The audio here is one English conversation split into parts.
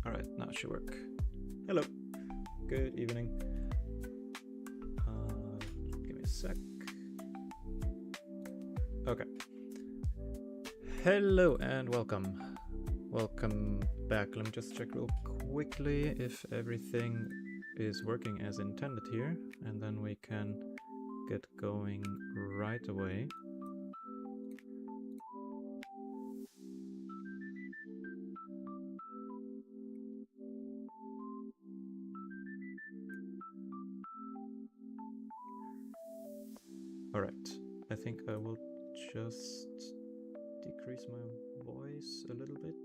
Alright, now it should work. Hello. Good evening. Give me a sec. Okay. Hello and welcome. Welcome back. Let me just check real quickly if everything is working as intended here, and then we can get going right away. Alright, I think I will just decrease my voice a little bit.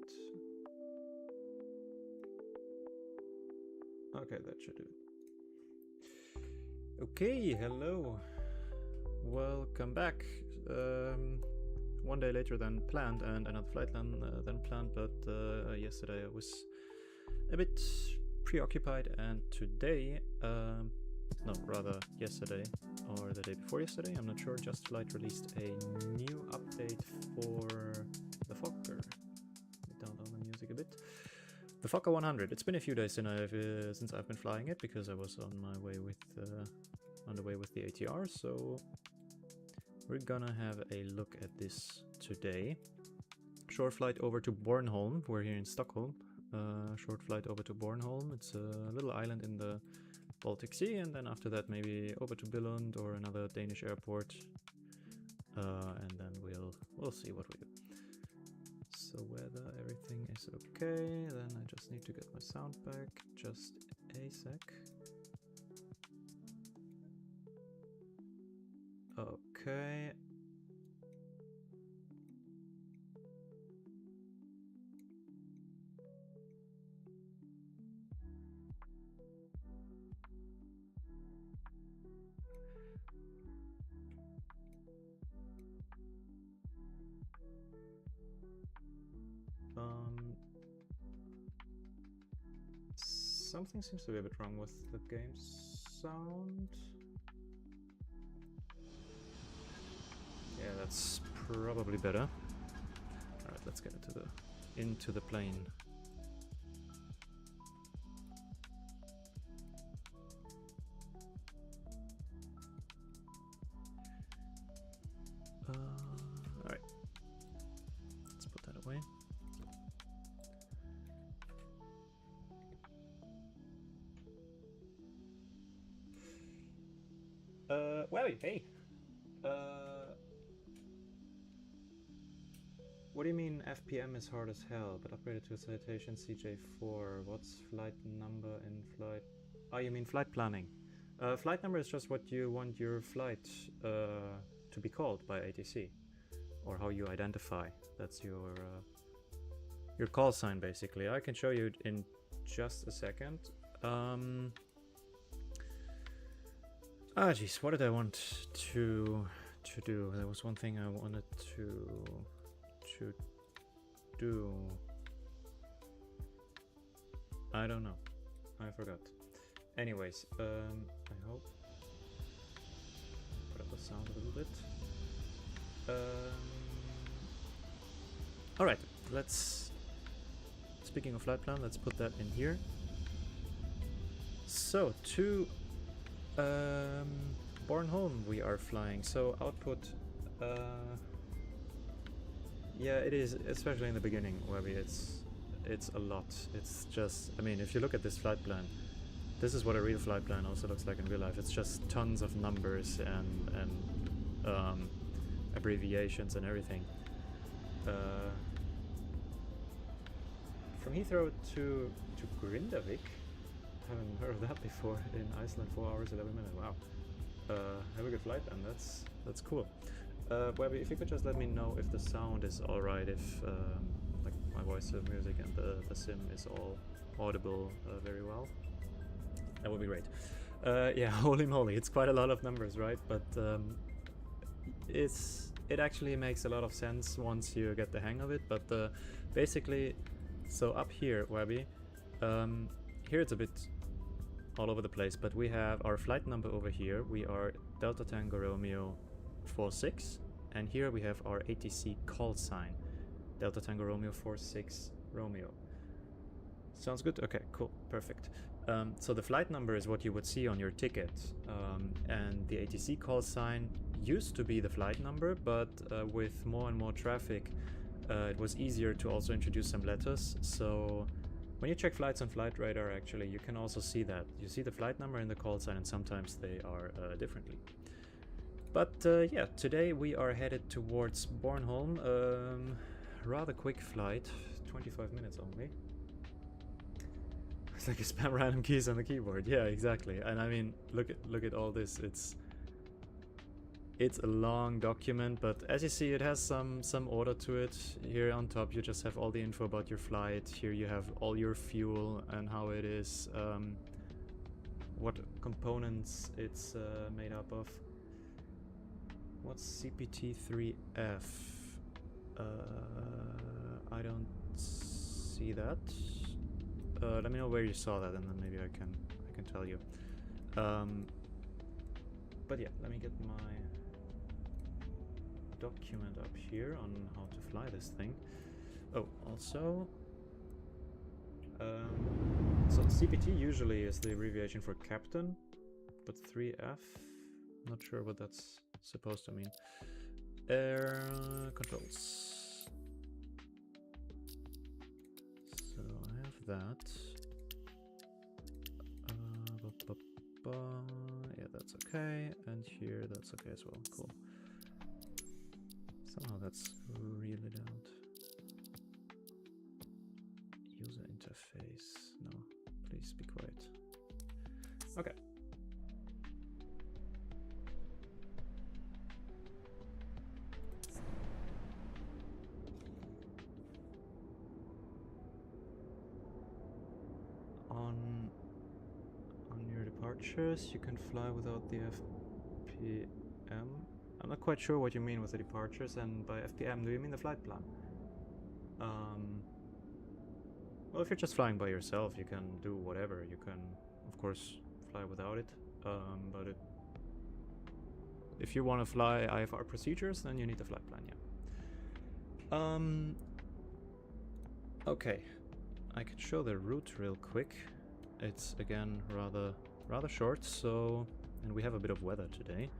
Okay, that should do it. Okay, hello. Welcome back. One day later than planned, and another flight than planned, but yesterday I was a bit preoccupied, and today, no, rather yesterday or the day before yesterday, I'm not sure, Just Flight released a new update for the Fokker. Let me down the music a bit. The Fokker 100. It's been a few days since I've been flying it, because I was on my way with on the way with the ATR. So we're gonna have a look at this today. Short flight over to Bornholm. We're here in Stockholm. Short flight over to Bornholm. It's a little island in the Baltic Sea, and then after that maybe over to Billund or another Danish airport, and then we'll see what we do. So whether everything is okay, then I just need to get my sound back. Just a sec. Okay. Something seems to be a bit wrong with the game sound. Yeah, that's probably better. Alright, let's get into the plane. Alright. Let's put that away. Well, hey. What do you mean FPM is hard as hell, but upgraded to a citation CJ4? What's flight number in flight? Oh, you mean flight planning. Flight number is just what you want your flight to be called by ATC, or how you identify. That's your call sign, basically. I can show you in just a second. Ah, geez, what did I want to do? There was one thing I wanted to do. I don't know. I forgot. Anyways, I hope. Put up the sound a little bit. Alright, let's. Speaking of flight plan, let's put that in here. So, to Bornholm we are flying. So output, yeah, it is, especially in the beginning, where it's a lot. It's just, I mean, if you look at this flight plan, this is what a real flight plan also looks like in real life. It's just tons of numbers and abbreviations and everything. From Heathrow to Greenland. Haven't heard of that before. In Iceland, 4 hours 11 minutes. Wow. Have a good flight, and that's cool. Webby, if you could just let me know if the sound is all right, if like my voice music and the sim is all audible very well, that would be great. Yeah, holy moly, it's quite a lot of numbers, right? But it actually makes a lot of sense once you get the hang of it. But basically, so up here, Webby, here it's a bit all over the place, but we have our flight number over here. We are Delta Tango Romeo 46, and here we have our ATC call sign, Delta Tango Romeo 46 Romeo. Sounds good? Okay, cool, perfect. So the flight number is what you would see on your ticket, and the ATC call sign used to be the flight number, but with more and more traffic, it was easier to also introduce some letters. So when you check flights on Flight Radar, actually, you can also see that. You see the flight number and the call sign, and sometimes they are differently. But yeah, today we are headed towards Bornholm. Rather quick flight, 25 minutes only. It's like you spam random keys on the keyboard. Yeah, exactly. And I mean, look at all this. It's a long document, but as you see, it has some order to it. Here on top, you just have all the info about your flight. Here you have all your fuel and how it is, what components it's made up of. What's CPT3F? I don't see that. Let me know where you saw that, and then maybe I can tell you. But yeah, let me get my document up here on how to fly this thing. Oh, also, so CPT usually is the abbreviation for captain, but 3F, not sure what that's supposed to mean. Air controls. So I have that. Yeah, that's okay. And here, that's okay as well. Cool. Somehow that's really loud. User interface. No, please be quiet. Okay. On your departures, you can fly without the FPM. I'm not quite sure what you mean with the departures, and by FPM, do you mean the flight plan? Well, if you're just flying by yourself, you can do whatever. You can, of course, fly without it. But if you want to fly IFR procedures, then you need the flight plan, yeah. Okay, I could show the route real quick. It's again rather short, so, and we have a bit of weather today.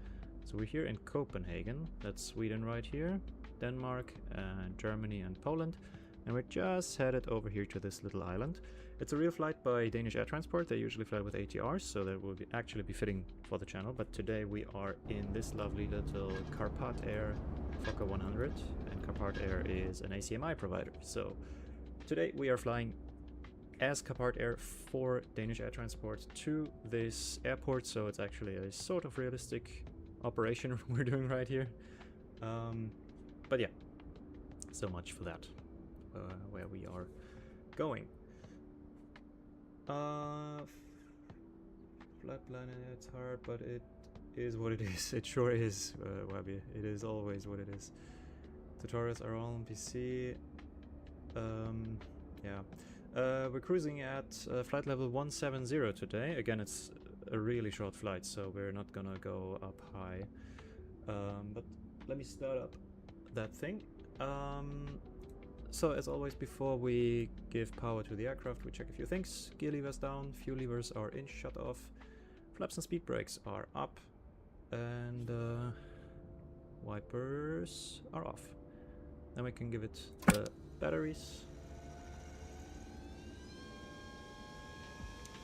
So we're here in Copenhagen, that's Sweden right here, Denmark, and Germany and Poland, and we're just headed over here to this little island. It's a real flight by Danish Air Transport. They usually fly with ATRs, so that will actually be fitting for the channel, but today we are in this lovely little Carpat Air Fokker 100, and Carpat Air is an ACMI provider. So today we are flying as Carpat Air for Danish Air Transport to this airport, so it's actually a sort of realistic operation we're doing right here. But yeah, so much for that, where we are going. Flight plan, it's hard, but it is what it is. It sure is, Wabby. It is always what it is. Tutorials are all on PC. Yeah. We're cruising at flight level 170 today. Again, it's a really short flight, so we're not gonna go up high. But let me start up that thing. So as always, before we give power to the aircraft, we check a few things. Gear levers down, fuel levers are in shut off, flaps and speed brakes are up, and wipers are off. Then we can give it the batteries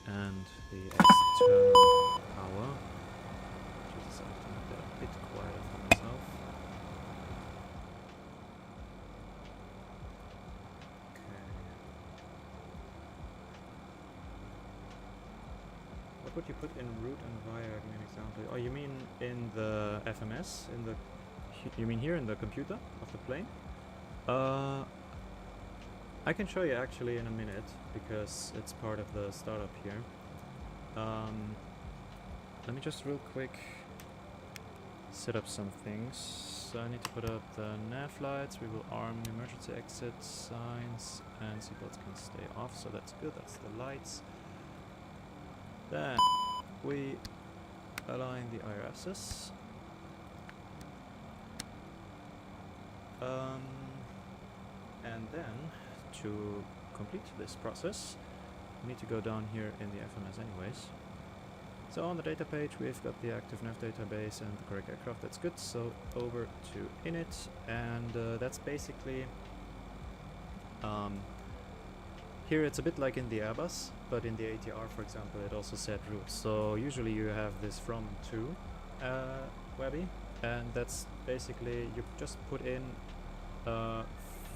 and the external power. Jesus, I have to make that a bit quieter for myself. Okay. What would you put in route and via? Give me an example. Oh, you mean in the FMS? You mean here in the computer of the plane? I can show you actually in a minute, because it's part of the startup here. Let me just real quick set up some things. So I need to put up the nav lights. We will arm emergency exit signs, and seatbelts can stay off, so that's good. That's the lights. Then we align the IRSs. And then, to complete this process, we need to go down here in the FMS anyways. So on the data page we've got the active nav database and the correct aircraft, that's good. So over to init, and that's basically here it's a bit like in the Airbus, but in the ATR for example it also set routes. So usually you have this from to Webby, and that's basically you just put in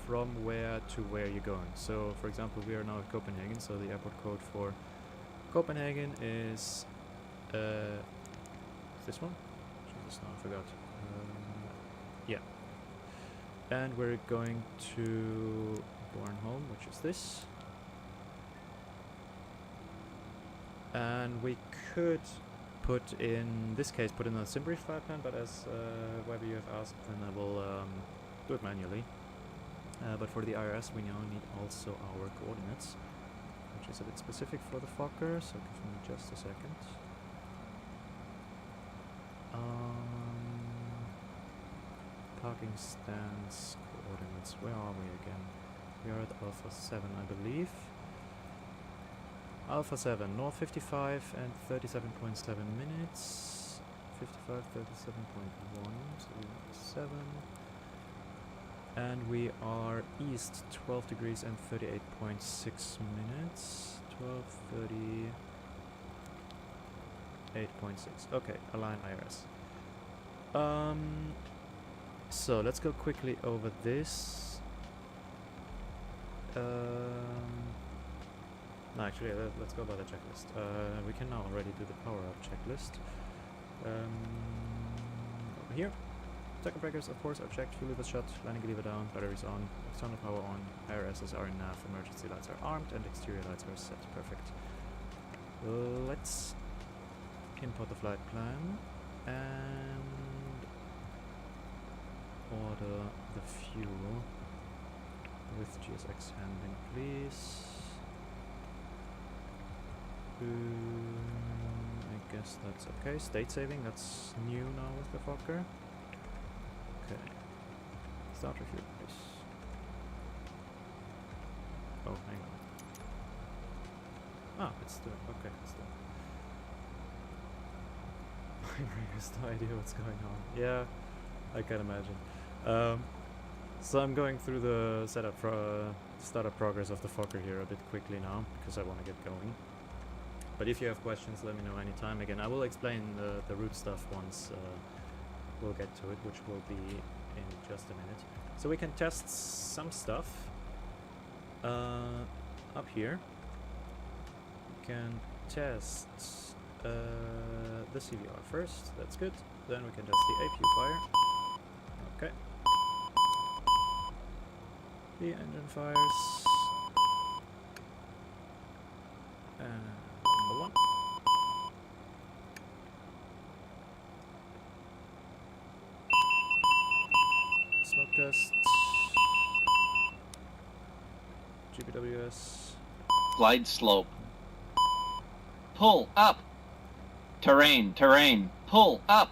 from where to where you're going. So for example we are now at Copenhagen, so the airport code for Copenhagen is this one? Jesus, no, I forgot. Yeah. And we're going to Bornholm, which is this. And we could put in this case put in a Simbrief flight plan, but as whether you have asked, then I will do it manually. But for the IRS we now need also our coordinates, which is a bit specific for the Fokker, so give me just a second. Parking stands coordinates, where are we again? We are at Alpha 7 I believe. Alpha 7, north 55 and 37.7 minutes. 55, 37.1, so we have 7. And we are east 12 degrees and 38.6 minutes. 12:38.6. Okay, align IRS. So let's go quickly over this. No, actually, let's go by the checklist. We can now already do the power-up checklist. Over here. Second breakers, of course, are checked. Fuel lever shut, landing lever down, batteries on, external power on, IRSs are in nav, emergency lights are armed, and exterior lights are set. Perfect. Let's import the flight plan and order the fuel with GSX handling, please. I guess that's okay. State saving, that's new now with the Fokker. Okay. Start refuel, please. Oh, hang on. Ah, it's doing. Okay, it's doing. My brain has no idea what's going on. Yeah, I can imagine. So I'm going through the startup progress of the Fokker here a bit quickly now, because I want to get going. But if you have questions, let me know anytime. Again, I will explain the route stuff once we'll get to it, which will be in just a minute. So we can test some stuff up here. We can test the CVR first, that's good. Then we can test the APU fire. Okay. The engine fires. Number 1. Smoke test. GPWS. Glide slope. Pull up. Terrain. Pull up.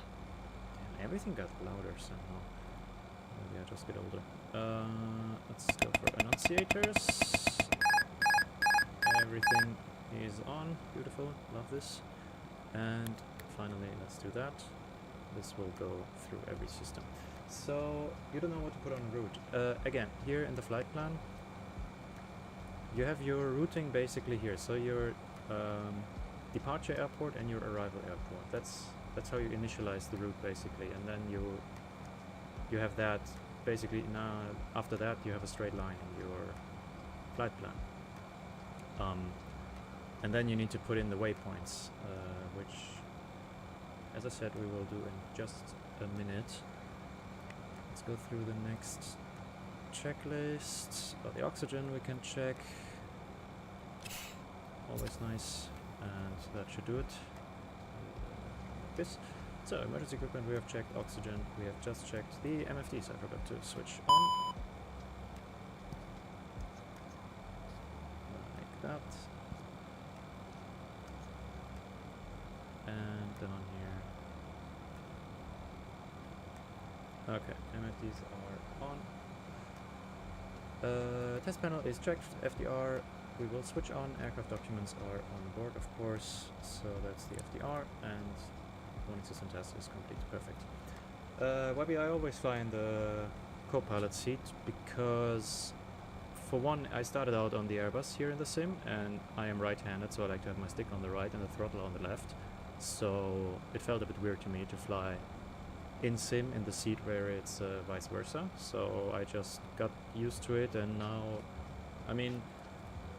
Damn, everything got louder somehow. Maybe I just get older. Let's go for annunciators. Everything is on. Beautiful. Love this. And finally, let's do that. This will go through every system. So you don't know what to put on route. Again, here in the flight plan, you have your routing basically here. So your departure airport and your arrival airport. That's how you initialize the route basically, and then you have that basically. Now after that you have a straight line in your flight plan, and then you need to put in the waypoints, which, as I said, we will do in just a minute. Let's go through the next checklist. The oxygen we can check, always nice, and that should do it. This. So emergency equipment we have checked, oxygen we have just checked, the MFDs I forgot to switch on. Like that. And down here. Okay, MFDs are on. Test panel is checked, FDR. We will switch on. Aircraft documents are on board, of course. So that's the FDR, and warning system test is complete. Perfect. Webby, I always fly in the co-pilot seat because, for one, I started out on the Airbus here in the sim, and I am right-handed, so I like to have my stick on the right and the throttle on the left. So it felt a bit weird to me to fly in sim in the seat where it's vice versa. So I just got used to it, and now, I mean,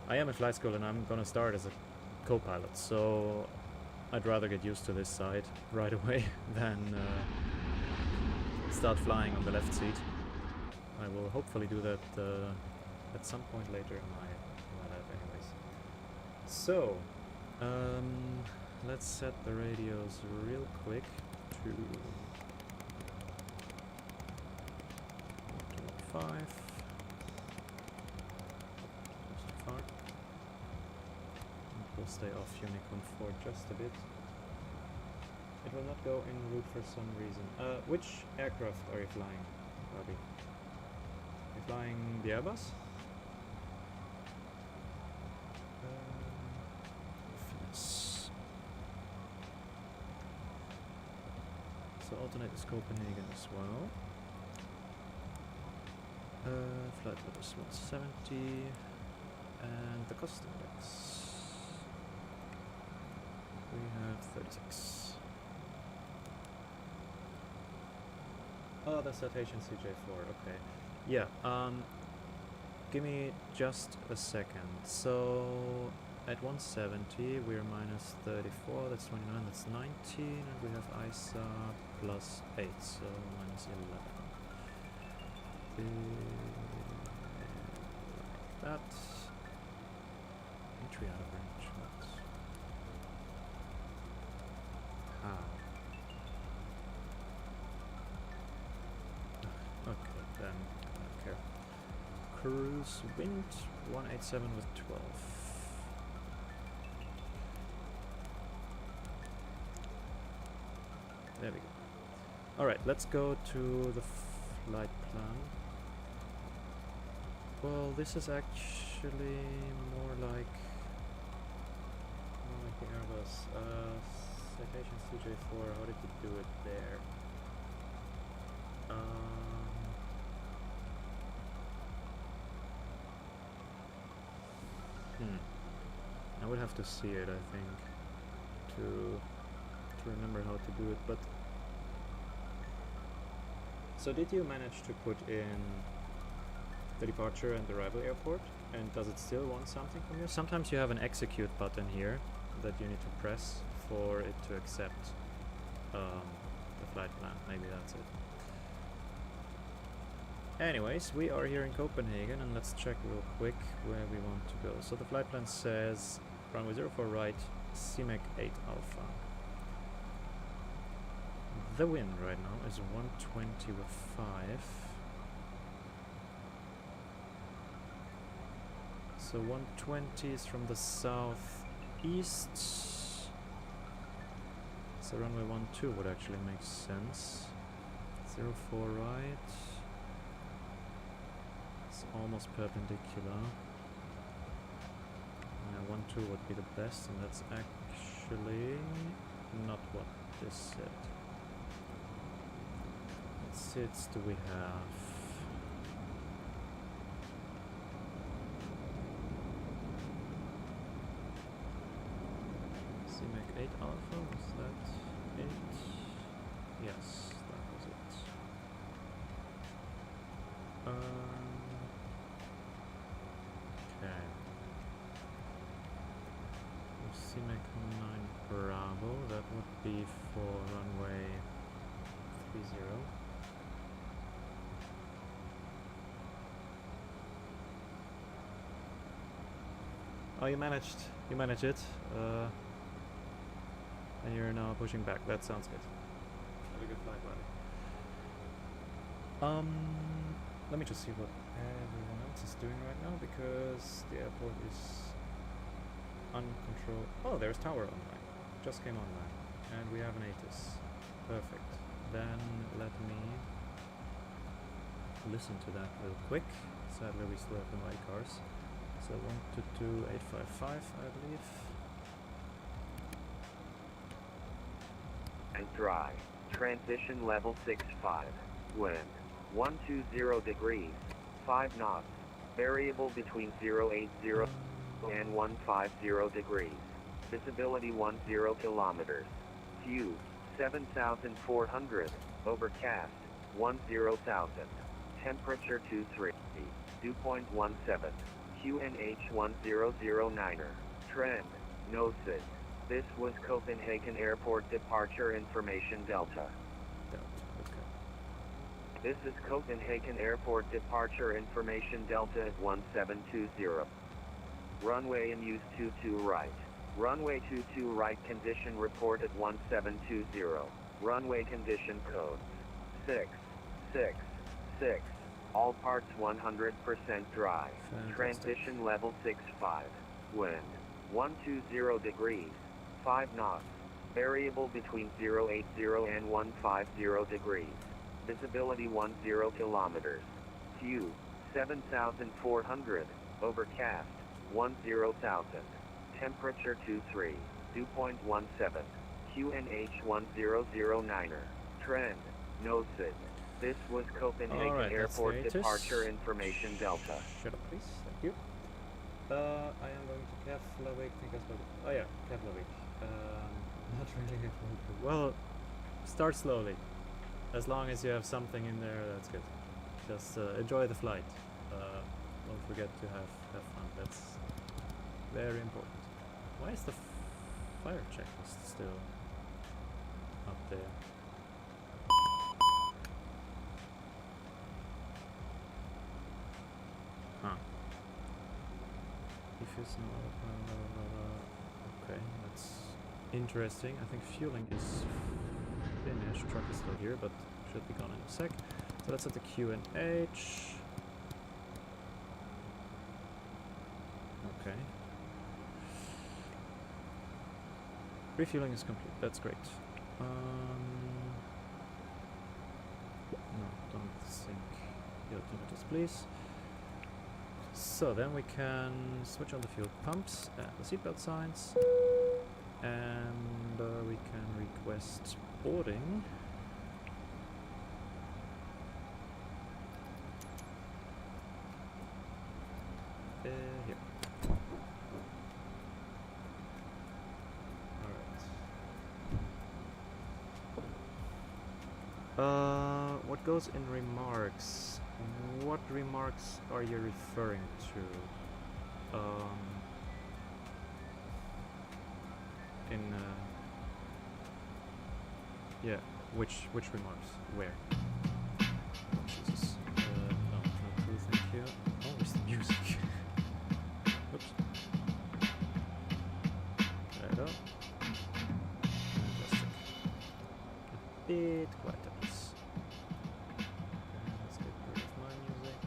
I am at flight school and I'm gonna start as a co-pilot, so I'd rather get used to this side right away than start flying on the left seat. I will hopefully do that at some point later in my life anyways. So, let's set the radios real quick to 5. We'll stay off Unicorn 4 just a bit. It will not go en route for some reason. Which aircraft are you flying, Bobby? Are you flying the Airbus? Yes. So alternate is Copenhagen as well. Flight level is 170, and the cost index. We have 36. Oh, the citation CJ4, okay. Yeah, give me just a second. So, at 170, we're minus 34, that's 29, that's 19, and we have ISA plus 8, so minus 11. Like that. Entry out of range, what? How? Okay, then I don't care. Cruise wind 187 with 12. There we go. Alright, let's go to the flight plan. Well, this is actually more like the Airbus. Citation CJ4, how did you do it there? I would have to see it, I think, to remember how to do it, but... So did you manage to put in the departure and arrival airport? And does it still want something from you? Sometimes you have an execute button here that you need to press for it to accept the flight plan. Maybe that's it. Anyways, we are here in Copenhagen, and let's check real quick where we want to go. So the flight plan says runway 04 right, CMAC 8 alpha. The wind right now is 120 with 5. So 120 is from the southeast. So runway 12 would actually make sense. 04 right. It's almost perpendicular. 12 would be the best, and that's actually not what this said. What sits do we have? CMAC 8 alpha, was that it? Yes, that was it. Okay. CMAC 9 Bravo, that would be for runway 30. Oh, you managed it, and you're now pushing back. That sounds good. Have a good flight, buddy. Let me just see what everyone else is doing right now, because the airport is uncontrolled. Oh, there's tower online. Just came online, and we have an ATIS. Perfect. Then let me listen to that real quick. Sadly, we still have the white cars. So 122.855, I believe. And dry. Transition level 6.5. Wind 120 degrees. 5 knots. Variable between 080 and 150 degrees. Visibility 10 kilometers. View 7,400. Overcast 10,000. Temperature 23. Dew point 17. QNH1009er. Trend. No SID. This was Copenhagen Airport Departure Information Delta. Okay. This is Copenhagen Airport Departure Information Delta at 1720. Runway in use 22 right. Runway 22 right condition report at 1720. Runway condition codes 666. All parts 100% dry. Fantastic. Transition level 6.5. Wind 120 degrees. 5 knots. Variable between 080 and 150 degrees. Visibility 10 kilometers. View 7,400. Overcast 10,000. Temperature 23. Dew point 17. QNH1009er. Trend. No SID. This was Copenhagen Airport Departure Information Delta. Shut up, please. Thank you. I am going to Keflavik. Oh yeah, Keflavik. Not really. Well, start slowly. As long as you have something in there, that's good. Just enjoy the flight. Don't forget to have fun. That's very important. Why is the fire checklist still up there? Huh. If it's not... okay, that's interesting. I think fueling is finished. Truck is still here, but should be gone in a sec. So let's set the QNH. Okay. Refueling is complete. That's great. No, don't think the altimeters, please. So then we can switch on the fuel pumps and the seatbelt signs, and we can request boarding. Here. Alright. What goes in remarks? What remarks are you referring to? Yeah, which remarks? Where? Oh, Jesus. No, thank you. Oh, where's the music? Oops. Righto. Fantastic. A bit quieter, please. Let's get rid of my music.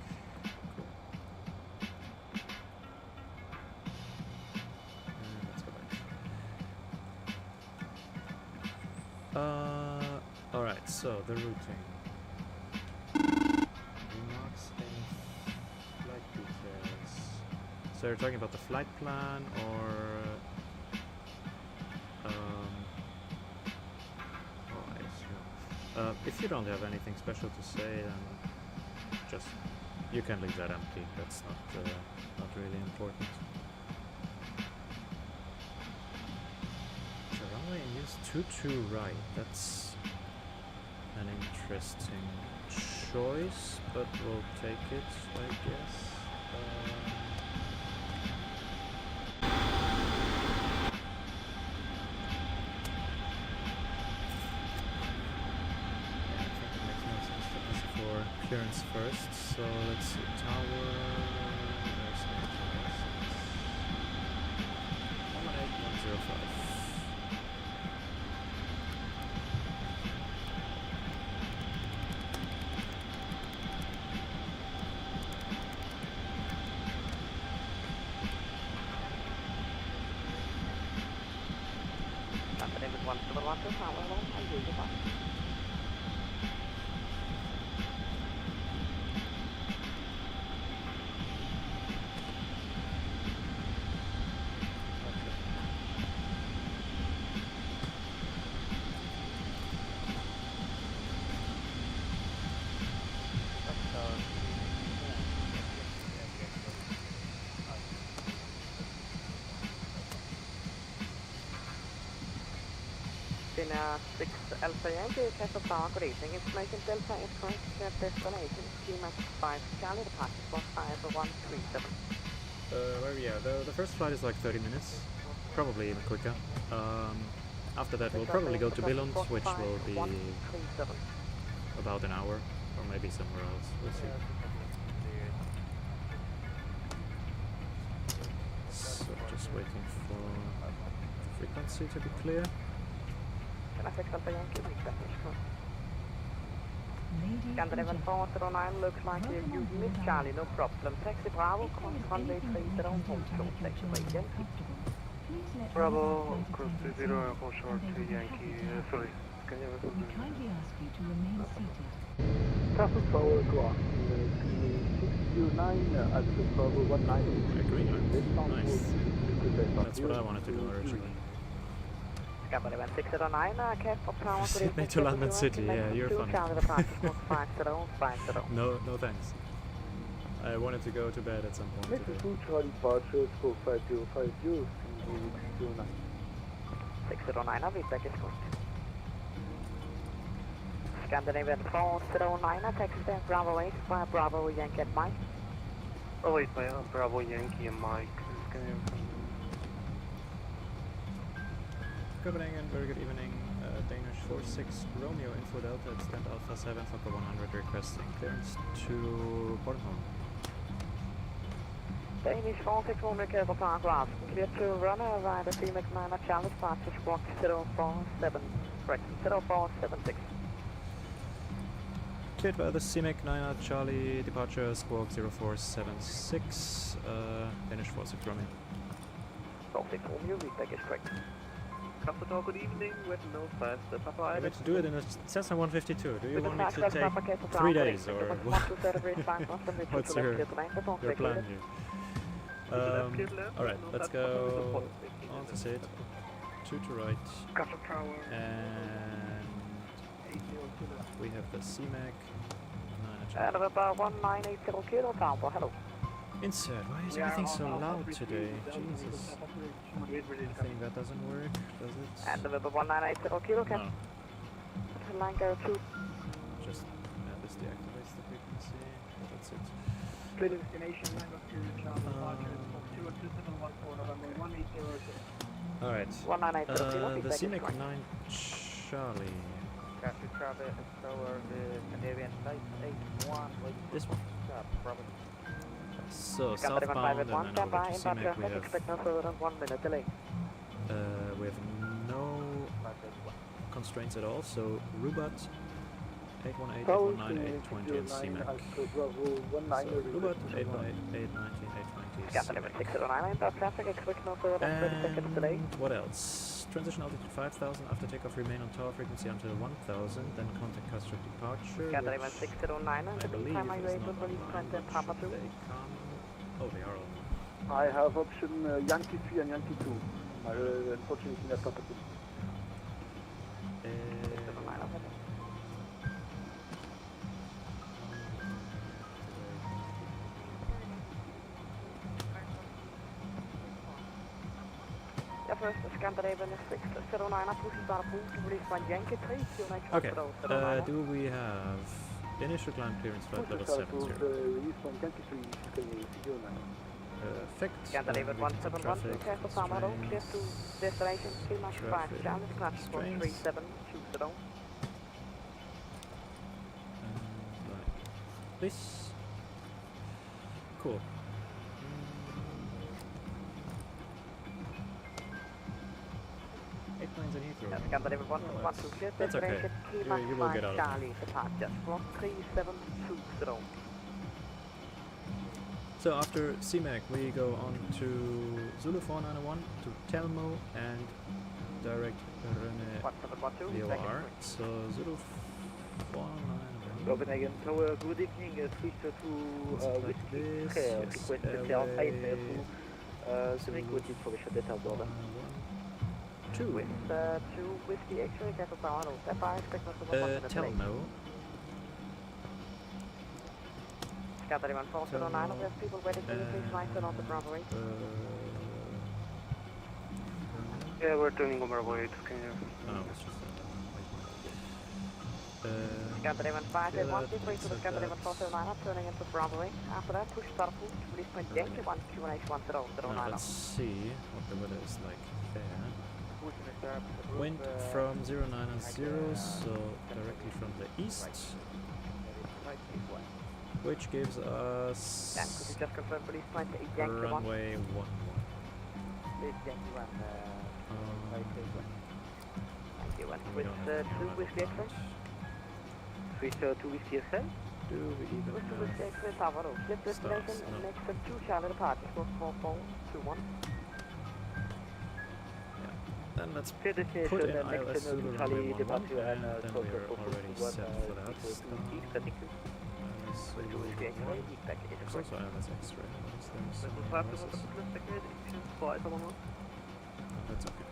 Cool. And let's go back. Alright, so the routing. Remarks and flight details. So you're talking about the flight plan, or if you don't have anything special to say, then just you can leave that empty. That's not really important. So runway in use 22 right. That's an interesting choice, but we'll take it, I guess. Appearance first, so let's see, tower, where's the tower? 18105. Company with 1 tower, I do the bus. Dinner 6 Alpha Yankee, Castle Tower, good evening. Information Delta is correct. Destination, Lima 5 Charlie, departure for 5137. Where are we at? The first flight is like 30 minutes, probably even quicker. After that we'll probably go to Billund, which will be about an hour, or maybe somewhere else, we'll see. So just waiting for the frequency to be clear. Scandinavian 409 looks like you missed Charlie, no problem. Taxi Bravo, runway 30, home close, taxi way Yankee. Bravo, close to 0, go short to Yankee, sorry. Can you repeat? We kindly ask you to remain seated. Castle Tower, go on. 629, Alpha Bravo 19. Greenland, nice. That's what I wanted to do originally. Scandinavian 609, Castle Tower, Sydney to London City, yeah, you're funny. No thanks. I wanted to go to bed at some point today. departure, 4550, 609. 609, I'll be back at Scandinavian 409, taxi stand Bravo 8 by Bravo Yankee and Mike. Oh, 8 by Bravo Yankee and Mike. Copenhagen, very good evening. Danish 46 Romeo Info Delta, extend Alpha 7 Fokker 100, requesting clearance to Bornholm. Danish 461 Cable Park Route, clear to runner via the CMAX 9 Charlie departure squawk 047, correct, 0476. Cleared by the CMAX 9 Charlie departure squawk 0476, Danish 46 Romeo. 46 Romeo, feedback is correct. Castle Tower, good evening, with no fast, Papa I'm going to do it in a Cessna 152. Do you want me to Take take 3 days, or what's your plan here? Alright, let's go on to sit, 2 to right, Castle Tower, and we have the CMAC 9 And about 1980 Kilo Tower, hello. Insert, why is everything so loud today? Jesus. I think that doesn't work, does it? And November 1980 Kilo, No. line go 2. Just this deactivates the frequency. That's it. clear destination, Mango 2, Charlie departure, 22714, November 1806. Alright. 1980 Kilo, The feedback is CMAC correct. 9 Charlie. Traffic Charlie is over the Canadian Flight 81 with This one. Bravo. So Scandinavian southbound and 581, then stand over by, to inbound CMAC traffic, expect no further than 1 minute delay. we have no constraints at all, so Rubat 818, 819, 820 and CMAC. So Rubat 818, 819, 820 Scandinavian CMAC. 609, inbound traffic, expect no further than 30 seconds delay. And what else? Transition altitude 5000, after takeoff remain on tower frequency until 1000, then contact customer departure. Scandinavian 609, and I in the believe meantime I is wait not with release on trend and Papa 2. they come. Oh, they are all. I have option Yankee 3 and Yankee 2. Unfortunately, not Papa 2. Ja, first Scandinavian 609, pushes down a pool to release by Yankee 3, Okay, do we have initial climb clearance flight level 70? Perfect. Scandinavian 171, Castle Tower, clear to destination, Lima 5 Charlie, departure for 3720. Like this. Cool. 8 planes in Heathrow. Scandinavian 112, clear That's okay. destination, Lima You will get 5 out of Charlie, departure for 3720. So after CMAC we go on to Zulu 491 to Telmo and direct Rene 1712, VOR. So Zulu 491. Copenhagen Tower, good evening, switch to Whiskey request the tail flight to Zurich with information detail order. 2. With 2 Whiskey X-ray, Castle Tower, stand by, expect no further than 1 minute delay. Telmo. Scandinavian 409, we have people waiting for you, please line turn on the Bravo 8. Yeah, we're turning over way to Kenya. Oh, it's just Scandinavian clear 5, that, 123 to the set Scandinavian that. 409, turning into Broadway. After that, push start full, release point Yankee 1, QNH1009. Now let's see what the weather is like there. Wind from 090, so directly from the east, which gives us And could you just confirm release point Yankee 1? runway 11. Thank you, and We with don't have 2 Whiskey X-ray. Switch to Whiskey XL. Do we even With 2 have Whiskey X-ray, Tower Road. Slip destination, no. next 2 Charlie departures for 4421. Then let's Clear put destination in next ILS to Zulu runway Charlie 11, departure and and then Fokker we're already set for that. thank you. ILS Switch to Zulu Whiskey XL, 1. feedback is There's correct. also ILS X-ray. What is there? Some ILSs? That's okay.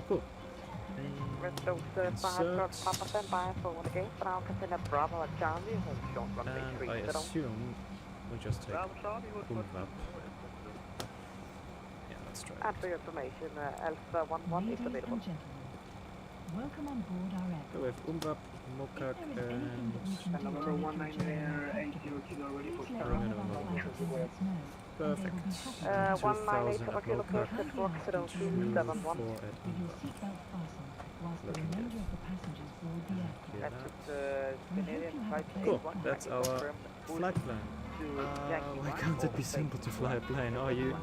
Cool. Rest those 5 trucks, Papa stand by for the gate, but I'll continue Bravo at Charlie, home short runway And 3 I sit on. assume we just take Umvap. Yeah, let's try And it. for your information, Alpha 11 Ladies is and available. gentlemen, welcome on board our aircraft. So we have Umvap, Mokak, If there is anything that we and can do to make your journey more comfortable, please let one of our flight attendants know, and they will perfect. be happy to 198 2000 at kilo Mokak, Purchase Fox kindly ask you to 0271. 4 at with your Umvap. seatbelt fastened whilst the Looking remainder good. of the passengers board the aircraft. Clear That's that. Canadian flight Cool, 81. that's our flight plan. Why can't it be simple to fly a plane? Oh, you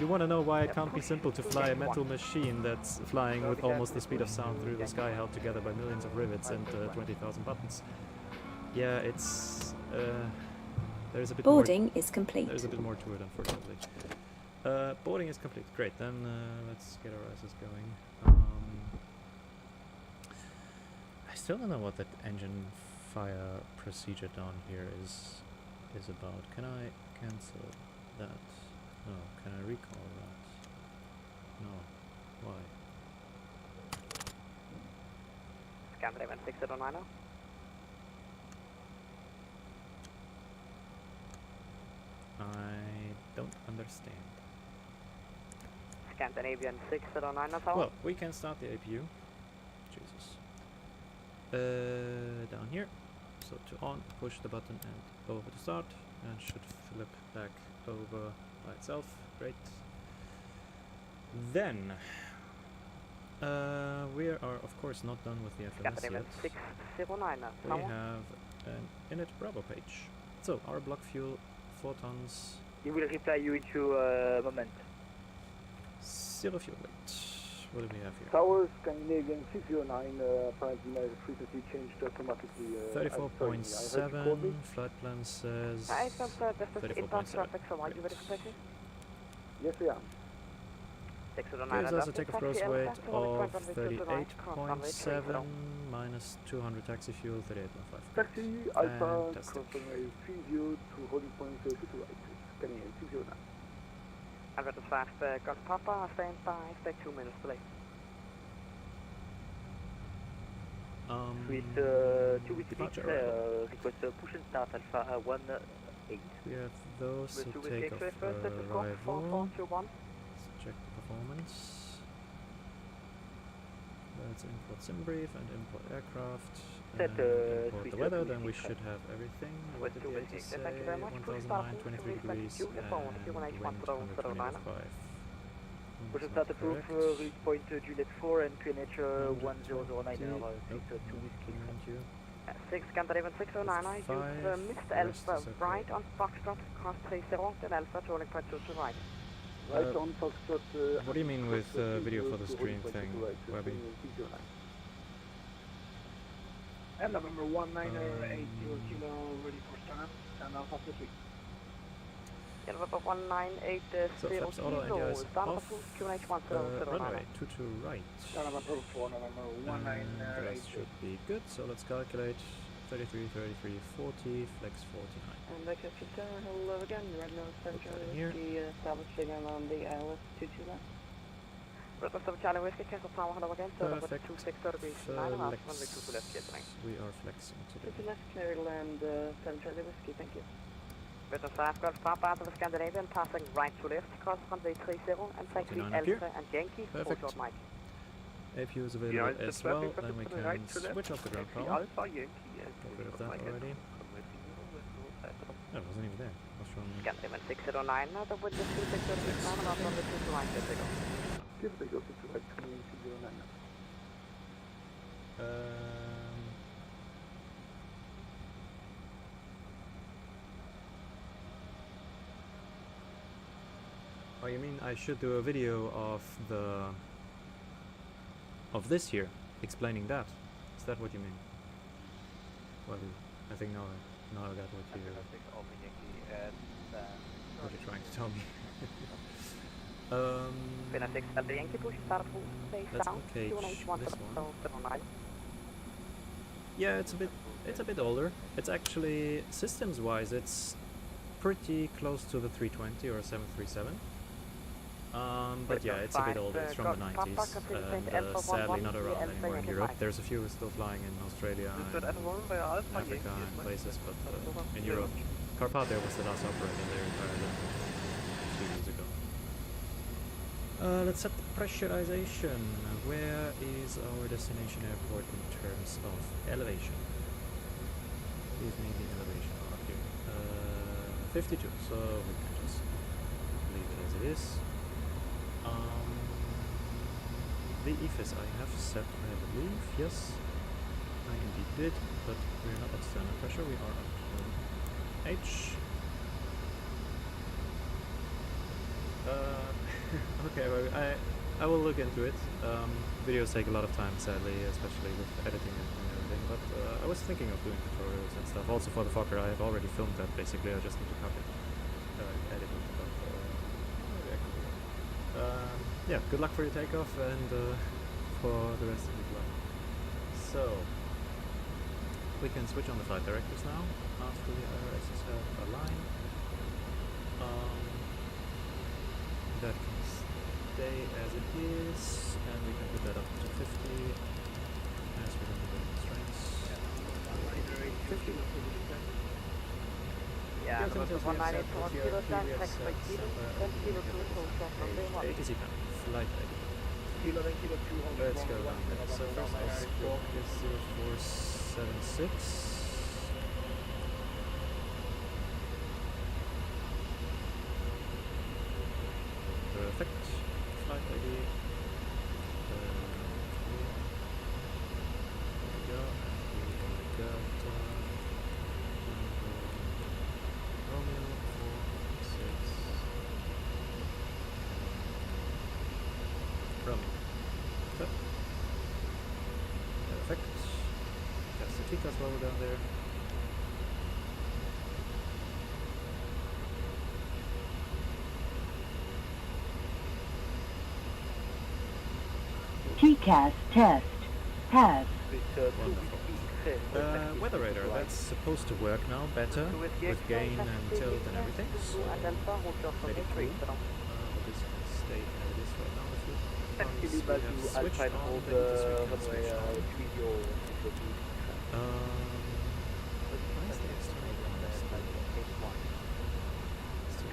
want to know why it can't be simple to fly a metal machine that's flying with almost the speed of sound through the sky, held together by millions of rivets and 20,000 buttons? Yeah, it's there's a bit Boarding is complete. There's a bit more to it, unfortunately. Boarding is complete. Great. Then let's get our asses going. I still don't know what that engine fire procedure down here is about. Can I cancel that? No. Can I recall that? No. Why? Scandinavian 6090. I don't understand. Scandinavian 6090 tower. Well, we can start the APU. Jesus. Down here. So to on, push the button and over to start, and should flip back over by itself. Great. Then we are of course not done with the FMS Scandinavian yet. 609 We tower. have an init Bravo page. So our block fuel 4 tons, He will reply you into a moment. 0 fuel weight. What do we have here? Tower Scandinavian 609, apparently my frequency changed automatically. 34.7. Flight plan says I confirm this is inbound 34.7. traffic, so are you ready for taxi? Yes, I am. 609 Gives us a takeoff gross weight of 38.7 minus 200 taxi fuel, 38.5. Taxi Alpha, Fantastic. confirm 30 to holding point 32 right. Scandinavian 609. And that is fast, got Papa, stand by, stay 2 minutes delay. With 2 Whiskey departure request push and start Alpha 18. we have those With 2 who Whiskey take X-ray off first, this is Golf arrival. 4421. Let's check the performance. Let's import sim brief and import aircraft. Set, And import switch the weather, to then we Whiskey should have everything. What With did 2 the Whiskey AT X-ray, thank you very much. Push 1009, start, 23 fuel, degrees, fuel, and phone, QNH wind 1009. 125. Push and That's start approved, correct. reach point Juliet 4 and QNH 1009 Nope, 2 Whiskey. thank you. 6 Scandinavian 609, Five, you've missed the rest Alpha is okay. right on Foxtrot, cross 30, and Alpha turning point 2 to right. Right Uh, on Foxtrot. what do you mean with video for the to stream holding point thing, 22 right, Webby? Scandinavian 609. And November 1980 Um, kilo ready for start and Alpha 3. November 198 So flaps auto kilo, NDI is stand off. approved, QNH 1009. Runway 22 right. November 4, November And the rest 1980. should be good, so let's calculate 33, 33, 40, flex 49. And the computer, hello again, red nose center, that in here. whiskey, establishing on the ILS 22 left. Request of Charlie Whiskey, cancel power, hello again, so number Perfect. 26 degrees, 9 and a half, Flex. runway 2 left, yes, thanks. We are flexing 2 today. left, Maryland, 7 Charlie Whiskey, thank you. British Golf stop out of the Scandinavian, passing right to left, cross runway 30 and taxi 49 up here. Alpha and Yankee, Perfect. short Mike. APU is available as well, then we can switch off the ground power. Alpha Yankee. Got rid of that already. That wasn't even there. What's wrong? Scandinavian 609, the wind is 26 down about runway 2 to right, there we go. Give the go to right 209. Oh, you mean I should do a video of this here, explaining that? Is that what you mean? Well, I think now I got what you're trying to tell me. Let's engage this one. Yeah, it's a bit older. It's actually, systems-wise, it's pretty close to the 320 or 737. But yeah, it's a bit older. It's from the 90s, and sadly not around anymore in Europe. There's a few still flying in Australia and Africa and places, but in Europe, Carpathia was the last operator. They retired a few years ago. Let's set the pressurization. Where is our destination airport in terms of elevation? Give me the elevation. Oh, here. 52, so we can just leave it as it is. The EFIS I have set, I believe. Yes, I indeed did, but we're not at standard pressure, we are at H. Okay, well, I will look into it. Videos take a lot of time, sadly, especially with editing and everything, but I was thinking of doing tutorials and stuff. Also for the Fokker, I have already filmed that, basically, I just need to copy it, edit it, but maybe I could do that. Yeah, good luck for your takeoff and for the rest of your flight. So, we can switch on the flight directors now, after the IRSs have aligned. That can stay as it is, and we can put that up to 50 as we're going to the constraints. 50. Yeah, it was 198 towards 0 down, tax by 0, then 0 to the ATC pan, flight ready. Let's go down there. So first our squawk is 0476. Perfect. Flight ID. There we go. And we got Romeo 46. Romeo. Perfect. That's the TCAS while we're down there. TCAS test pass. Weather radar, that's supposed to work now better with gain and tilt and everything. So very cool. But this can stay as it is right now. If we have switched on, then this we can switch on. Where's the external one? Still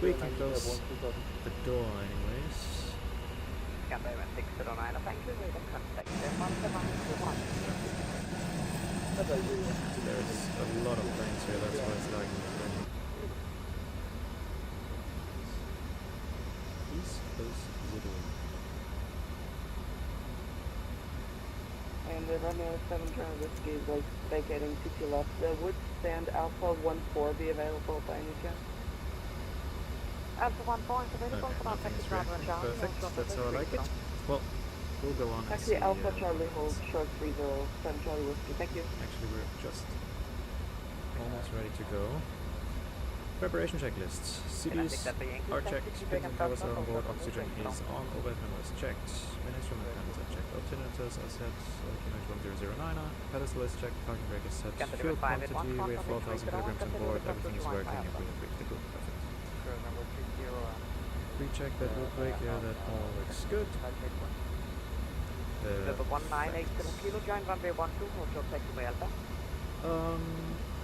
we can close the door anyways. There's a lot of planes here, that's why it's lagging. Please close the door. And the Romeo 7 turn whiskey is like vacating CT left. Would stand Alpha 14 be available by any chance? Alpha 14 is available for our taxi driver and Charlie. Perfect, that's how I like it. Well, we'll go on and Taxi see. Alpha Charlie hold short 307 Charlie whiskey. Thank you. Actually, we're just almost ready to go. Preparation checklists. CDs are checked, pins and covers are on board, oxygen is on, overhead numbers checked, main instrument panels are checked, altimeters are set, QNH 1009, pedestal is checked, parking brake is set, fuel quantity, we have 4,000 kilograms on board, everything is working, and we have reached the group. Perfect. Recheck that root brake, yeah, that all looks good.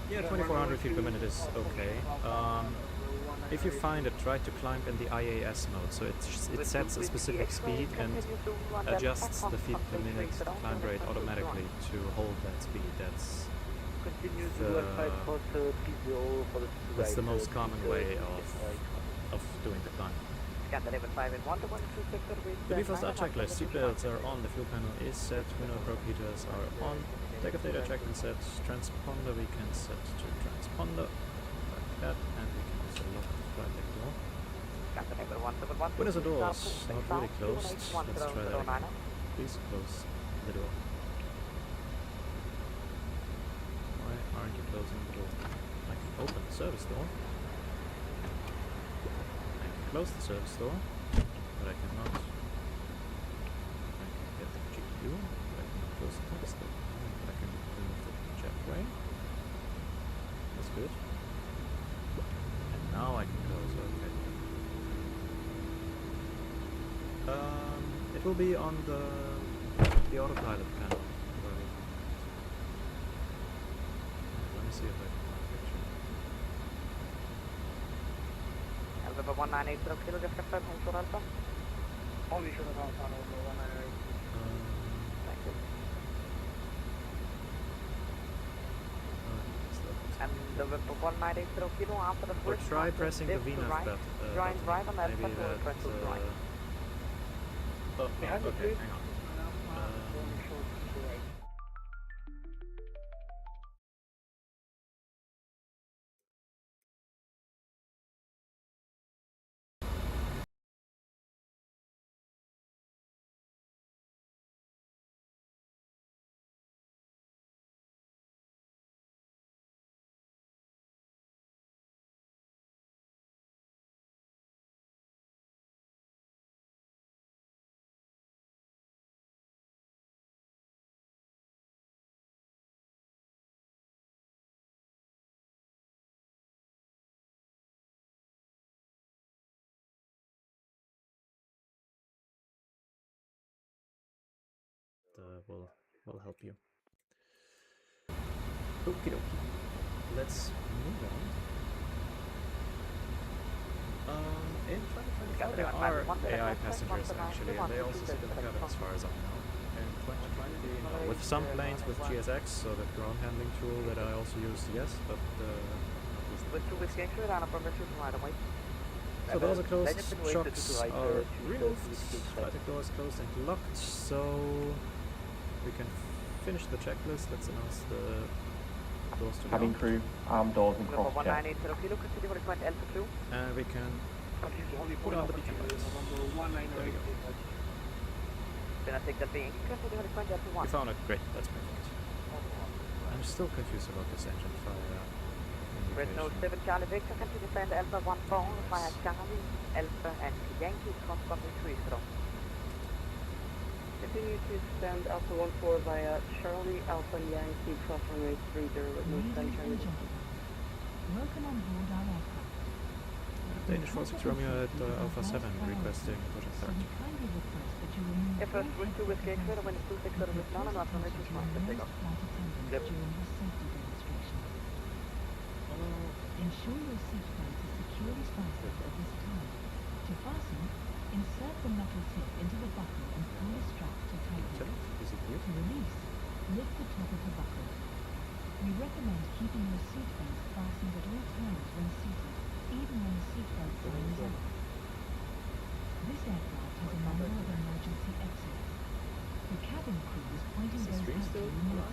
Yeah, 2400 feet per minute is okay. If you find it, try to climb in the IAS mode, so it sets a specific speed and adjusts the feet per minute climb rate automatically to hold that speed. That's the most common way of doing the climb. The default start checklist, seatbelts are on, the fuel panel is set, window probe heaters are on, takeoff data checked and set, transponder we can set to transponder, like that, and we can also lock the flight deck door. Windows and doors, not really closed, let's try that again. Please close the door. Why aren't you closing the door? I can open the service door. Close the service door, but I cannot. I can get the GPU, but I cannot close the service door. I can remove the jetway. That's good. And now I can close. Okay. It will be on the autopilot panel. Let me see if I can. 1980 kilo, just confirm home short Alpha. Only should have found over 198. Thank you. And over 1980 kilo after the first try pressing the VNAV right, button. try and drive on that button or press to right. Okay, hang on. Only short to right. Will help you. Okie dokie. Let's move on. In 2025 there are AI passengers actually, and they also sit in the cabin as far as I know. In 2020, no. With some planes with GSX, so the ground handling tool that I also use, yes, but so those are closed, shocks are removed, flight deck door is closed and locked, so we can finish the checklist. Let's announce the doors to Cabin crew, arm doors and cross check. And we can put on the beacon lights. There we go. We found it, great, that's perfect. I'm still confused about this engine fire. Renault 7 Charlie Victor, continue to Alpha 1 Bornholm via Charlie, Alpha and Yankee, cross country 3 Continue to send Alpha 14 via Charlie, Alpha Yankee, cross runway 30 with no send Charlie. Welcome on board our aircraft. Danish 46 Romeo at Alpha 7 requesting pushing start. First with 2 with Gate when it's 26 out of this down and after making smart to take off. Ensure your seatbelt is securely fastened at this time. To fasten, insert the metal tip into the buckle and pull the strap to tighten. To release, lift the top of the buckle. We recommend keeping your seatbelt fastened at all times when seated, even when the seatbelt sign is off. This aircraft has a number of emergency exits. The cabin crew is pointing those out to you now.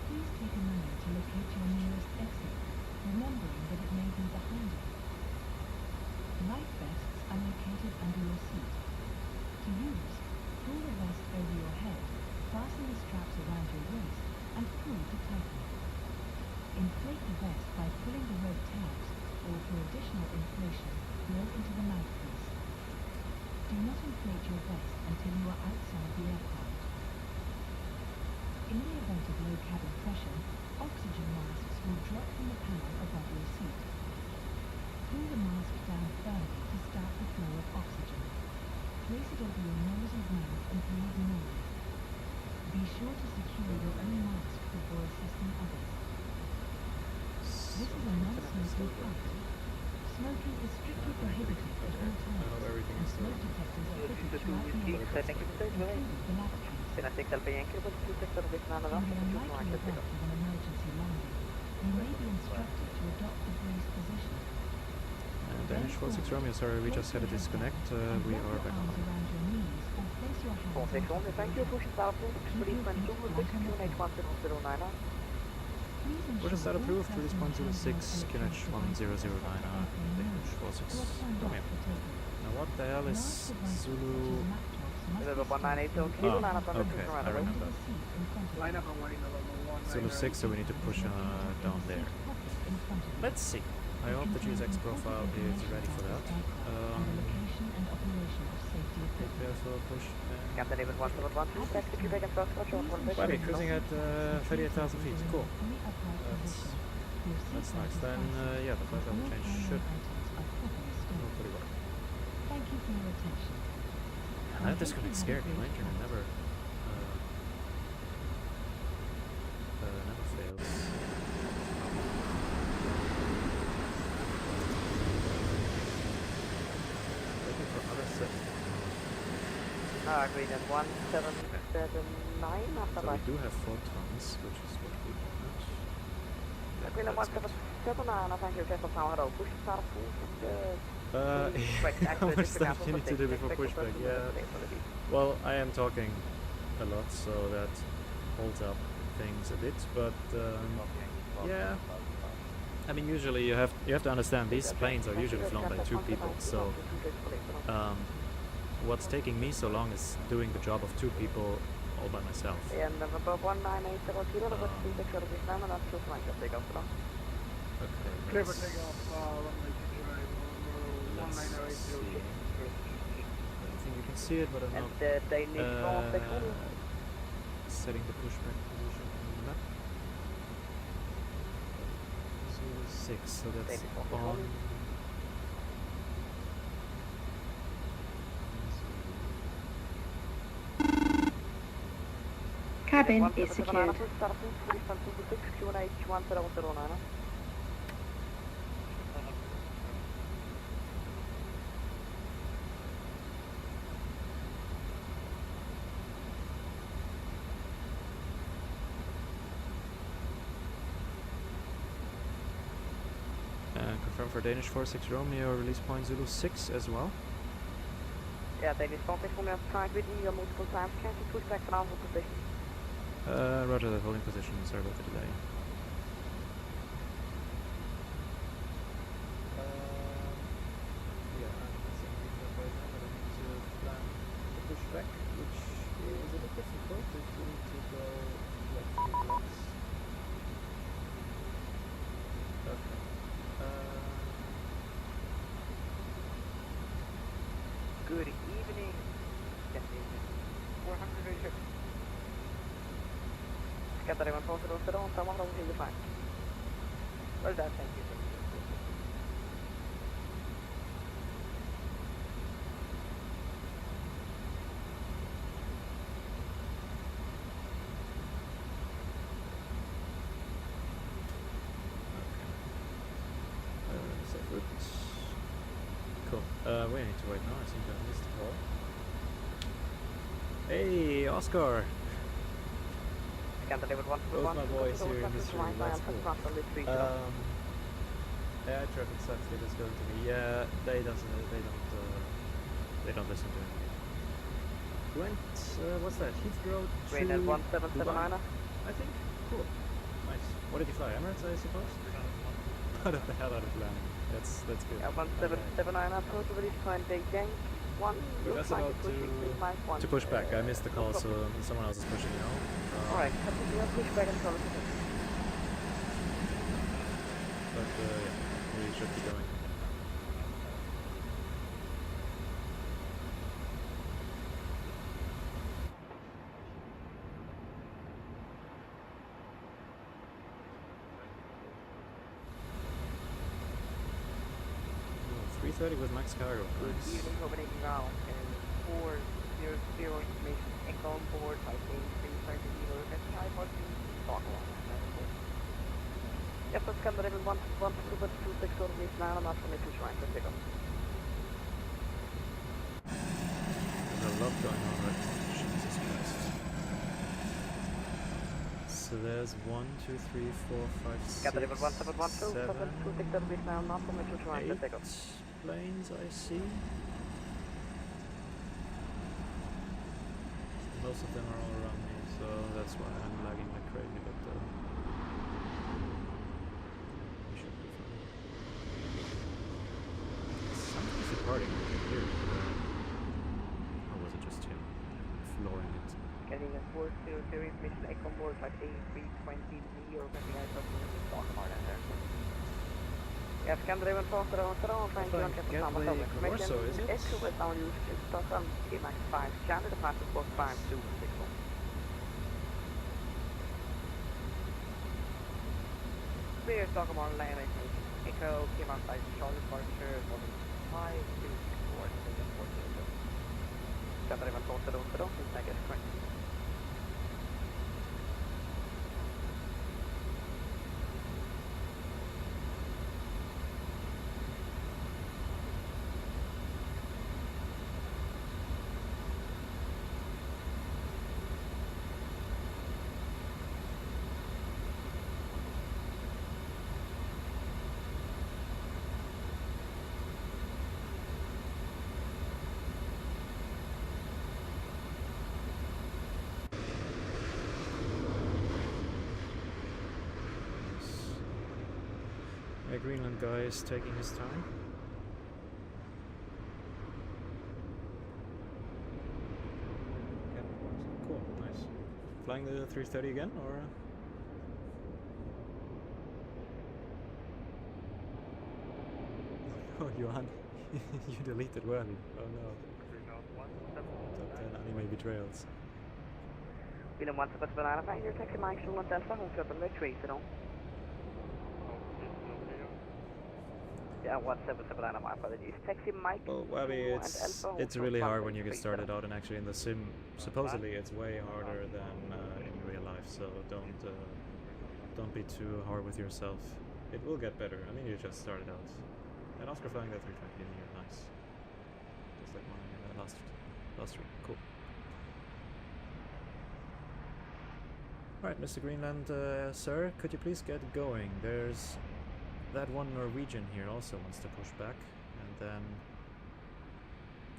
Please take a moment to locate your nearest exit, remembering that it may be behind you. Life vests are located under your seat. To use, pull the vest over your head, fasten the straps around your waist, and pull to tighten. Inflate the vest by pulling the rope tabs not inflate your vest until you are outside the aircraft. In the event of low cabin pressure, oxygen masks will drop from the panel above your seat. Pull the mask down firmly to start the flow of oxygen. Place it over your nose and mouth and breathe normally. Be sure to secure your own mask before assisting others. This is a non-smoking flight. Smoking is strictly prohibited at all times, and smoke detectors are fitted throughout the aircraft, including the lavatories. Sina 6 Yankee, but 26 Vietnam, In the unlikely event of an emergency landing, you may be instructed to adopt the brace position. And Danish 46 Romeo, sorry, we just had a disconnect. We are back on. Around your knees or place your hands on top of thank you, push start approved, please control 6QNH1009. Push start approved, release point 06, QNH1009, Danish 46 Romeo. Now what the hell is Zulu? Okay, I remember. Line up on line number 1. Zulu 6, so we need to push down there. Let's see. I hope the GSX profile is ready for that. Prepare for push. Captain David 1712, taxi Quebec and Fokker, Okay, cruising at 38,000 feet. Cool. That's nice. Then, yeah, the flight level change should go pretty well. Thank you for your attention. That disconnect scared me. My internet never fails. Looking for other set. Greenland 1779 after So we do have photons, which is what we want. Greenland 1779, thank you, Castle Tower, push start approved. How much stuff you need to do before pushback? Yeah. Well, I am talking a lot, so that holds up things a bit. But yeah, I mean, usually you have to understand these planes are usually flown by 2 people. So what's taking me so long is doing the job of 2 people all by myself. Clear for takeoff, runway let's see. I think you can see it, but I'm not setting the pushback position on the map. 06, so that's on. Cabin is secured. Confirm for Danish 46 Romeo, release point Zulu 6 as well. Yeah, Danish 46 Romeo, tried with you multiple times. Can't you push back for now for position? Roger that, holding position. Sorry about the delay. Yeah, I'm thinking that right now that I need to plan the pushback, which is a bit difficult if you need to go like 3 blocks. Okay. Good evening. 486. Captain David 1707, someone over here, you're fine. Well done, thank you. Safe route. Cool. We need to wait now. I think I missed the call. Hey, Oscar! Captain David Both my boys here in this room. That's cool. Yeah, traffic sucks. They just go to me. Yeah, they don't listen to me. Went. What's that? Heathrow to Greenland 1779. I think. Cool. Nice. What did you fly? Emirates, I suppose. Out of the hell out of landing. That's good. Yeah, 1779. Approach release point Beijing. We're just about to push back. I missed the call, so someone else is pushing now. Alright, push back and call it. But yeah, we should be going. 330 with max cargo. Good Nice. evening, Copenhagen ground. 400 information. Echo on board, 58330 Evo, requesting high part 2, Stockholm. Yes, let's come to level 1, 1, 2, 2, 6, over reach 9, I'm not from Mission Shrine, let's pick up. There's a lot going on right now. Jesus Christ. So there's 1, 2, 3, 4, 5, 6, Got the level 1, 7, 1, 2, 7, 2, 6, over reach 9, I'm not from Mission Shrine, let's pick up. 8 planes I see. Most of them are all around me, so that's why I'm lagging like crazy, but we should be fine. Something's departing, I can hear it. Or was it just him flooring it? Getting a 400 information. Echo on board, 58320 Evo, requesting high part 2, Stockholm. Yes, can driven faster on thank you, and get the number of information. Is it? S2 is now used in Stockholm, T-Max 5, Channel, the fastest book 5264. Clear Stockholm on land information. Echo came outside Charlotte departure, 5264, and 402. Can driven faster on thank you, correct. The Greenland guy is taking his time. Cool, nice. Flying the 330 again, or? Oh, Johan, you deleted Worthy. Oh no. Top 10 anime betrayals. William 179, find your taxi Mike, Schumann Delta, home flip and retreat, you know. Yeah, 177, my apologies. Taxi Mike. Well, Wabby, it's really hard when you get started out, and actually in the sim, supposedly it's way harder than in real life. So don't be too hard with yourself. It will get better. I mean, you just started out. And Oscar flying that 320 in here, nice. Just like my last trip. Cool. Alright, Mr. Greenland, sir, could you please get going? There's that one Norwegian here also wants to push back, and then...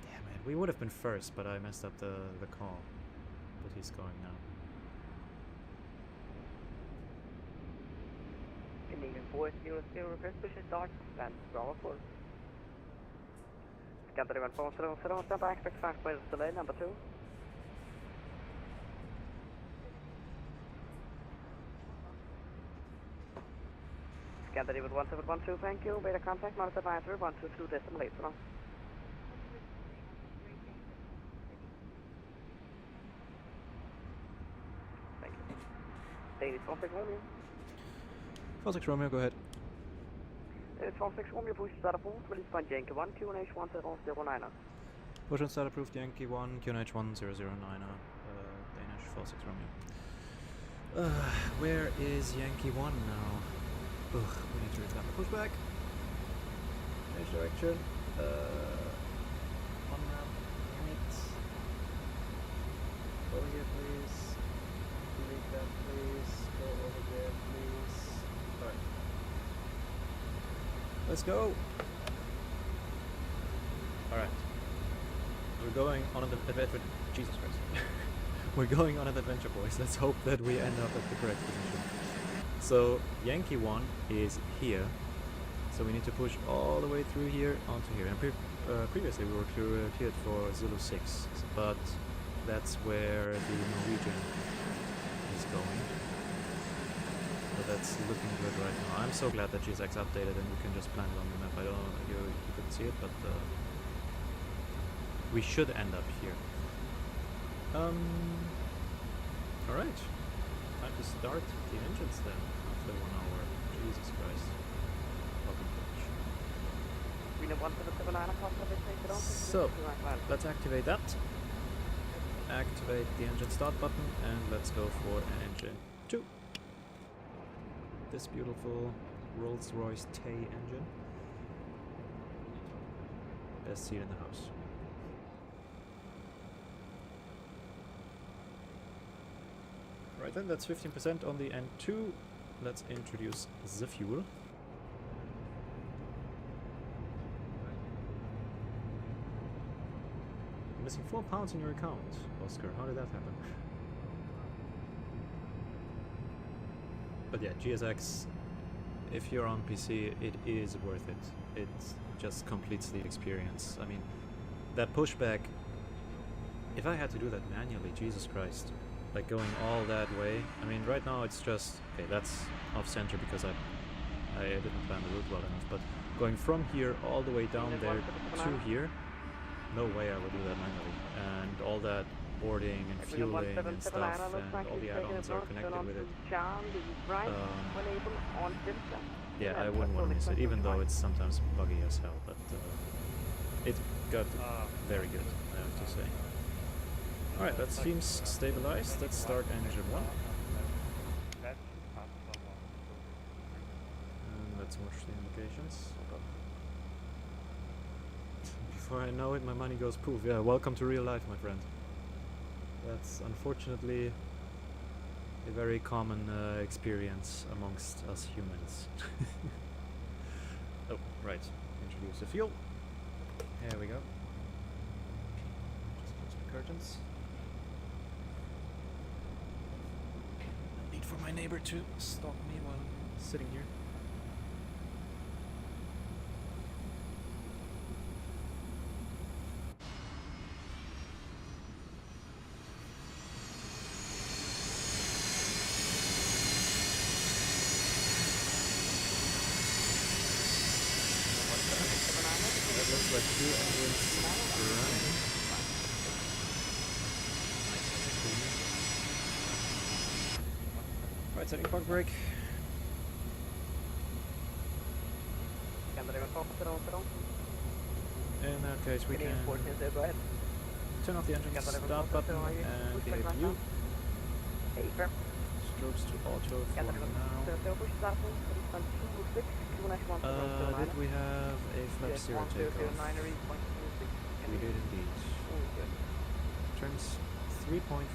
Damn it, we would have been first, but I messed up the call. But he's going now. Ending 400, request pushing start, stand Bravo 4. Scan 3140, stand by, expect 5 points delay, number 2. Scan 1712, thank you, beta contact, monitor advisory, 122 decimal 8, so long. Thank you. Daily 16 Romeo. 46 Romeo, go ahead. 16 Romeo, push start approved, release by Yankee 1, QNH 1009. Push and start approved, Yankee 1, QNH 1009, Danish 46 Romeo. Where is Yankee 1 now? Ugh, we need to return the pushback. Change direction. On map. Damn it. Go here, please. Delete that, please. Go over there, please. Alright. Let's go! Alright. We're going on an adventure. Jesus Christ. We're going on an adventure, boys. Let's hope that we end up at the correct position. So, Yankee 1 is here. So we need to push all the way through here onto here. And previously we were cleared for Zulu 6, but that's where the Norwegian is going. So that's looking good right now. I'm so glad that GSX updated and you can just plan it on the map. I don't know if you couldn't see it, but we should end up here. Alright. Time to start the engines then, after 1 hour. Jesus Christ. Welcome, coach. So, let's activate that. Activate the engine start button and let's go for engine 2. This beautiful Rolls-Royce Tay engine. Best seat in the house. Right then, that's 15% on the N2. Let's introduce the fuel. You're missing 4 pounds in your account, Oscar. How did that happen? But yeah, GSX, if you're on PC, it is worth it. It just completes the experience. I mean, that pushback, if I had to do that manually, Jesus Christ, like going all that way. I mean, right now it's just, okay, that's off center because I didn't plan the route well enough, but going from here all the way down there to here, no way I would do that manually. And all that boarding and fueling and stuff and all the add-ons are connected with it. Yeah, I wouldn't want to miss it, even though it's sometimes buggy as hell, but it got very good, I have to say. Alright, that seems stabilized. Let's start engine 1. And let's watch the indications. Before I know it, my money goes poof. Yeah, welcome to real life, my friend. That's unfortunately a very common experience amongst us humans. Oh, right. Introduce the fuel. Here we go. Just close the curtains. No need for my neighbor to stalk me while I'm sitting here. Looks like 2 engines running. Right, setting park brake. In that case, we can turn off the engine start button and the APU. Strokes to auto for now. Did we have a flap 0 takeoff? We did indeed. Turns 3.3.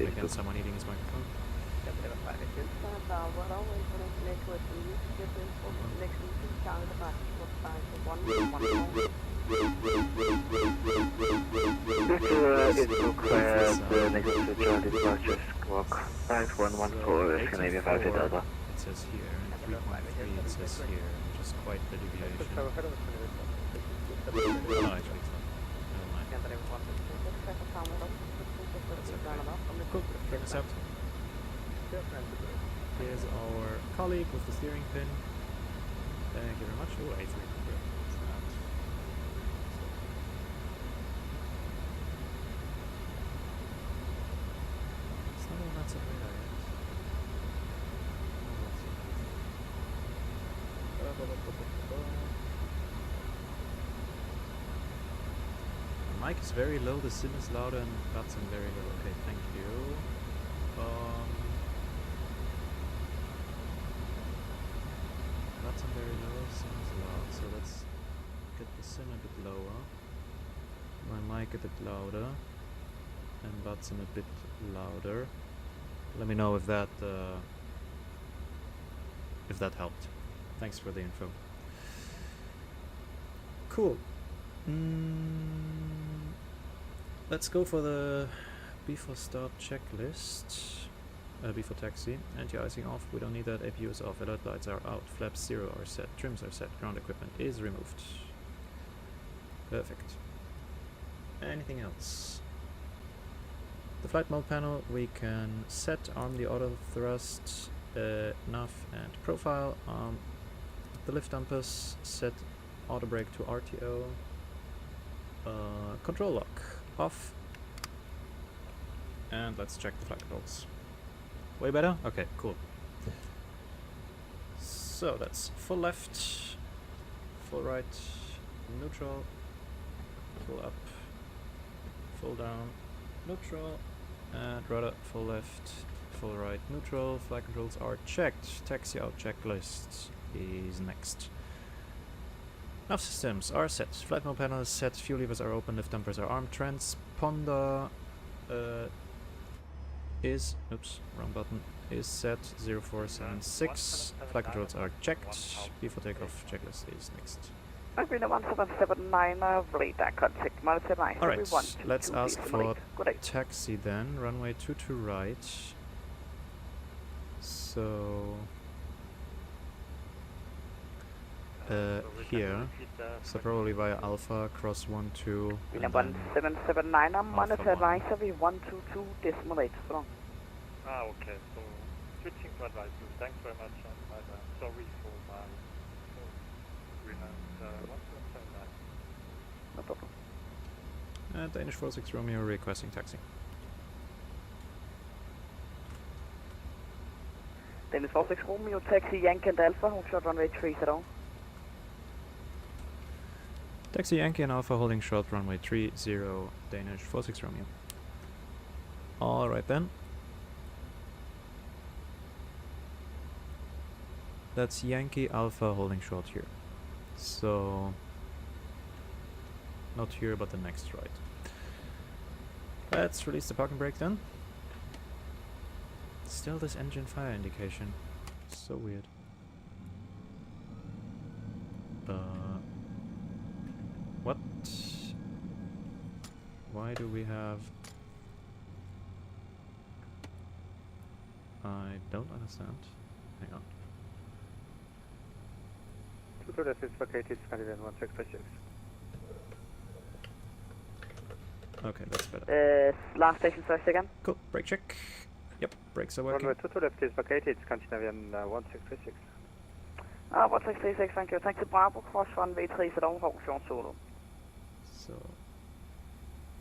Again, someone eating his microphone. It says here, and 3.3 it says here, which is quite the deviation. Oh, no, actually it's not. Never mind. That's okay. Cool, check this out. Here's our colleague with the steering pin. Thank you very much. Oh, A300. It's not all that's a radar yet. The mic is very low, the sim is louder, and VATSIM very low. Okay, thank you. VATSIM very low, sim is loud. So let's get the sim a bit lower, my mic a bit louder, and VATSIM a bit louder. Let me know if that helped. Thanks for the info. Cool. Let's go for the before start checklist. Before taxi. Anti-icing off. We don't need that. APU is off. Alert lights are out. Flaps 0 are set. Trims are set. Ground equipment is removed. Perfect. Anything else? The flight mode panel. We can set arm the auto thrust, nav and profile. The lift dampers. Set auto brake to RTO. Control lock off. And let's check the flight controls. Way better? Okay, cool. So that's full left, full right, neutral, full up, full down, neutral, and rudder, full left, full right, neutral. Flight controls are checked. Taxi out checklist is next. Nav systems are set. Flight mode panel is set. Fuel levers are open. Lift dampers are armed. Transponder is, oops, wrong button, is set. 0476. Flight controls are checked. Before takeoff, checklist is next. Greenland 1779, radar contact, monitor line. Alright, let's ask for taxi then. Runway 22 right. So here, so probably via Alpha, cross 12. Greenland 1779, monitor line, 122.8 strong. Okay, so switching to advise you. Thanks very much, and sorry for my Greenland 1779. No problem. And Danish 46 Romeo requesting taxi. Danish 46 Romeo, taxi Yankee and Alpha, hold short runway 30. Taxi Yankee and Alpha holding short runway 30, Danish 46 Romeo. Alright then. That's Yankee Alpha holding short here. So not here, but the next right. Let's release the parking brake then. Still this engine fire indication. So weird. What? Why do we have... I don't understand. Hang on. That is located Scandinavian 1636. Okay, that's better. Last station first again. Cool, brake check. Yep, brakes are working. Runway 22 left is located Scandinavian 1636. 1636, thank you. Thanks to Bravo, cross runway 30, hold short solo. So...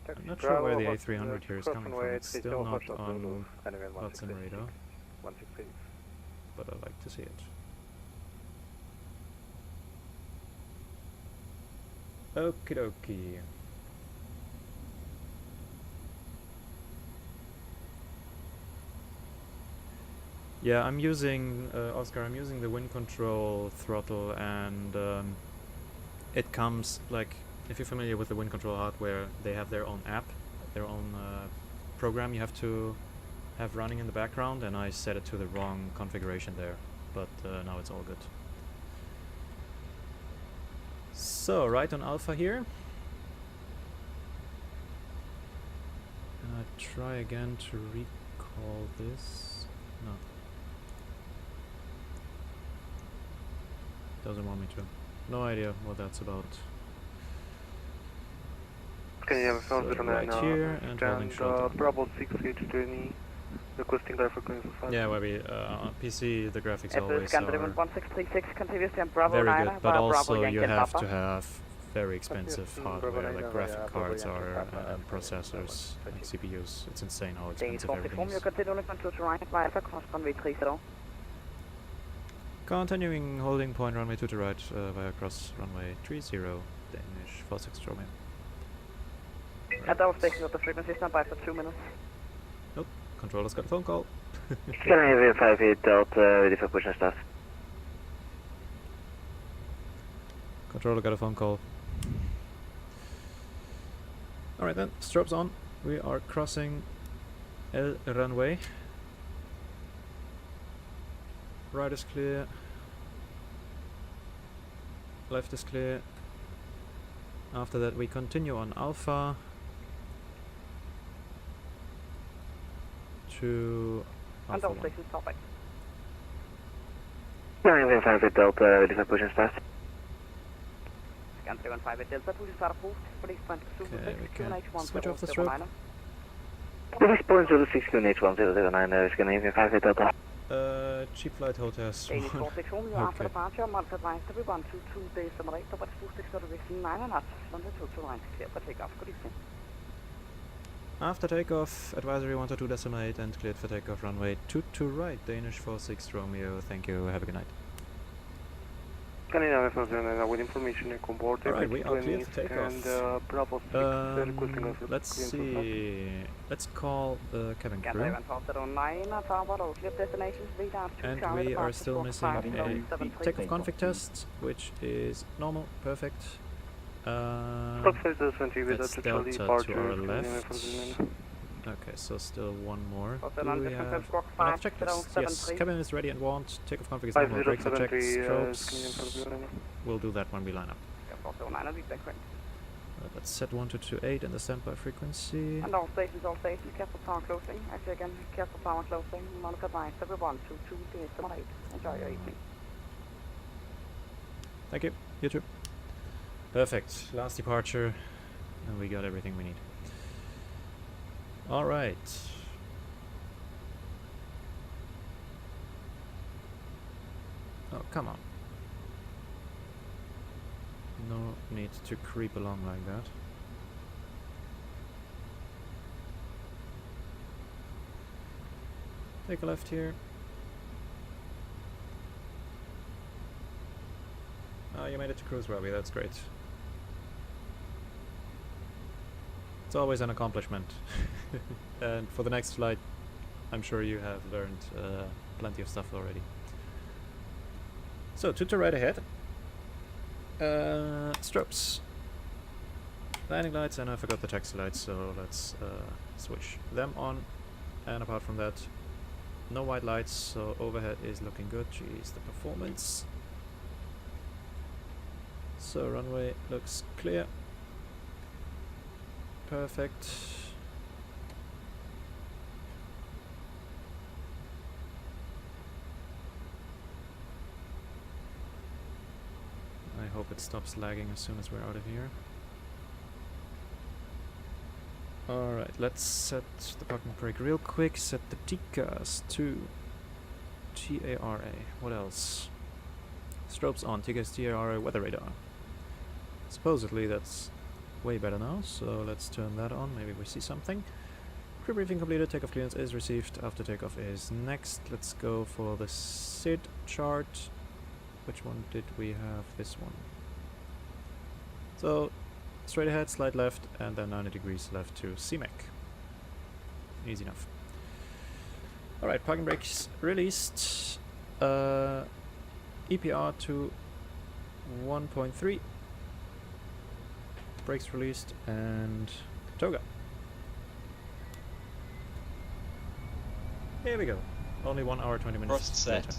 I'm not sure where the A300 here is coming from. It's still not on VATSIM radar. But I'd like to see it. Okie dokie. Yeah, I'm using, Oscar, I'm using the wind control throttle, and it comes, like, if you're familiar with the wind control hardware, they have their own app, their own program you have to have running in the background, and I set it to the wrong configuration there, but now it's all good. So, right on Alpha here. And I try again to recall this. No. Doesn't want me to. No idea what that's about. Okay, yeah, so right here and holding short. Bravo 6H20, requesting live frequency 5. Yeah, where we on PC the graphics always are 1636 continuously and Bravo very 9, good, but also Bravo you Yankee have Papa. to have very expensive hardware, like graphic cards are and processors, like CPUs. It's insane how expensive everything is. Continuing holding point runway 2 to right via cross runway 30, Danish 46 Romeo. At our station of the frequency standby for 2 minutes. Nope, controller's got a phone call. Scandinavian 58 Delta, ready for push and start. Controller got a phone call. Alright then, strobes on. We are crossing El runway. Right is clear. Left is clear. After that we continue on Alpha to Alpha 1. Scandinavian 58 Delta, ready for push and start. Okay, we can switch off the strobe. This is 006 QNH1009, Scandinavian 58 Delta. Cheap flight hotels. Okay. After departure, monitor line 122 days from right, but 26 reservation 9.5, Sunday 2 lines clear for takeoff. Good evening. After takeoff, advisory 122.8 and cleared for takeoff runway 22 right, Danish 46 Romeo. Thank you, have a good night. With information on board. Alright, we are clear to take off. Let's see. Let's call the cabin crew. And we are still missing a takeoff config test, which is normal, perfect. That's Delta to our left. Okay, so still one more. Do we have enough checklists? Yes, cabin is ready and warmed. Takeoff config is normal, brakes are checked, strobes. We'll do that when we line up. Let's set 1228 and the standby frequency. And all stations, careful power closing. Actually again, careful power closing. Monitor by 7122, enjoy your evening. Thank you, you too. Perfect, last departure, and we got everything we need. Alright. Oh, come on. No need to creep along like that. Take a left here. Oh, you made it to cruise, Robbie, that's great. It's always an accomplishment. And for the next flight, I'm sure you have learned plenty of stuff already. So, to right ahead. Strobes. Landing lights, and I forgot the taxi lights, so let's switch them on. And apart from that, no white lights, so overhead is looking good. Jeez, the performance. So, runway looks clear. Perfect. I hope it stops lagging as soon as we're out of here. Alright, let's set the parking brake real quick. Set the TCAS to TARA. What else? Strobes on, TCAS TARA weather radar. Supposedly that's way better now, so let's turn that on, maybe we see something. Crew briefing completed, takeoff clearance is received, after takeoff is next. Let's go for the SID chart. Which one did we have? This one. So, straight ahead, slide left, and then 90 degrees left to CMEC. Easy enough. Alright, parking brakes released. EPR to 1.3. Brakes released, and toga. Here we go. Only 1 hour 20 minutes. Thrust set. Later.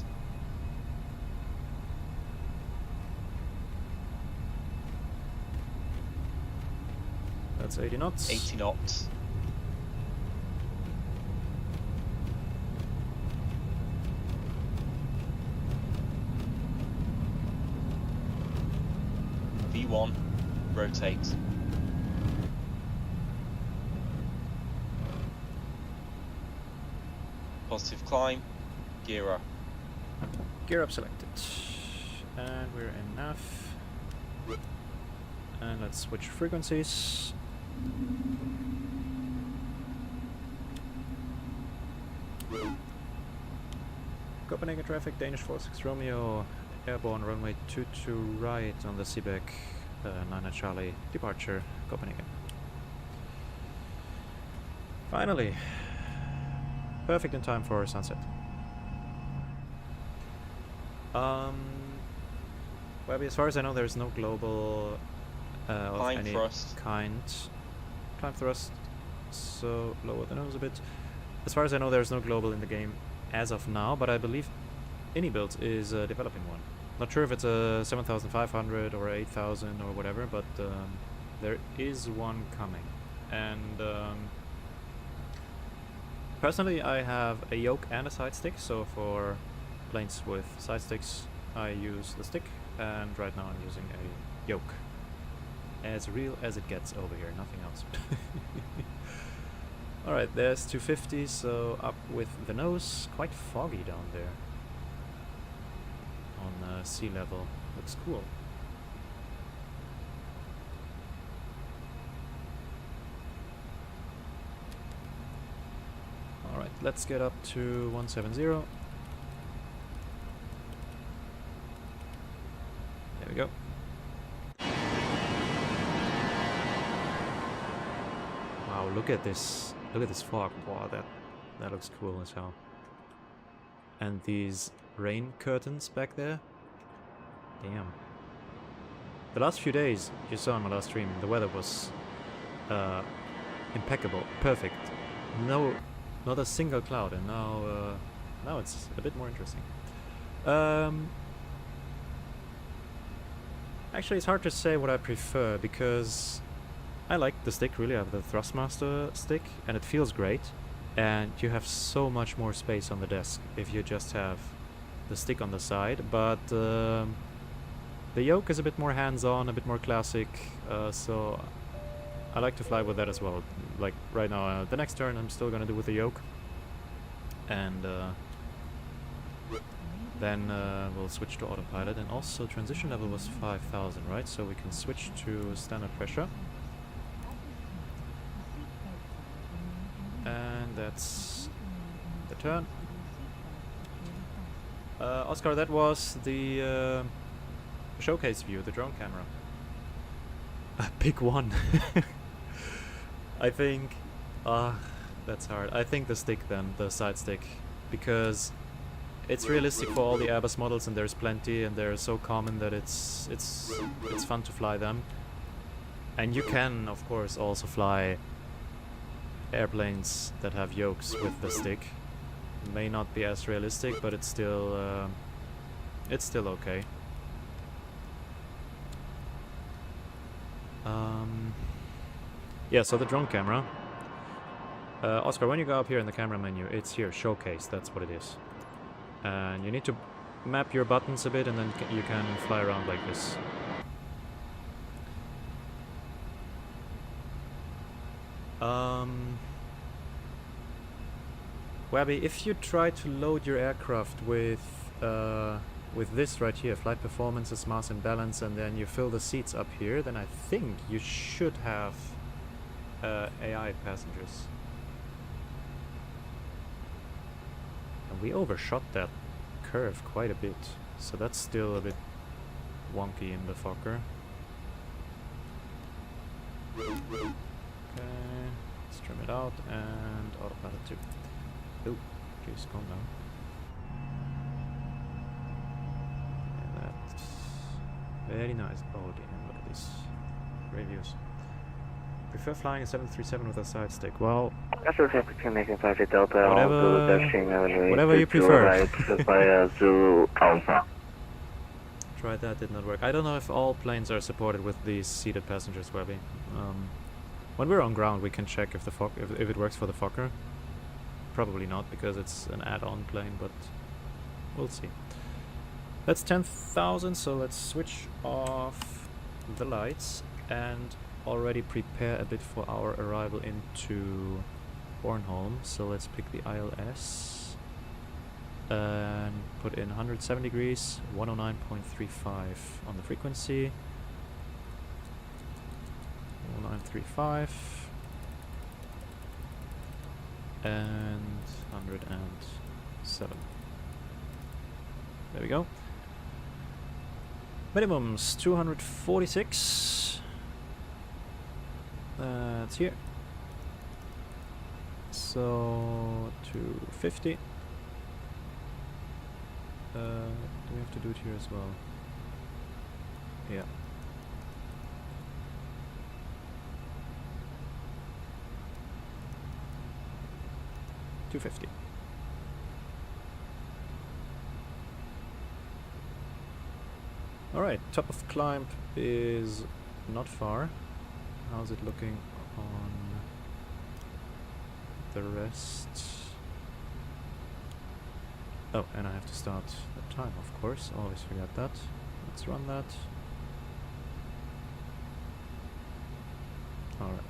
That's 80 knots. 80 knots. V1. Rotate. Positive climb. Gear up. Gear up selected. And we're in nav. And let's switch frequencies. Copenhagen traffic, Danish 46 Romeo, airborne runway 22 right on the CBEC, 9 Charlie, departure, Copenhagen. Finally, perfect in time for sunset. Well, as far as I know, there's no global of any kind. Climb thrust, so lower the nose a bit. As far as I know, there's no global in the game as of now, but I believe AnyBuild is developing one. Not sure if it's a 7,500 or 8,000 or whatever, but there is one coming. And personally, I have a yoke and a side stick, so for planes with side sticks, I use the stick, and right now I'm using a yoke. As real as it gets over here, nothing else. Alright, there's 250, so up with the nose. Quite foggy down there on sea level. Looks cool. Alright, let's get up to 170. Wow, look at this fog. Wow, that looks cool as hell. And these rain curtains back there. Damn. The last few days, you saw in my last stream, the weather was impeccable, perfect. No, not a single cloud, and now it's a bit more interesting. Actually, it's hard to say what I prefer, because I like the stick, really. I have the Thrustmaster stick, and it feels great. And you have so much more space on the desk if you just have the stick on the side. But the yoke is a bit more hands-on, a bit more classic, so I like to fly with that as well. Like right now, the next turn I'm still gonna do with the yoke. And then we'll switch to autopilot, and also transition level was 5,000, right? So we can switch to standard pressure. And that's the turn. Oscar, that was the showcase view, the drone camera. Pick one. I think... that's hard. I think the stick then, the side stick, because it's realistic for all the Airbus models, and there's plenty, and they're so common that it's fun to fly them. And you can, of course, also fly airplanes that have yokes with the stick. It may not be as realistic, but it's still okay. Yeah, so the drone camera. Oscar, when you go up here in the camera menu, it's here, showcase, that's what it is. And you need to map your buttons a bit, and then you can fly around like this. Webby, if you try to load your aircraft with this right here, flight performances, mass and balance, and then you fill the seats up here, then I think you should have AI passengers. And we overshot that curve quite a bit, so that's still a bit wonky in the Fokker. Okay, let's trim it out, and autopilot 2. Oh, please calm down. Yeah, that's very nice. Oh damn, look at these reviews. Prefer flying a 737 with a side stick. Well, whatever you prefer. Tried that, did not work. I don't know if all planes are supported with these seated passengers, Webby. When we're on ground, we can check if the if it works for the Fokker. Probably not, because it's an add-on plane, but we'll see. That's 10,000, so let's switch off the lights and already prepare a bit for our arrival into Bornholm. So let's pick the ILS and put in 107 degrees, 109.35 on the frequency. 109.35 and 107. There we go. Minimums 246. That's here. So 250. Do we have to do it here as well? Yeah. $250. Alright, top of climb is not far. How's it looking on the rest? Oh, and I have to start the time, of course. Always forget that. Let's run that. Alright.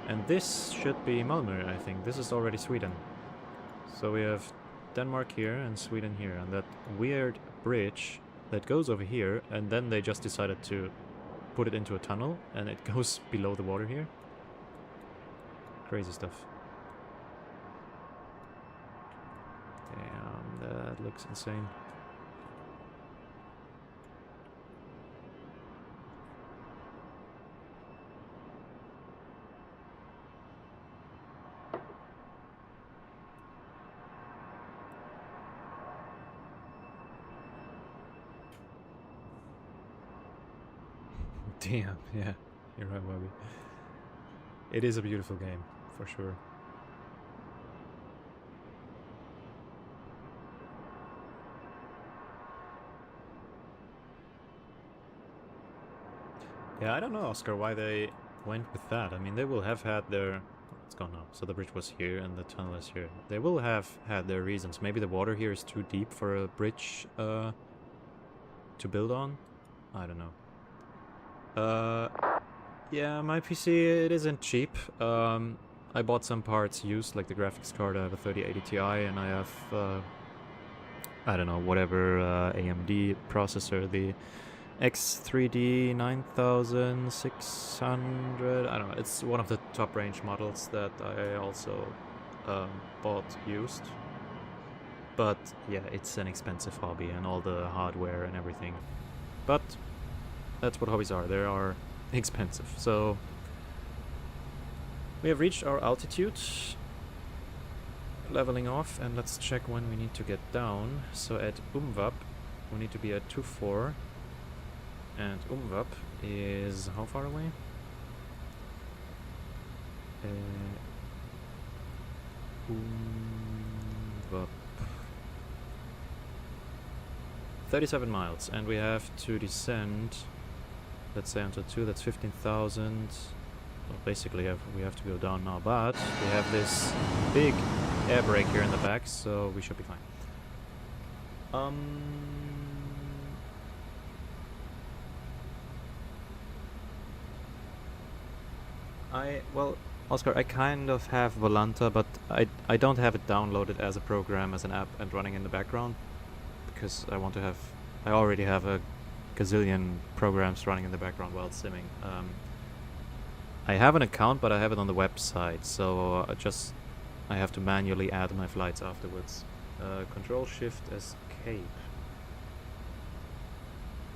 And this should be Malmö, I think. This is already Sweden. So we have Denmark here and Sweden here, and that weird bridge that goes over here, and then they just decided to put it into a tunnel, and it goes below the water here. Crazy stuff. Damn, that looks insane. Damn, yeah, you're right, Bobby. It is a beautiful game, for sure. Yeah, I don't know, Oscar, why they went with that. I mean, they will have had their... It's gone now. So the bridge was here and the tunnel is here. They will have had their reasons. Maybe the water here is too deep for a bridge to build on. I don't know. Yeah, my PC, it isn't cheap. I bought some parts used, like the graphics card. I have a 3080 Ti and I have, I don't know, whatever AMD processor, the X3D 9600. I don't know, it's one of the top range models that I also bought used. But yeah, it's an expensive hobby and all the hardware and everything. But that's what hobbies are, they are expensive. So we have reached our altitude, leveling off, and let's check when we need to get down. So at Umwap we need to be at 2.4. And Umwap is how far away? Umwap. 37 miles, and we have to descend, let's say until 2, that's 15,000. Well, basically we have to go down now, but we have this big air brake here in the back, so we should be fine. Well, Oscar, I kind of have Volanta, but I don't have it downloaded as a program, as an app, and running in the background, because I want to have... I already have a gazillion programs running in the background while simming. I have an account, but I have it on the website, so I have to manually add my flights afterwards. Control Shift Escape.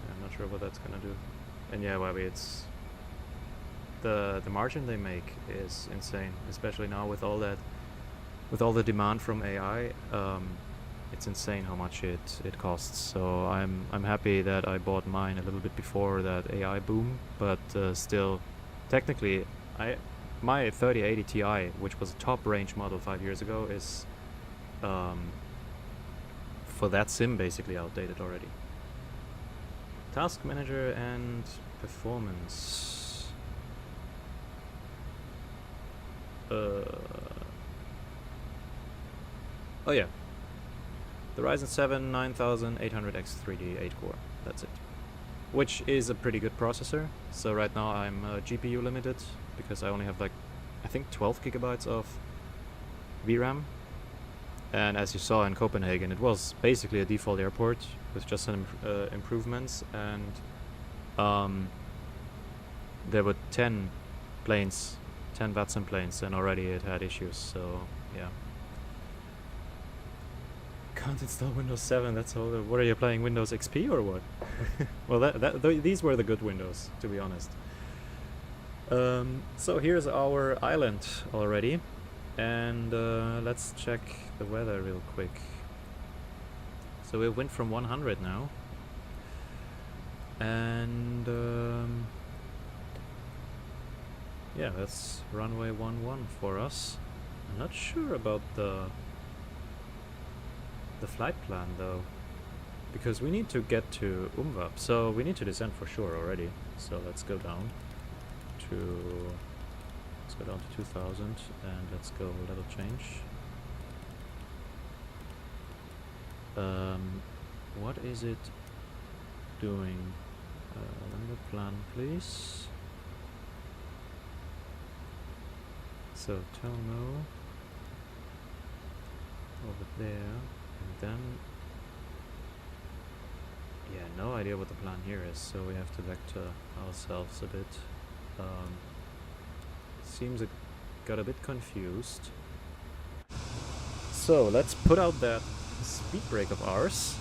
I'm not sure what that's gonna do. And yeah, well, it's... The margin they make is insane, especially now with all that, with all the demand from AI. It's insane how much it costs. So I'm happy that I bought mine a little bit before that AI boom, but still, technically, my 3080 Ti, which was a top range model 5 years ago, is for that sim basically outdated already. Task Manager and Performance. Oh yeah, the Ryzen 7 9800X3D 8-core, that's it. Which is a pretty good processor. So right now I'm GPU limited, because I only have like, I think 12 gigabytes of VRAM. And as you saw in Copenhagen, it was basically a default airport with just some improvements, and there were 10 planes, 10 VATSIM planes, and already it had issues, so yeah. Can't install Windows 7, that's all. What are you playing, Windows XP or what? Well, these were the good Windows, to be honest. So here's our island already, and let's check the weather real quick. So we went from 100 now, and yeah, that's runway 11 for us. I'm not sure about the flight plan though, because we need to get to Umwap, so we need to descend for sure already. So let's go down to 2000 and let's go level change. What is it doing? Another plan, please. So tell no over there, and then yeah, no idea what the plan here is, so we have to vector ourselves a bit. Seems it got a bit confused. So let's put out that speed brake of ours.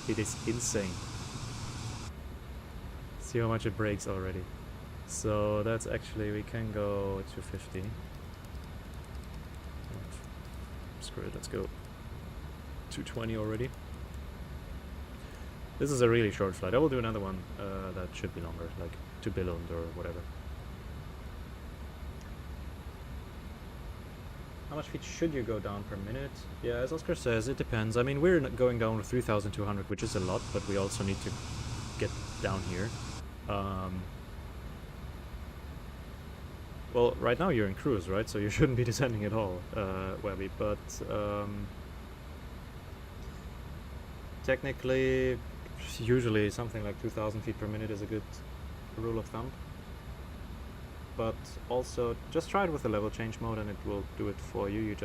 It is insane. See how much it brakes already. So that's actually, we can go 250. Screw it, let's go 220 already. This is a really short flight. I will do another one that should be longer, like to Billund or whatever. How much feet should you go down per minute? Yeah, as Oscar says, it depends. I mean, we're going down to 3,200, which is a lot, but we also need to get down here. Well, right now you're in cruise, right? So you shouldn't be descending at all, Webby, but technically, usually something like 2,000 feet per minute is a good rule of thumb. But also, just try it with the level change mode and it will do it for you.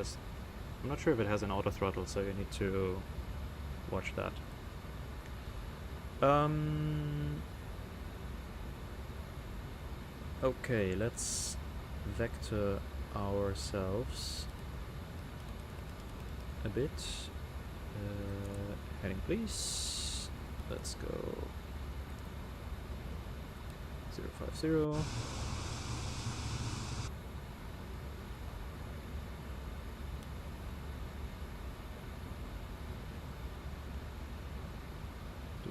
I'm not sure if it has an auto throttle, so you need to watch that. Okay, let's vector ourselves a bit. Heading please. Let's go 050. Do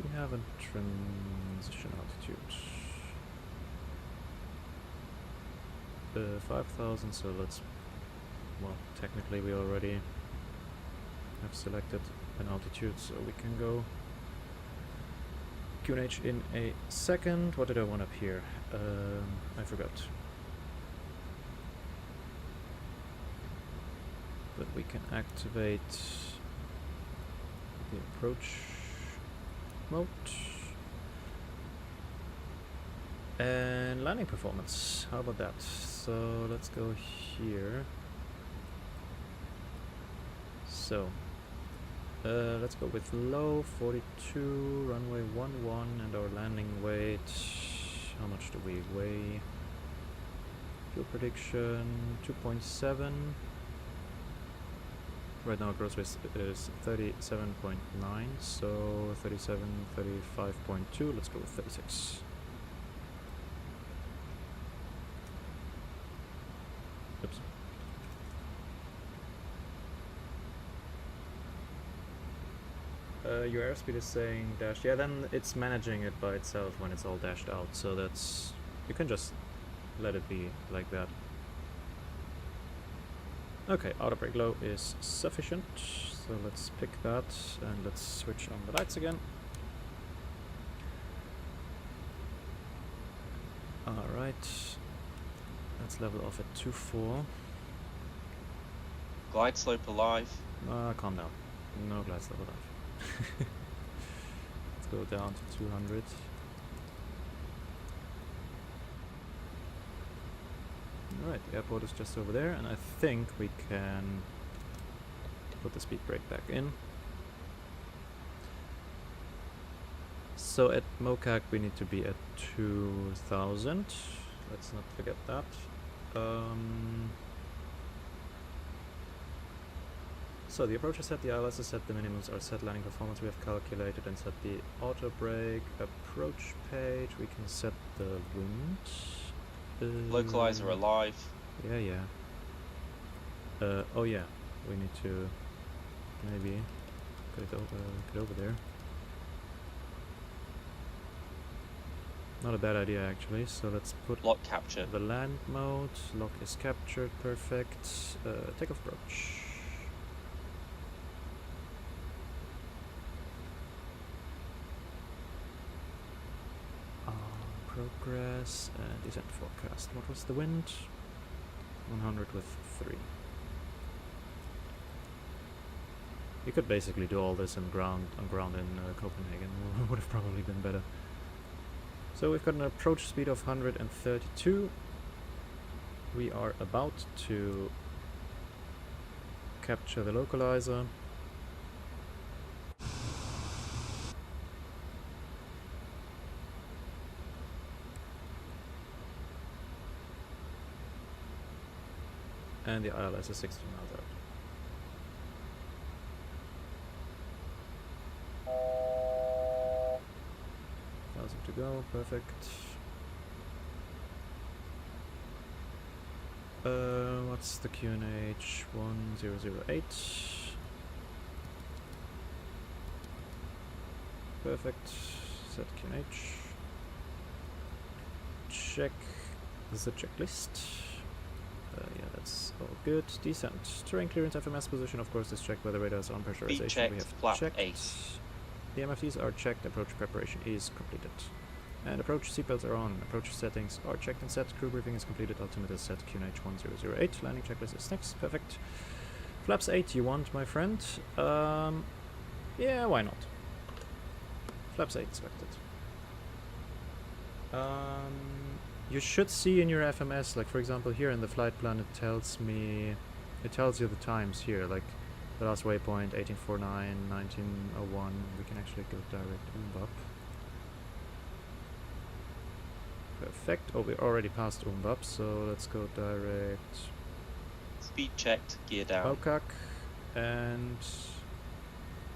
we have a transition altitude? 5,000, so let's, well, technically we already have selected an altitude, so we can go QNH in a second. What did I want up here? I forgot. But we can activate the approach mode. And landing performance, how about that? So let's go here. So let's go with low 42, runway 11, and our landing weight. How much do we weigh? Fuel prediction 2.7. Right now gross weight is 37.9, so 37, 35.2. Let's go with 36. Oops. Your airspeed is saying dash. Yeah, then it's managing it by itself when it's all dashed out. So that's, you can just let it be like that. Okay, auto brake low is sufficient. So let's pick that and let's switch on the lights again. All right. Let's level off at 2.4. Glide slope alive. Calm down. No glide slope alive. Let's go down to 200. Alright, the airport is just over there, and I think we can put the speed brake back in. So at MOCAC we need to be at 2,000. Let's not forget that. So the approach is set, the ILS is set, the minimums are set, landing performance we have calculated and set the auto brake, approach page, we can set the wind. Localizer alive. Yeah. Oh yeah, we need to maybe get over there. Not a bad idea actually, so let's put lock capture. The land mode, lock is captured, perfect. Takeoff approach. Progress and descent forecast. What was the wind? 100 with 3. You could basically do all this on ground in Copenhagen. Would have probably been better. So we've got an approach speed of 132. We are about to capture the localizer. And the ILS is 16 miles out. To go, perfect. What's the QNH? 1008. perfect. Set QNH. Check the checklist. Yeah, that's all good. Descent. Terrain clearance FMS position, of course, is checked by the radars on pressurization. Checked, we have flap checked. 8. The MFTs are checked. Approach preparation is completed. And approach seatbelts are on. Approach settings are checked and set. Crew briefing is completed. Altimeter is set. QNH 1008. Landing checklist is next. Perfect. Flaps 8 you want, my friend? Yeah, why not? Flaps 8 selected. You should see in your FMS, like for example here in the flight plan, it tells you the times here, like the last waypoint 1849, 1901. We can actually go direct Umbap. Perfect. Oh, we already passed Umbap, so let's go direct. Speed checked, gear down. Okak, and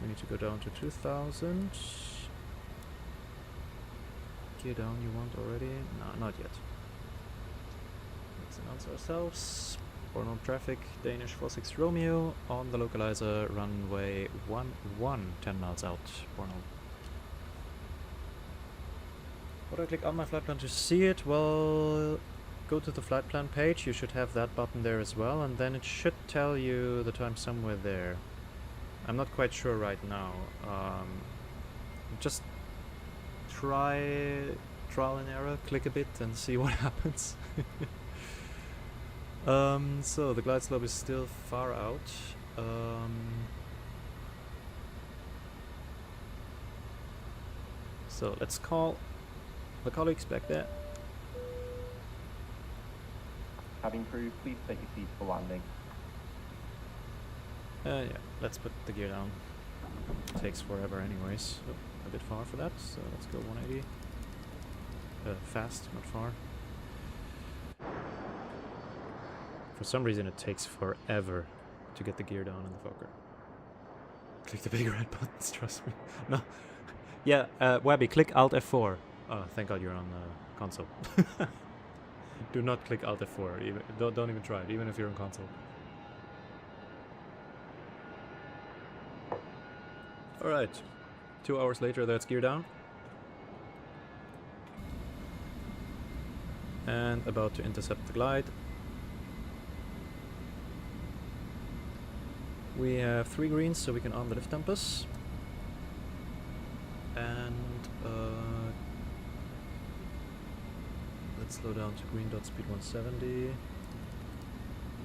we need to go down to 2000. Gear down you want already? No, not yet. Let's announce ourselves. Bornholm traffic, Danish 46 Romeo on the localizer, runway 11, 10 miles out, Bornholm. How do I click on my flight plan to see it? Well, go to the flight plan page, you should have that button there as well, and then it should tell you the time somewhere there. I'm not quite sure right now. Just trial and error, click a bit and see what happens. So the glide slope is still far out. So let's call the colleagues back there. Cabin crew, please take your seats for landing. Yeah, let's put the gear down. It takes forever anyways. Oh, a bit far for that, so let's go 180. Fast, not far. For some reason it takes forever to get the gear down in the Fokker. Click the big red buttons, trust me. No. Yeah, Webby, click Alt F4. Oh, thank God you're on console. Do not click Alt F4. Even, don't even try it, even if you're on console. Alright. 2 hours later, that's gear down. And about to intercept the glide. We have 3 greens, so we can arm the lift dampers. And let's slow down to green dot speed 170.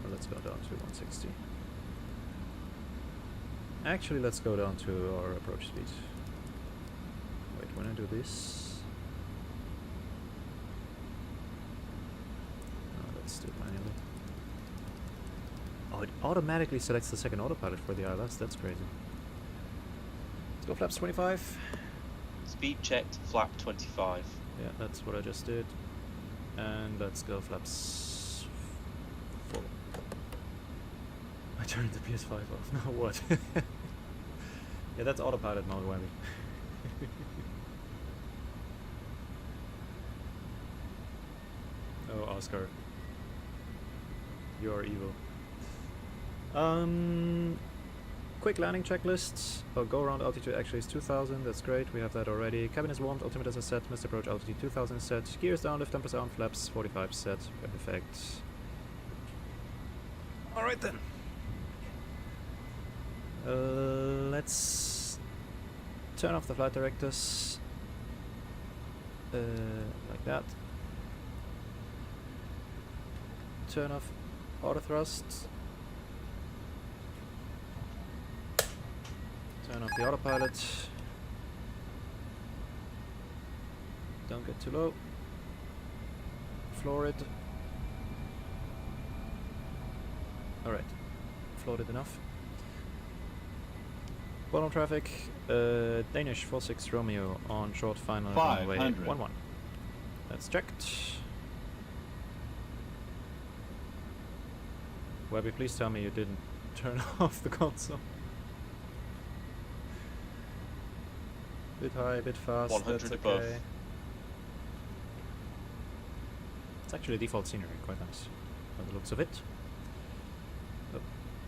Or let's go down to 160. Actually, let's go down to our approach speed. Wait, when I do this... Oh, let's do it manually. Oh, it automatically selects the second autopilot for the ILS, that's crazy. Let's go flaps 25. Speed checked, flap 25. Yeah, that's what I just did. And let's go flaps 4. I turned the PS5 off. Now what? Yeah, that's autopilot mode, Webby. Oh, Oscar. You are evil. Quick landing checklists. Oh, go around altitude actually is 2000. That's great. We have that already. Cabin is warmed. Altimeters are set. Missed approach altitude 2000 is set. Gears down. Lift dampers on. Flaps 45 set. Perfect. All right then. Let's turn off the flight directors. Like that. Turn off auto thrust. Turn off the autopilot. Don't get too low. Floor it. Alright. Floored it enough. Bornholm traffic. Danish 46 Romeo on short final runway 11. That's checked. Webby, please tell me you didn't turn off the console. Bit high, bit fast. 100 that's above. okay. It's actually default scenery, quite nice by the looks of it. Oh.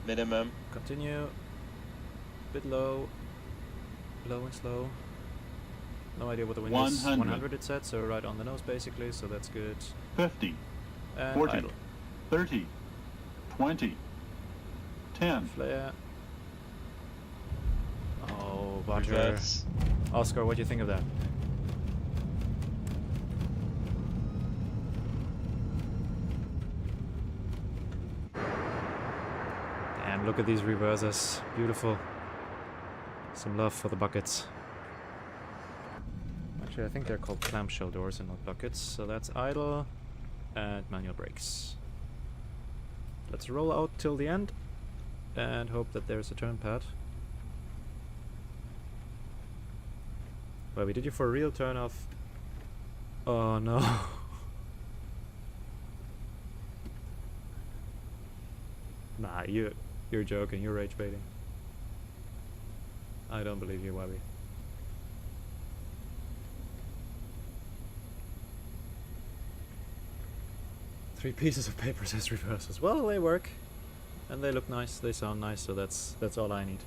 Minimum. Continue. Bit low. Low and slow. No idea what the wind is. 100 it said, so right on the nose basically, so that's good. 50, and 40, idle. 30, 20, 10. Flare. Oh, butter. Reverse. Oscar, what do you think of that? Damn, look at these reversers. Beautiful. Some love for the buckets. Actually, I think they're called clamshell doors and not buckets. So that's idle and manual brakes. Let's roll out till the end and hope that there's a turn pad. Webby, did you for real turn off? Oh no. Nah, you're joking, you're rage baiting. I don't believe you, Webby. Three pieces of paper says reversals. Well, they work. And they look nice, they sound nice, so that's all I need.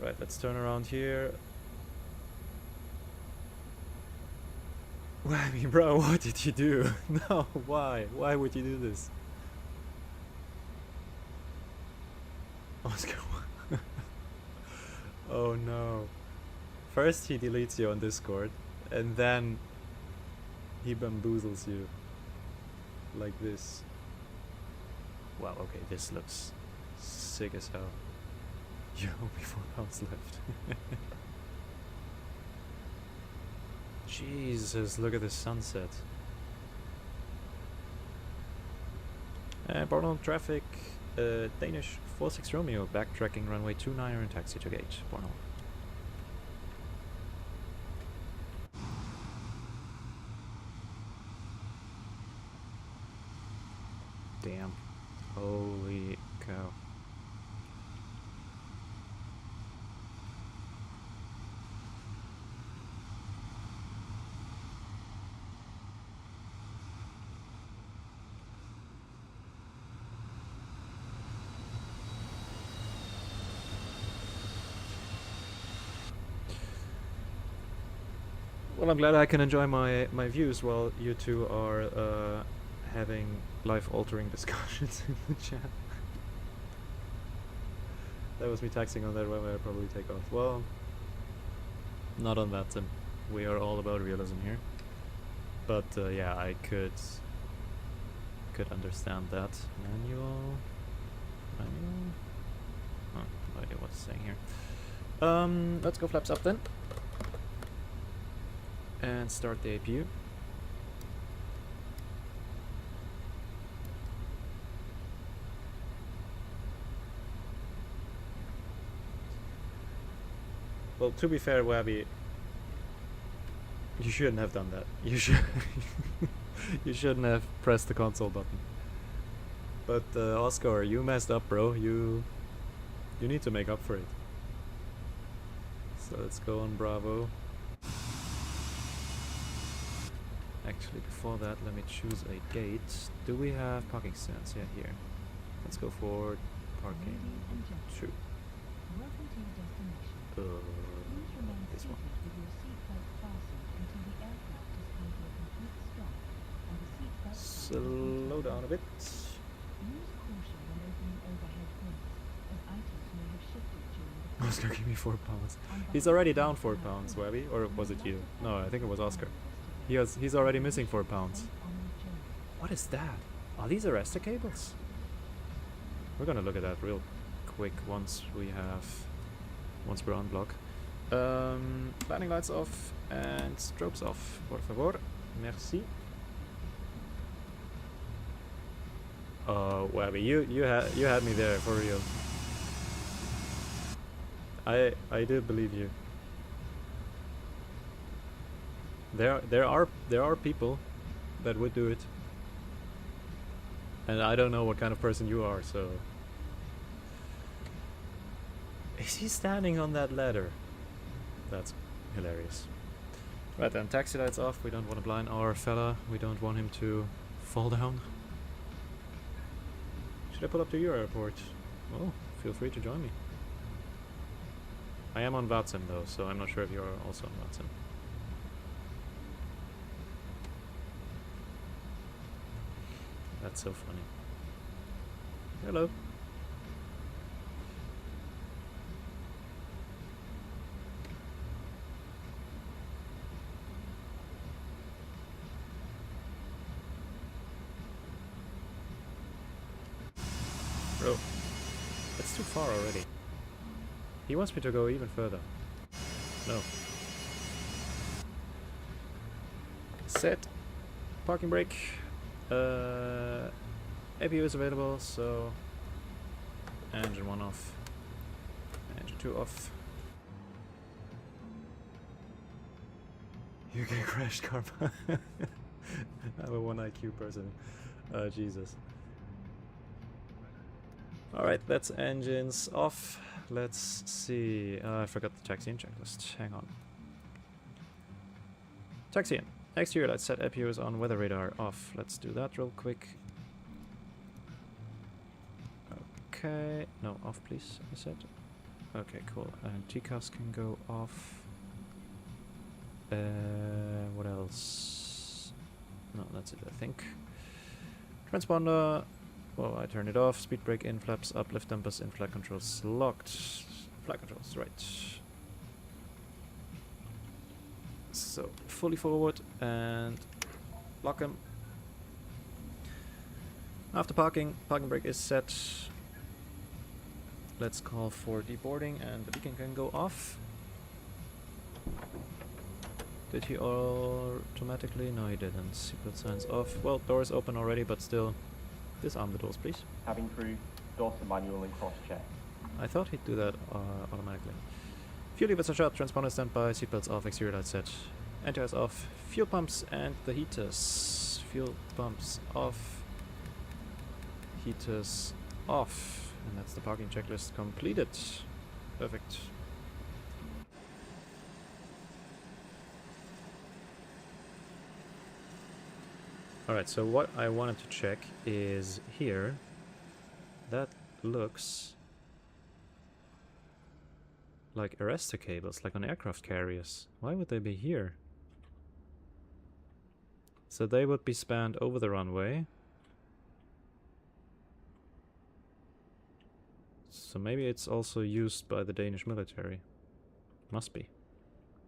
Right, let's turn around here. Whammy, bro, what did you do? No, why? Why would you do this? Oscar. Oh no. First he deletes you on Discord, and then he bamboozles you. Like this. Wow, okay, this looks sick as hell. You owe me 4 pounds left. Jesus, look at the sunset. Bornholm traffic, Danish 46 Romeo, backtracking runway 29 and taxi to gate, Bornholm. Damn. Holy cow. Well, I'm glad I can enjoy my views while you two are having life-altering discussions in the chat. That was me taxing on that runway. I'll probably take off. Well, not on VATSIM. We are all about realism here. But yeah, I could understand that. Manual. Oh, no idea what it's saying here. Let's go flaps up then. And start the APU. Well, to be fair, Wabby, you shouldn't have done that. You should you shouldn't have pressed the console button. But Oscar, you messed up, bro. You need to make up for it. So let's go on Bravo. Actually, before that, let me choose a gate. Do we have parking stands? Yeah, here. Let's go for parking 2. This one. Slow down a bit. Oscar, give me 4 pounds. He's already down 4 pounds, Webby. Or was it you? No, I think it was Oscar. He's already missing 4 pounds. What is that? Are these arrestor cables? We're gonna look at that real quick once we're on block. Landing lights off and strobes off, por favor. Merci. Oh, Webby, you had me there for real. I do believe you. There are people that would do it, and I don't know what kind of person you are. So, is he standing on that ladder? That's hilarious. Right then, taxi lights off. We don't want to blind our fella. We don't want him to fall down. Should I pull up to your airport? Oh, feel free to join me. I am on VATSIM though, so I'm not sure if you're also on VATSIM. That's so funny. Hello. Bro, that's too far already. He wants me to go even further. No. Set. Parking brake. APU is available, so engine 1 off. Engine 2 off. You get crashed, Karma. I'm a 1 IQ person. Jesus. Alright, that's engines off. Let's see. I forgot the taxi in checklist. Hang on. Taxi in. Exterior lights set. APU is on. Weather radar off. Let's do that real quick. Okay. No, off please, I said. Okay, cool. And TCAS can go off. What else? No, that's it, I think. Transponder. Well, I turned it off. Speed brake in, flaps up, lift dampers in, flight controls locked. Flight controls, right. So, fully forward and lock him. After parking, parking brake is set. Let's call for deboarding and the beacon can go off. Did he automatically? No, he didn't. Seatbelt signs off. Well, doors open already, but still. Disarm the doors, please. Cabin crew, doors to manual and cross-check. I thought he'd do that automatically. Fuel levers are shut, transponder standby, seatbelts off, exterior lights set, anti-ice off, fuel pumps and the heaters. Fuel pumps off, heaters off. And that's the parking checklist completed. Perfect. Alright, so what I wanted to check is here. That looks like arrestor cables, like on aircraft carriers. Why would they be here? So they would be spanned over the runway. So maybe it's also used by the Danish military. Must be.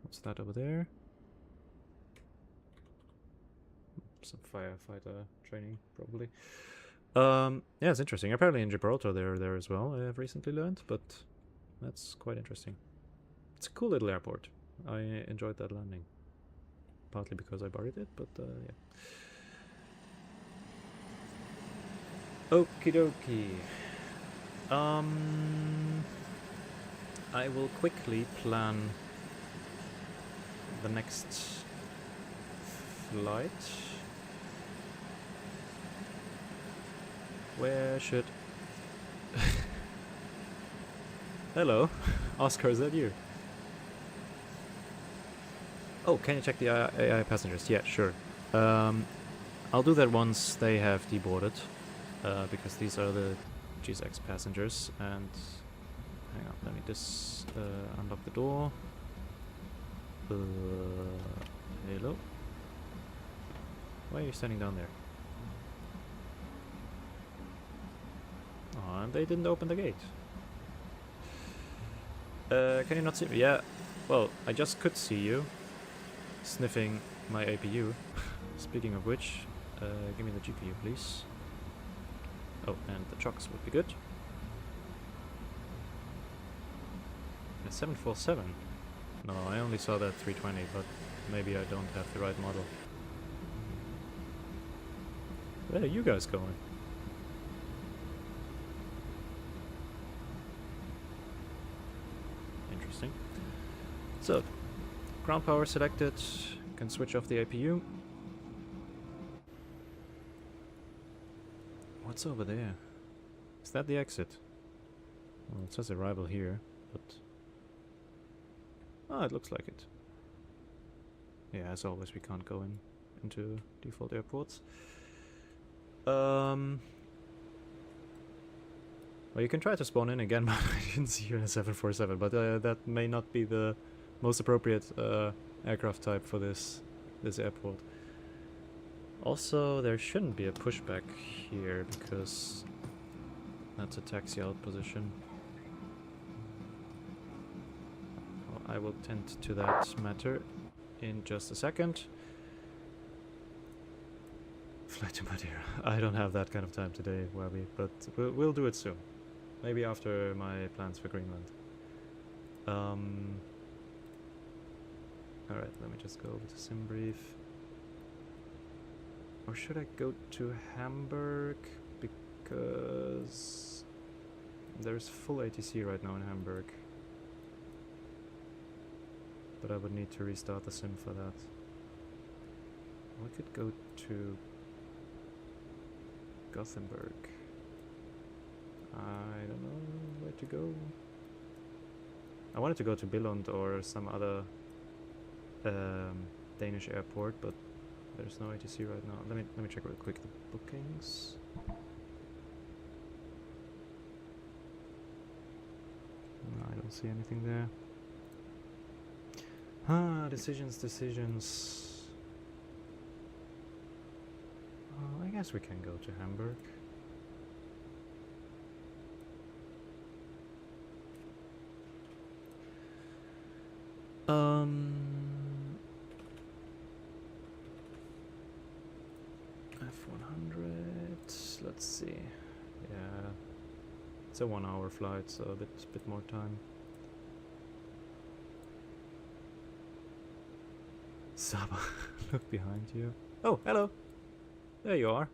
What's that over there? Some firefighter training, probably. Yeah, it's interesting. Apparently in Gibraltar they're there as well, I have recently learned, but that's quite interesting. It's a cool little airport. I enjoyed that landing. Partly because I buried it, but yeah. Okie dokie. I will quickly plan the next flight. Where should... Hello, Oscar, is that you? Oh, can you check the AI passengers? Yeah, sure. I'll do that once they have deboarded, because these are the GSX passengers. And hang on, let me just unlock the door. Hello? Why are you standing down there? Oh, and they didn't open the gate. Can you not see me? Yeah, well, I just could see you sniffing my APU. Speaking of which, give me the GPU, please. Oh, and the chocks would be good. A 747? No, I only saw that 320, but maybe I don't have the right model. Where are you guys going? Interesting. So, ground power selected. Can switch off the APU. What's over there? Is that the exit? Well, it says arrival here, but... Ah, it looks like it. Yeah, as always, we can't go into default airports. Well, you can try to spawn in again, but I didn't see you in a 747, but that may not be the most appropriate aircraft type for this airport. Also, there shouldn't be a pushback here, because that's a taxi out position. Well, I will tend to that matter in just a second. Flight to Madeira. I don't have that kind of time today, Wabby, but we'll do it soon. Maybe after my plans for Greenland. Alright, let me just go over to SimBrief. Or should I go to Hamburg? Because there's full ATC right now in Hamburg. But I would need to restart the sim for that. We could go to Gothenburg. I don't know where to go. I wanted to go to Billund or some other Danish airport, but there's no ATC right now. Let me check real quick the bookings. No, I don't see anything there. Ah, decisions. I guess we can go to Hamburg. F100. Let's see. Yeah, it's a 1 hour flight, so a bit more time. Saba, look behind you. Oh, hello. There you are.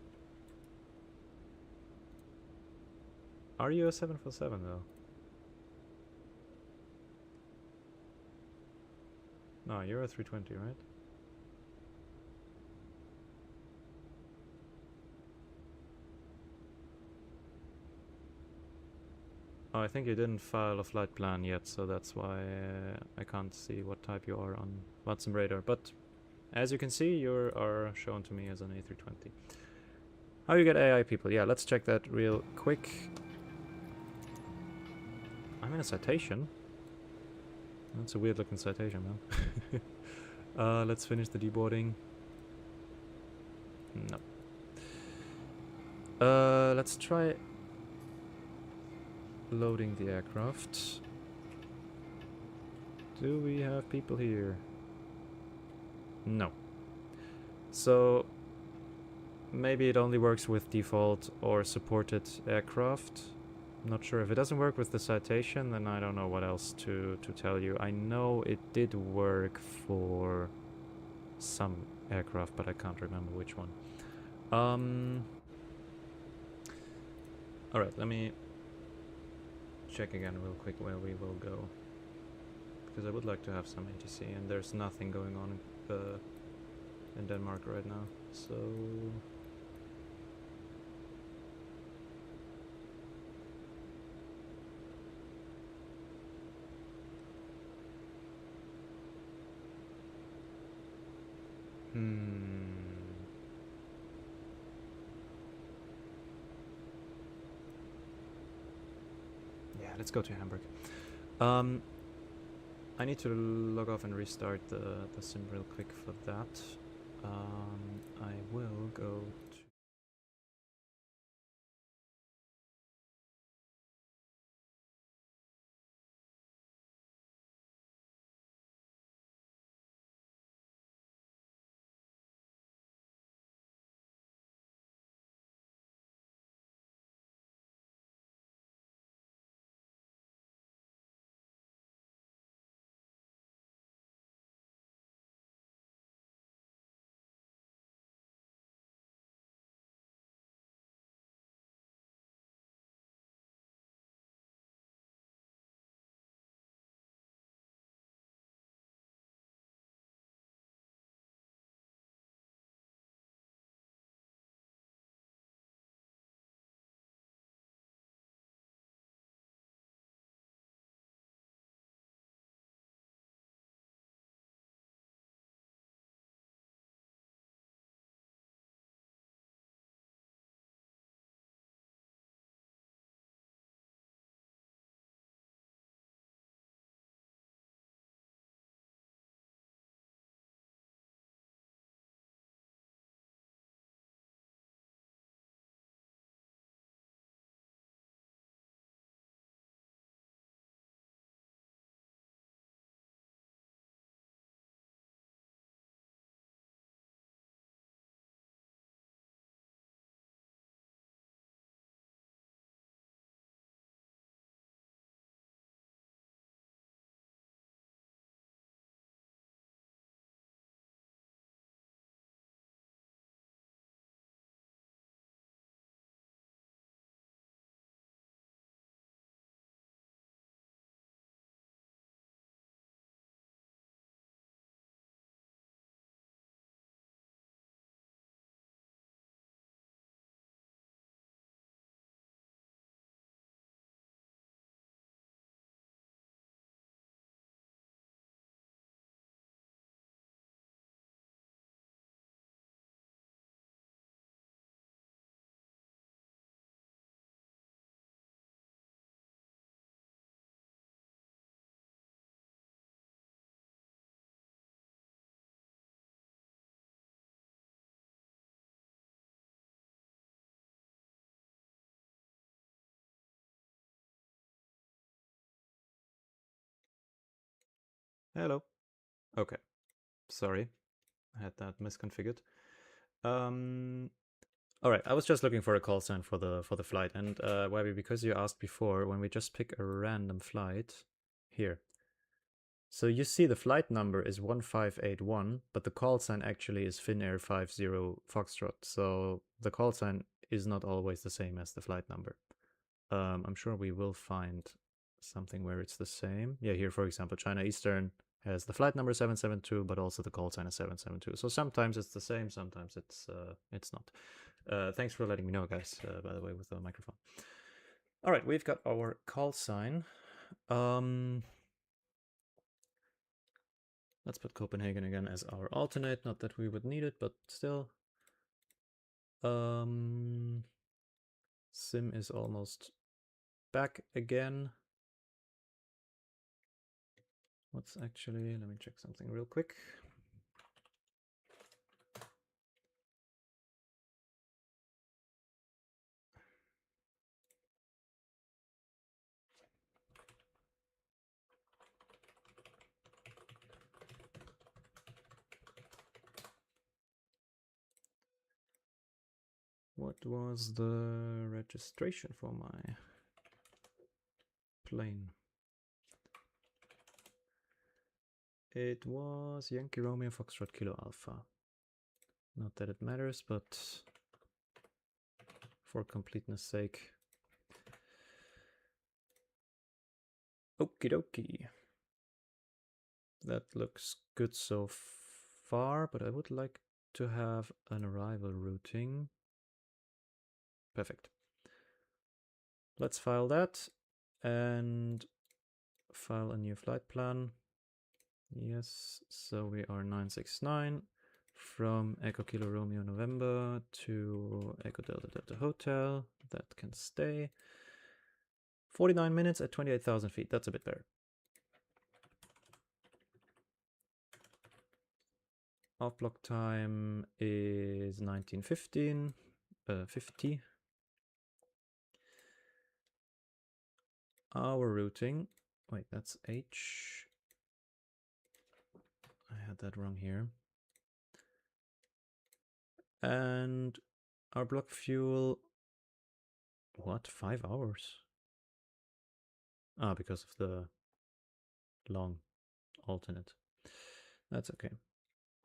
Are you a 747 though? No, you're a 320, right? Oh, I think you didn't file a flight plan yet, so that's why I can't see what type you are on VATSIM radar. But as you can see, you are shown to me as an A320. How you get AI people? Yeah, let's check that real quick. I'm in a citation. That's a weird looking citation, man. Let's finish the deboarding. No. Let's try loading the aircraft. Do we have people here? No. So maybe it only works with default or supported aircraft. I'm not sure. If it doesn't work with the citation, then I don't know what else to tell you. I know it did work for some aircraft, but I can't remember which one. Alright, let me check again real quick where we will go. Because I would like to have some ATC, and there's nothing going on in Denmark right now, so... Yeah, let's go to Hamburg. I need to log off and restart the sim real quick for that. I will go to Hello. Okay. Sorry. I had that misconfigured. Alright, I was just looking for a call sign for the flight, and Webby, because you asked before, when we just pick a random flight here. So you see the flight number is 1581, but the call sign actually is Finnair 50 Foxtrot. So the call sign is not always the same as the flight number. I'm sure we will find something where it's the same. Yeah, here, for example, China Eastern has the flight number 772, but also the call sign is 772. So sometimes it's the same, sometimes it's not. Thanks for letting me know, guys, by the way, with the microphone. All right, we've got our call sign. Let's put Copenhagen again as our alternate. Not that we would need it, but still. Sim is almost back again. What's actually, let me check something real quick. What was the registration for my plane? It was Yankee Romeo Foxtrot Kilo Alpha. Not that it matters, but for completeness sake. Okie dokie. That looks good so far, but I would like to have an arrival routing. Perfect. Let's file that and file a new flight plan. Yes, so we are 969 from Echo Kilo Romeo November to Echo Delta Delta Hotel. That can stay. 49 minutes at 28,000 feet. That's a bit better. Off block time is 1915, 50. Our routing, wait, that's H. I had that wrong here. And our block fuel, what, 5 hours? Ah, because of the long alternate. That's okay.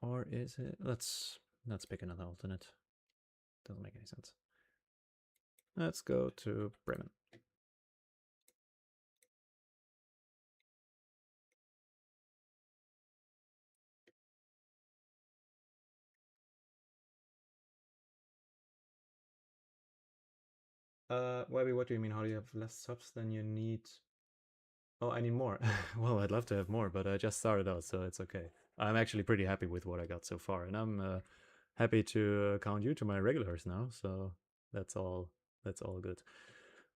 Or is it? Let's pick another alternate. Doesn't make any sense. Let's go to Bremen. Webby, what do you mean? How do you have less subs than you need? Oh, I need more. Well, I'd love to have more, but I just started out, so it's okay. I'm actually pretty happy with what I got so far, and I'm happy to count you to my regulars now, so that's all good.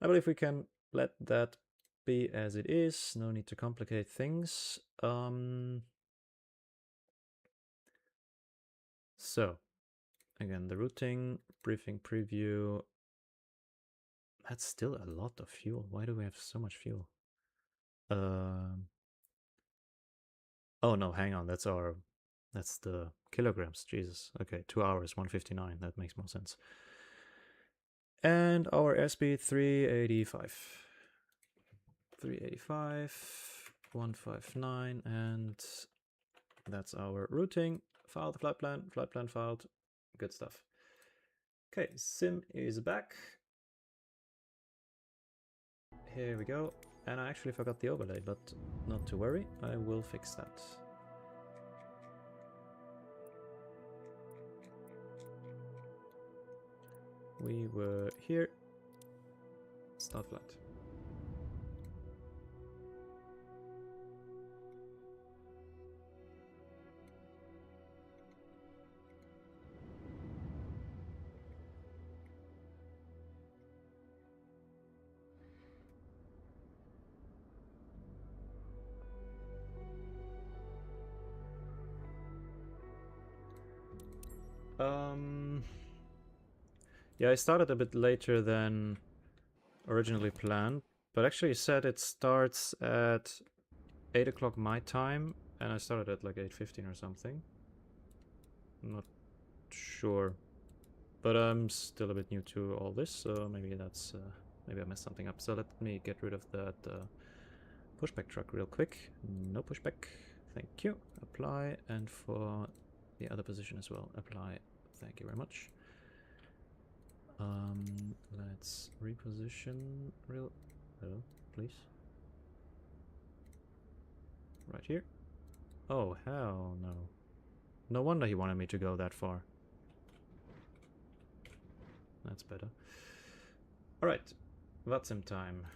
I believe we can let that be as it is. No need to complicate things. So, again, the routing, briefing preview. That's still a lot of fuel. Why do we have so much fuel? Oh no, hang on. That's the kilograms. Jesus. Okay, 2 hours, 159. That makes more sense. And our airspeed 385. 385, 159, and that's our routing. File the flight plan filed. Good stuff. Okay, sim is back. Here we go. And I actually forgot the overlay, but not to worry, I will fix that. We were here. Start flight. Yeah, I started a bit later than originally planned, but actually said it starts at 8 o'clock my time and I started at like 8:15 or something. I'm not sure, but I'm still a bit new to all this, so maybe that's maybe I messed something up. So let me get rid of that pushback truck real quick. No pushback. Thank you. Apply, and for the other position as well, apply. Thank you very much. Let's reposition real. Hello, please. Right here. Oh, hell no. No wonder he wanted me to go that far. That's better. Alright, VATSIM time.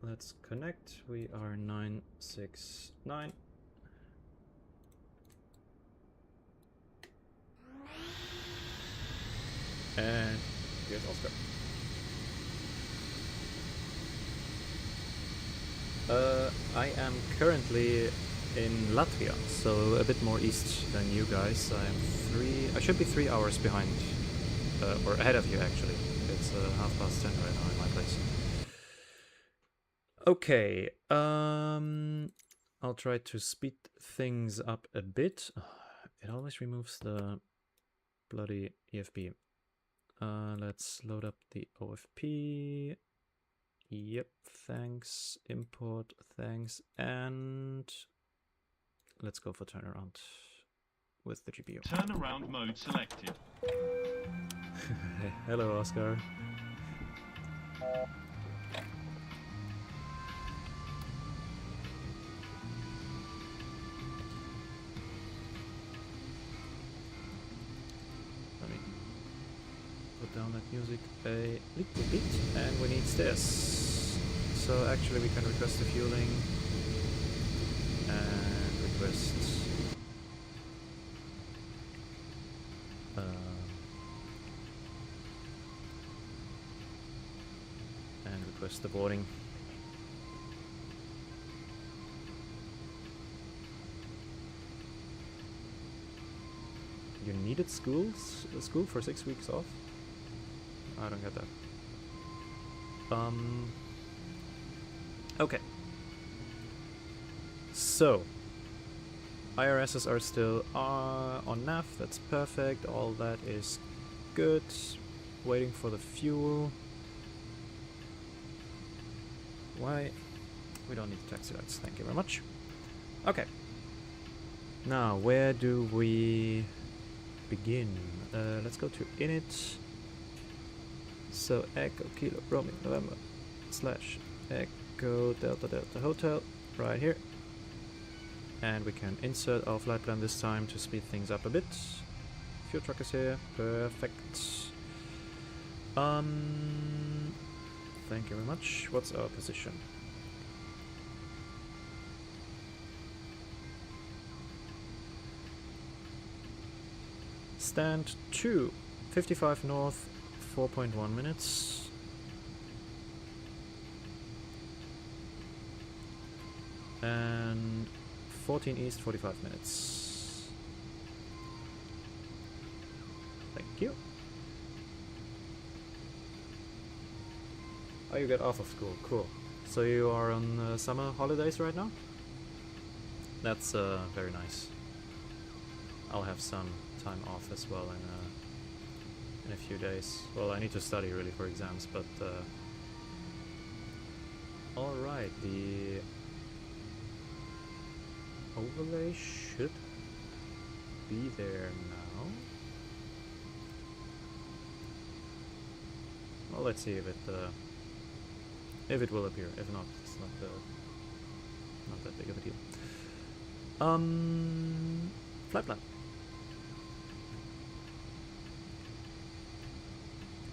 Let's connect. We are 969. And here's Oscar. I am currently in Latvia, so a bit more east than you guys. I should be 3 hours behind, or ahead of you actually. It's 10:30 right now in my place. Okay, I'll try to speed things up a bit. It always removes the bloody EFB. Let's load up the OFP. Yep, thanks. Import, thanks. And let's go for turnaround with the GPU. Turnaround mode selected. Hello, Oscar. Let me put down that music a little bit, and we need stairs. So actually we can request the fueling and request the boarding. You needed school for 6 weeks off? I don't get that. Okay. So, IRSs are still on NAV, that's perfect, all that is good. Waiting for the fuel. Why? We don't need the taxi lights, thank you very much. Okay. Now, where do we begin? Let's go to init. So, Echo Kilo Romeo November / Echo Delta Delta Hotel right here. And we can insert our flight plan this time to speed things up a bit. Fuel truck is here, perfect. Thank you very much. What's our position? Stand 2, 55 north, 4.1 minutes. And 14 east, 45 minutes. Thank you. Oh, you get off of school, cool. So you are on summer holidays right now? That's very nice. I'll have some time off as well in a few days. Well, I need to study really for exams, but alright, the overlay should be there now. Well, let's see if it will appear. If not, it's not that big of a deal. Flight plan.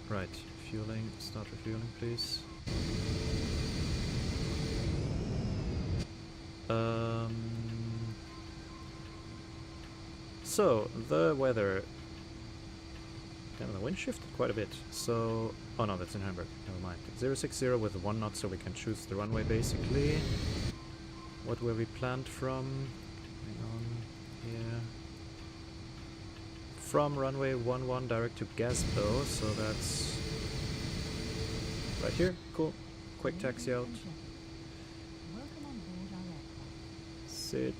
Right, fueling. Start refueling, please. So the weather. Damn, the wind shifted quite a bit. So, oh no, that's in Hamburg. Never mind. 060 with 1 knot, so we can choose the runway basically. What were we planned from? Hang on, here. From runway 11 direct to Gaspo, so that's right here. Cool. Quick taxi out. exit,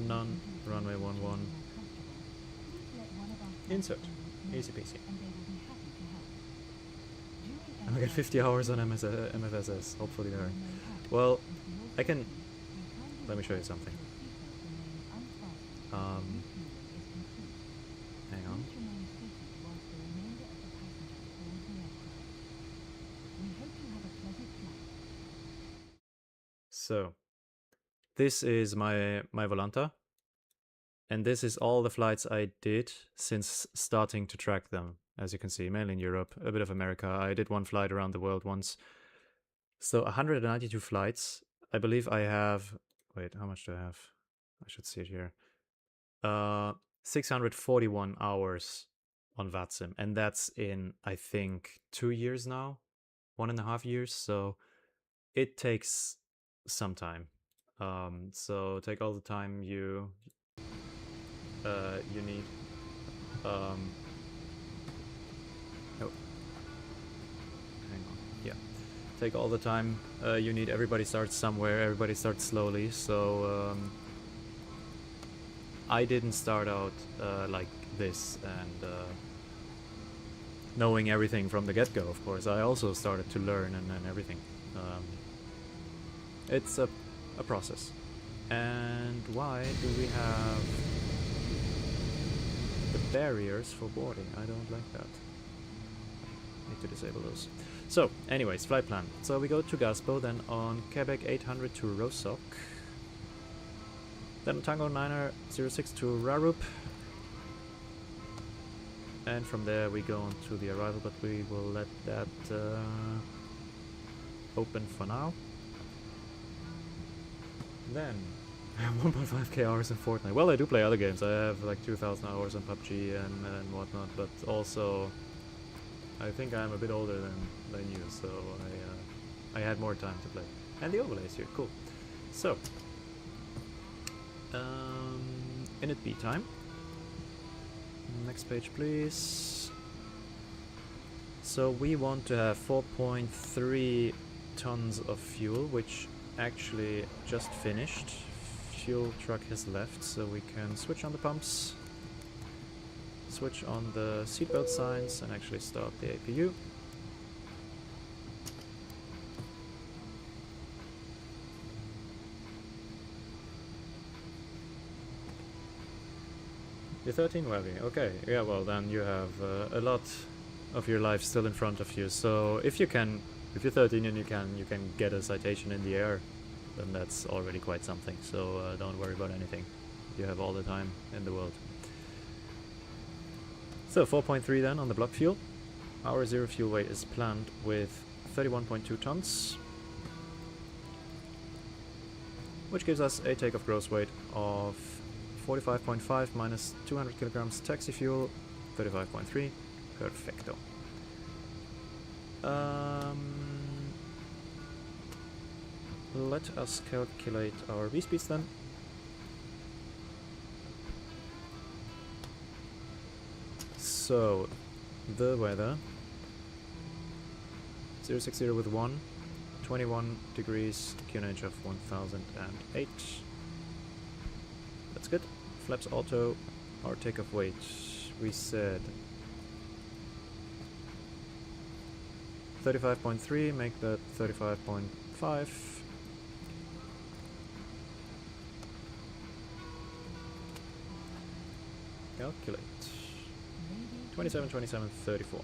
none, runway 11. Insert, easy peasy. I get 50 hours on MFSS, hopefully there. Well, I can, let me show you something. Hang on. So, this is my Volanta, and this is all the flights I did since starting to track them. As you can see, mainly in Europe, a bit of America. I did one flight around the world once. So 192 flights. I believe I have, wait, how much do I have? I should see it here. 641 hours on VATSIM, and that's in, I think, 2 years now, 1.5 years. So it takes some time. So take all the time you need. Oh, hang on. Yeah, take all the time you need. Everybody starts somewhere. Everybody starts slowly. So I didn't start out like this and knowing everything from the get-go. Of course, I also started to learn and everything. It's a process. And why do we have the barriers for boarding? I don't like that. Need to disable those. So, anyways, flight plan. So we go to Gaspo, then on Quebec 800 to Rosoc. Then Tango 906 to Rarup. And from there we go on to the arrival, but we will let that open for now. Then 1.5k hours in Fortnite. Well, I do play other games. I have like 2,000 hours on PUBG and whatnot, but also I think I'm a bit older than you, so I had more time to play. And the overlay is here, cool. So, init B time. Next page, please. So we want to have 4.3 tons of fuel, which actually just finished. Fuel truck has left, so we can switch on the pumps, switch on the seatbelt signs, and actually start the APU. You're 13, Webby. Okay, yeah, well then you have a lot of your life still in front of you. So if you're 13 and you can get a citation in the air, then that's already quite something. So don't worry about anything. You have all the time in the world. So 4.3 then on the block fuel. Our zero fuel weight is planned with 31.2 tons, which gives us a takeoff gross weight of 45.5 minus 200 kilograms taxi fuel, 35.3. Perfecto. Let us calculate our V-speeds then. So, the weather, 060 with 1, 21 degrees, QNH of 1008. That's good. Flaps auto, our takeoff weight, we said 35.3, make that 35.5. Calculate. 27, 27, 34.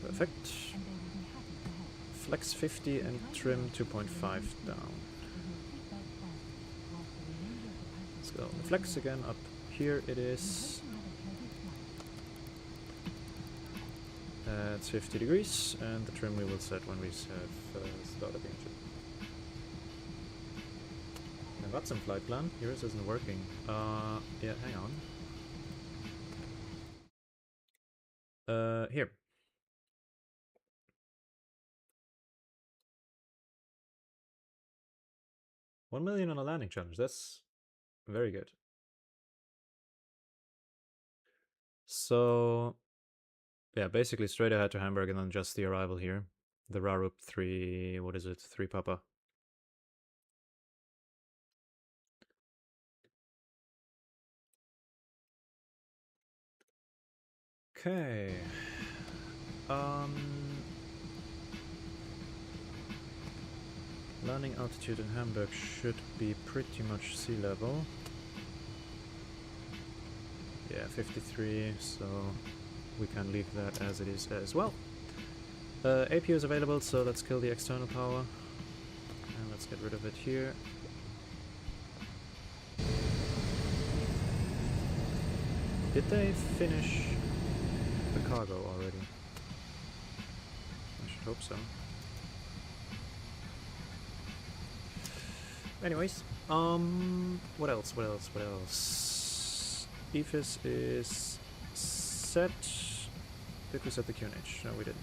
Perfect. Flex 50 and trim 2.5 down. Let's go on the flex again. Up here it is. It's 50 degrees, and the trim we will set when we have started the engine. Now that's some flight plan. Yours isn't working. Yeah, hang on. Here. $1 million on a landing challenge. That's very good. So Yeah, basically straight ahead to Hamburg and then just the arrival here. The Rarup 3, what is it? 3 Papa. Okay. Landing altitude in Hamburg should be pretty much sea level. Yeah, 53, so we can leave that as it is as well. APU is available, so let's kill the external power. And let's get rid of it here. Did they finish the cargo already? I should hope so. Anyways, what else? EFIS is set. Did we set the QNH? No, we didn't.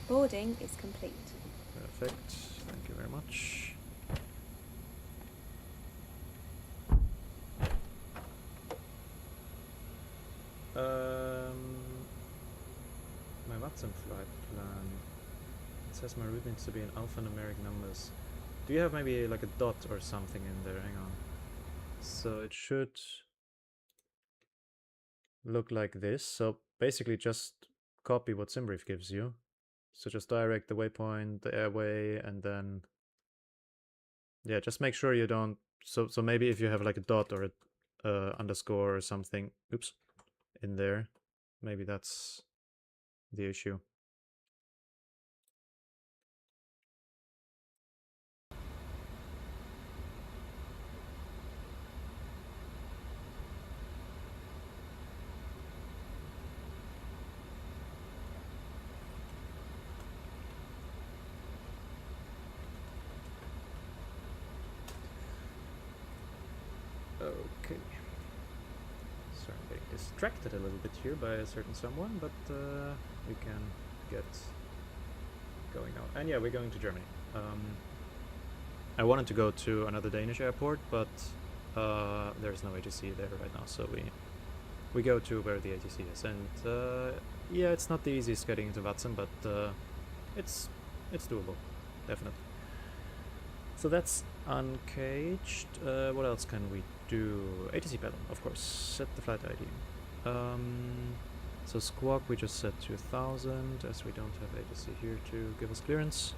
Boarding is complete. Perfect. Thank you very much. My VATSIM flight plan. It says my route needs to be in alphanumeric numbers. Do you have maybe like a dot or something in there? Hang on. So it should look like this. So basically just copy what SimBrief gives you. So just direct the waypoint, the airway, and then yeah, just make sure you don't. So maybe if you have like a dot or a underscore or something, oops, in there, maybe that's the issue. Okay. Sorry, I'm getting distracted a little bit here by a certain someone, but we can get going now. And yeah, we're going to Germany. I wanted to go to another Danish airport, but there's no ATC there right now, so we go to where the ATC is. And yeah, it's not the easiest getting into VATSIM, but it's doable, definitely. So that's uncaged. What else can we do? ATC pattern, of course. Set the flight ID. So squawk we just set to 1000, as we don't have ATC here to give us clearance.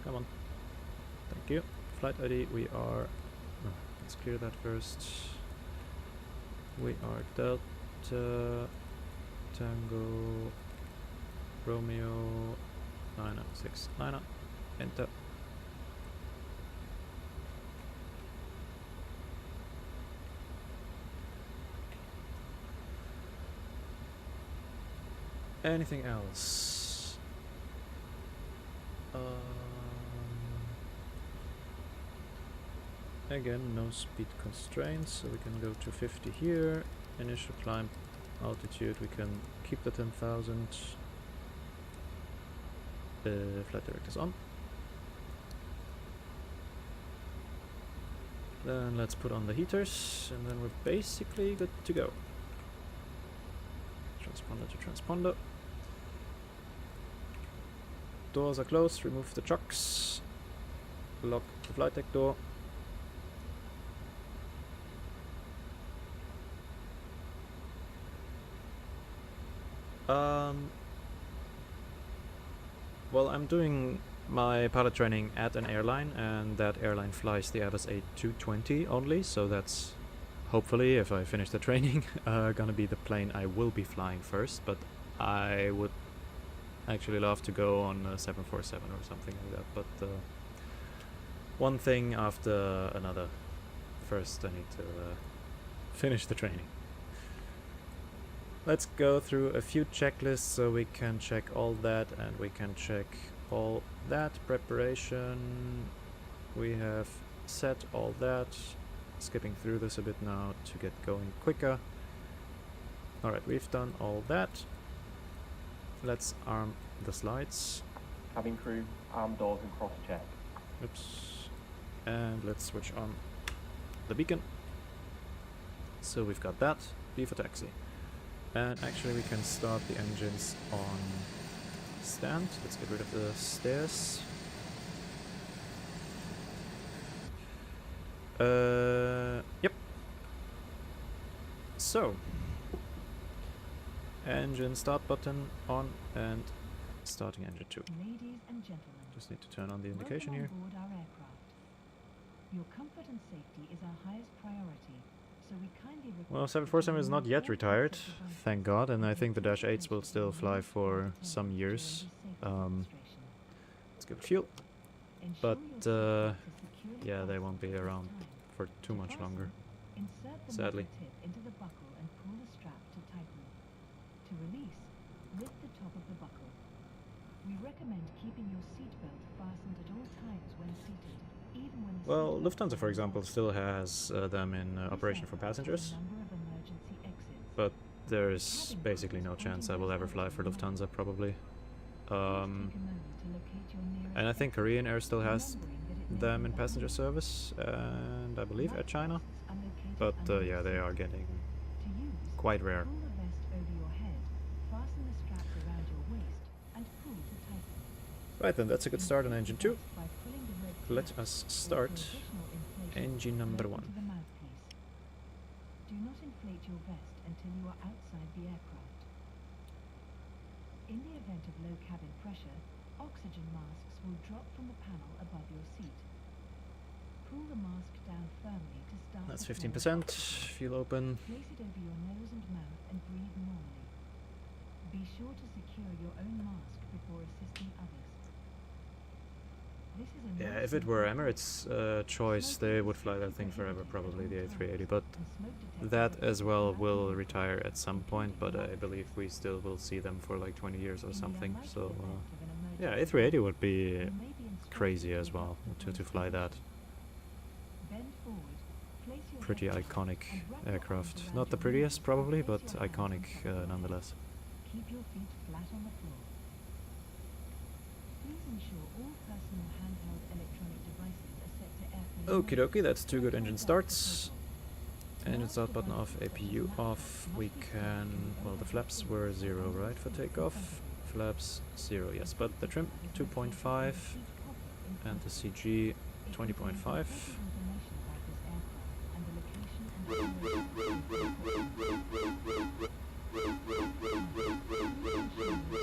Come on. Thank you. Flight ID, we are... Oh, let's clear that first. We are Delta Tango Romeo 969. Enter. Anything else? Again, no speed constraints, so we can go to 50 here. Initial climb altitude, we can keep the 10,000. Flight directors on. Then let's put on the heaters, and then we're basically good to go. Transponder to transponder. Doors are closed, remove the trucks. Lock the flight deck door. Well, I'm doing my pilot training at an airline, and that airline flies the Airbus A220 only, so that's hopefully, if I finish the training, gonna be the plane I will be flying first, but I would actually love to go on a 747 or something like that, but one thing after another. First I need to finish the training. Let's go through a few checklists so we can check all that, and we can check all that. Preparation, we have set all that. Skipping through this a bit now to get going quicker. Alright, we've done all that. Let's arm the slides. Cabin crew, arm doors and cross check. Oops. And let's switch on the beacon. So we've got that. B for taxi. And actually we can start the engines on stand. Let's get rid of the stairs. Yep. So, engine start button on and starting engine 2. Ladies and gentlemen, Just need to turn on the indication here. welcome on board our aircraft. Your comfort and safety is our highest priority, so we kindly request. Well, 747 is not yet retired, thank God, and I think the Dash 8s will still fly for some years. Let's give it fuel. But yeah, they won't be around for too much longer, sadly. Into the buckle and pull the strap to tighten. To release, lift the top of the buckle. We recommend keeping your seatbelt fastened at all times when seated, even when the Well, Lufthansa, for example, still has them in operation for passengers, but there's basically no chance I will ever fly for Lufthansa, probably. And I think Korean Air still has them in passenger service, and I believe Air China, but yeah, they are getting quite rare. Right then, that's a good start on engine 2. Let us start engine number 1. Do not inflate your vest until you are outside the aircraft. In the event of low cabin pressure, oxygen masks will drop from the panel above your seat. Pull the mask down firmly to start. That's the 15%. Fuel open. Place it over your nose and mouth and breathe normally. Be sure to secure your own mask before assisting others. This is a Yeah, if it were Emirates' choice, they would fly that thing forever, probably the A380, but that as well will retire at some point, but I believe we still will see them for like 20 years or something, so yeah, A380 would be crazy as well to fly that. Pretty iconic aircraft. Not the prettiest probably, but iconic nonetheless. Keep your feet flat on the floor. Please ensure all personal handheld electronic devices are set to airplane. Okie dokie, that's 2 good engine starts. Engine start button off, APU off. We can, well, the flaps were 0, right, for takeoff? Flaps 0, yes, but the trim 2.5 and the CG 20.5.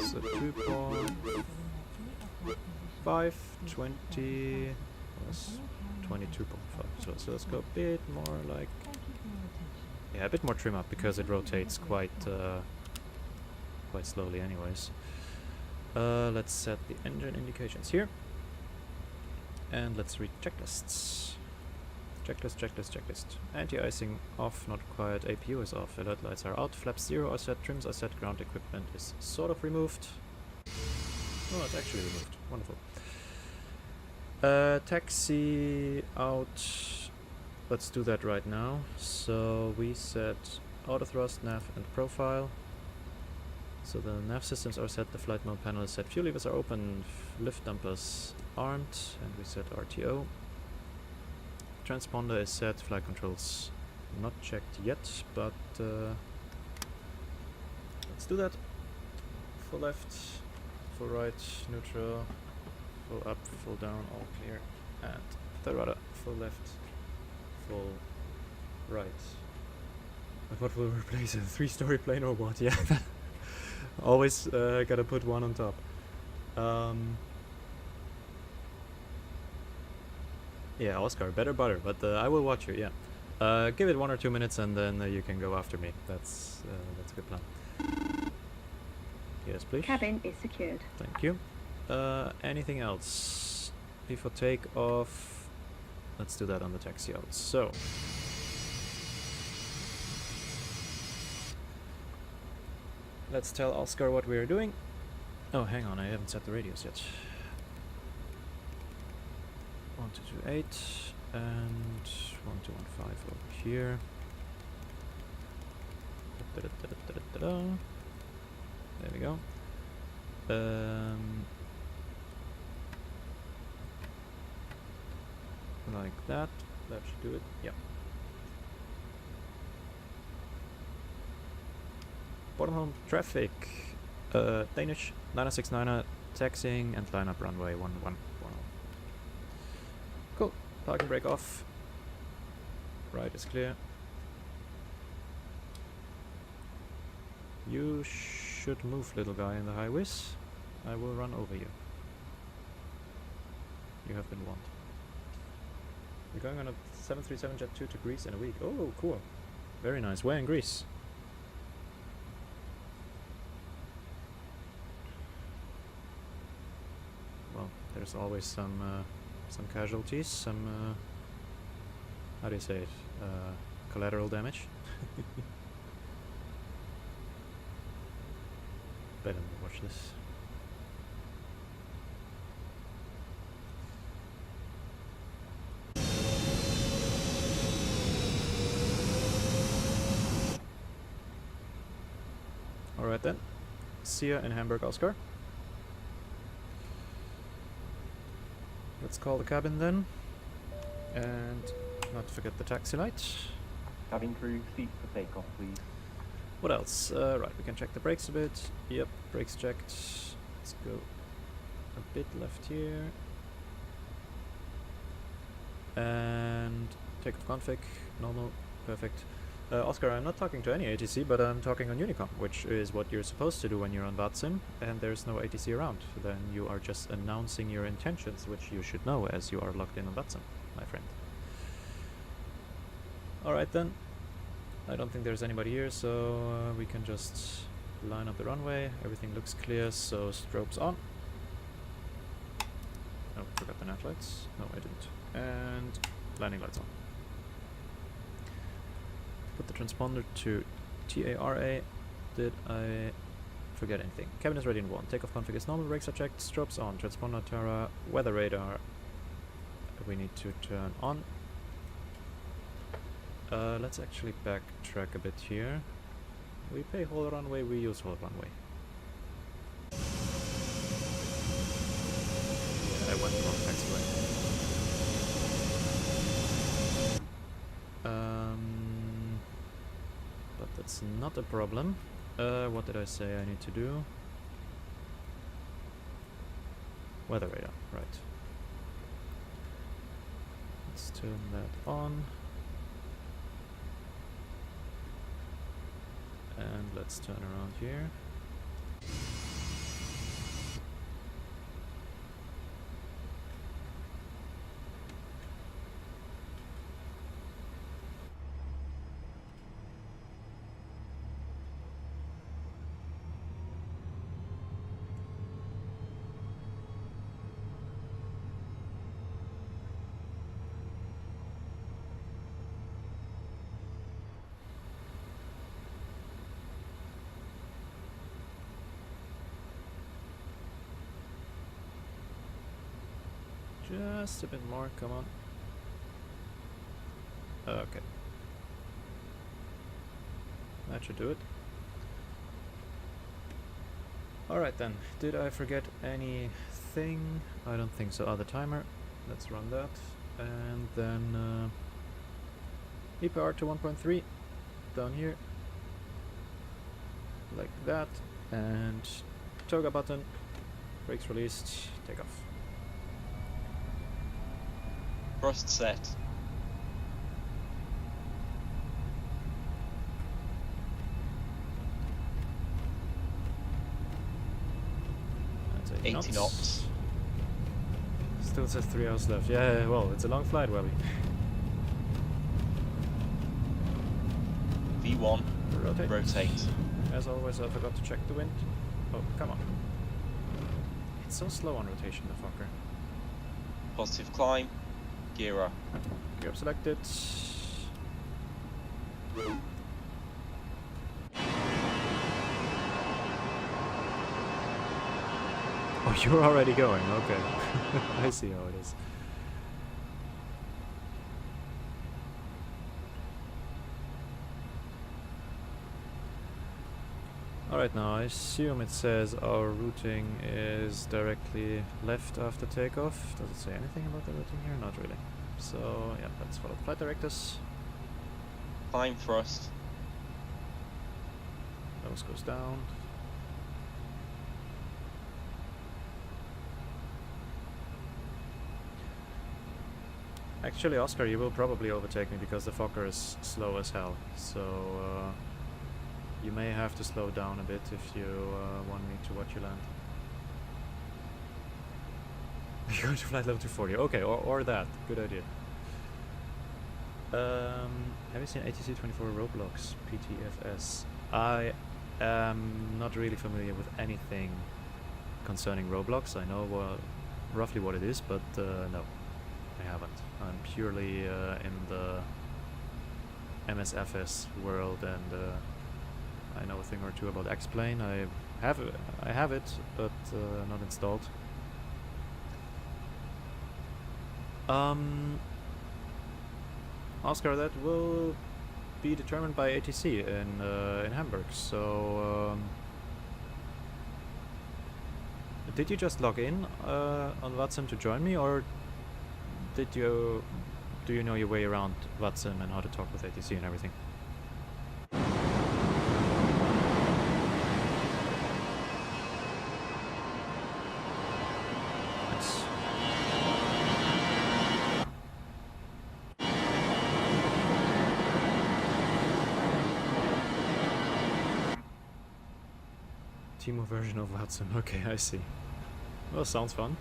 So 2.5, 20 plus 22.5. So let's go a bit more like, yeah, a bit more trim up because it rotates quite slowly anyways. Let's set the engine indications here. And let's read checklists. Checklist. Anti-icing off, not required. APU is off. Alert lights are out. Flaps 0 are set. Trims are set. Ground equipment is sort of removed. Oh, it's actually removed. Wonderful. Taxi out. Let's do that right now. So we set auto thrust, nav, and profile. So the nav systems are set. The flight mode panel is set. Fuel levers are open. Lift dampers armed, and we set RTO. Transponder is set, flight controls not checked yet, but let's do that. Full left, full right, neutral, full up, full down, all clear, and the rudder, full left, full right. But what will replace a 3-story plane or what? Yeah, always gotta put one on top. Yeah, Oscar, better butter, but I will watch you, yeah. Give it 1 or 2 minutes and then you can go after me. That's a good plan. Yes, please. Cabin is secured. Thank you. Anything else? Before takeoff, let's do that on the taxi out. So, let's tell Oscar what we are doing. Oh, hang on, I haven't set the radios yet. 1228 and 1215 over here. There we go. Like that. That should do it. Yeah. Bornholm traffic. Danish 969 taxiing and line up runway 11 Bornholm. Cool. Parking brake off. Right is clear. You should move, little guy in the high vis. I will run over you. You have been warned. We're going on a 737 Jet 2 to Greece in a week. Oh, cool. Very nice. Where in Greece? Well, there's always some casualties, some how do you say it? Collateral damage. Better not watch this. Alright then. See ya in Hamburg, Oscar. Let's call the cabin then. And not forget the taxi light. Cabin crew, seat for takeoff, please. What else? Right, we can check the brakes a bit. Yep, brakes checked. Let's go a bit left here. And takeoff config, normal, perfect. Oscar, I'm not talking to any ATC, but I'm talking on Unicom, which is what you're supposed to do when you're on VATSIM, and there's no ATC around. Then you are just announcing your intentions, which you should know as you are logged in on VATSIM, my friend. Alright then. I don't think there's anybody here, so we can just line up the runway. Everything looks clear, so strobes on. Oh, forgot the nav lights. No, I didn't. And landing lights on. Put the transponder to TARA. Did I forget anything? Cabin is ready in 1. Takeoff config is normal. Brakes are checked. Strobes on. Transponder Tara. Weather radar. We need to turn on. Let's actually backtrack a bit here. We pay whole runway, we use whole runway. Yeah, I went wrong taxiway. But that's not a problem. What did I say I need to do? Weather radar, right. Let's turn that on. And let's turn around here. Just a bit more, come on. Okay. That should do it. Alright then, did I forget anything? I don't think so. The timer. Let's run that. And then EPR to 1.3 down here. Like that. And toga button. Brakes released. Take off. Thrust set. That's 80 knots. Still says 3 hours left. Yeah, well, it's a long flight, Webby. V1. Rotate. Rotate. As always, I forgot to check the wind. Oh, come on. It's so slow on rotation, the Fokker. Positive climb. Gear up. Gear up selected. Oh, you're already going, okay. I see how it is. Alright, now I assume it says our routing is directly left after takeoff. Does it say anything about the routing here? Not really. So, yeah, let's follow the flight directors. Climb thrust. Nose goes down. Actually, Oscar, you will probably overtake me because the Fokker is slow as hell. So you may have to slow down a bit if you want me to watch you land. You're going to flight level 240. Okay, or that. Good idea. Have you seen EKCH-24 Roblox PTFS? I am not really familiar with anything concerning Roblox. I know roughly what it is, but no, I haven't. I'm purely in the MSFS world, and I know a thing or two about X-Plane. I have it, but not installed. Oscar, that will be determined by ATC in Hamburg. So, did you just log in on VATSIM to join me, or do you know your way around VATSIM and how to talk with ATC and everything? Nice. Timo version of VATSIM. Okay, I see. Well, sounds fun.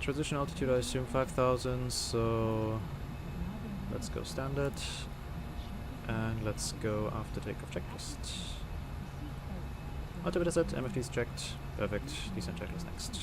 Transition altitude, I assume 5,000, so let's go standard, and let's go after takeoff checklist. Altimeter set, MFDs checked, perfect, descent checklist next.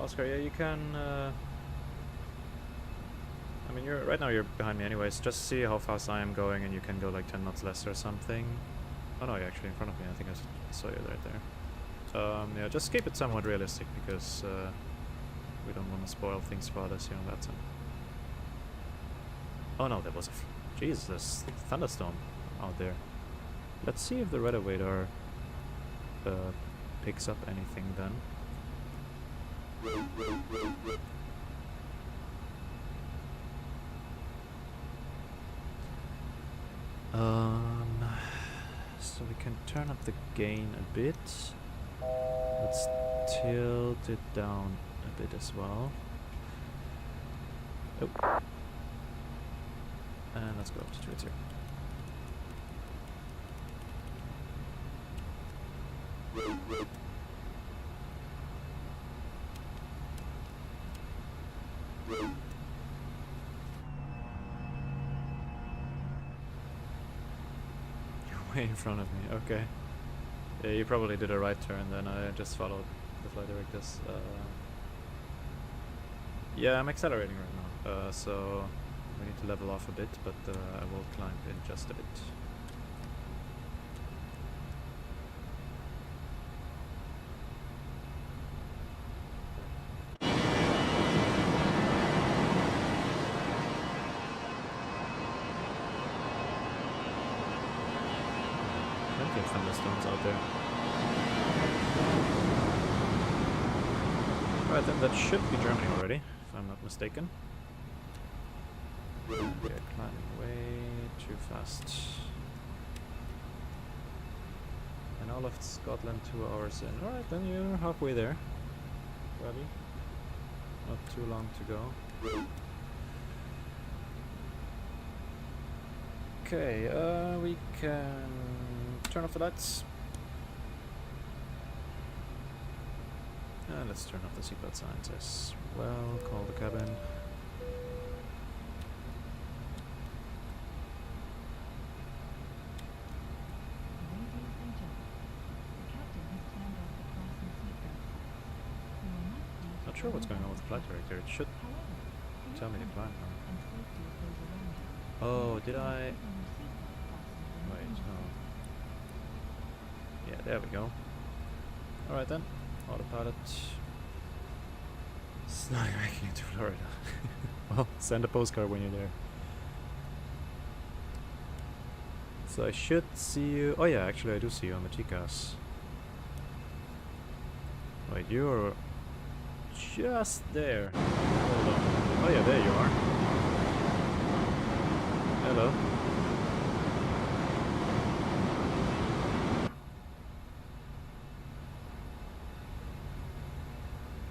Oscar, yeah, you can. I mean, right now you're behind me, anyways. Just see how fast I am going, and you can go like 10 knots less or something. Oh no, you're actually in front of me. I think I saw you right there. Yeah, just keep it somewhat realistic because we don't want to spoil things for others here on VATSIM. Oh no, there was Jesus, there's thunderstorm out there. Let's see if the radar radar picks up anything then. So we can turn up the gain a bit. Let's tilt it down a bit as well. Oh. And let's go up to 280. You're way in front of me, okay. Yeah, you probably did a right turn then. I just followed the flight directors. Yeah, I'm accelerating right now, so we need to level off a bit, but I will climb in just a bit. Plenty of thunderstorms out there. Alright, then that should be Germany already, if I'm not mistaken. And we are climbing way too fast. And all of Scotland 2 hours in. Alright, then you're halfway there. Buddy. Not too long to go. Okay, we can turn off the lights. And let's turn off the seatbelt signs as well. Call the cabin. Not sure what's going on with the flight director. It should tell me the climb now. Oh, did I? Wait, no. Yeah, there we go. Alright then, autopilot. It's not making it to Florida. Well, send a postcard when you're there. So I should see you. Oh yeah, actually I do see you on the TCAS. Wait, you're just there. Hold on. Oh yeah, there you are. Hello.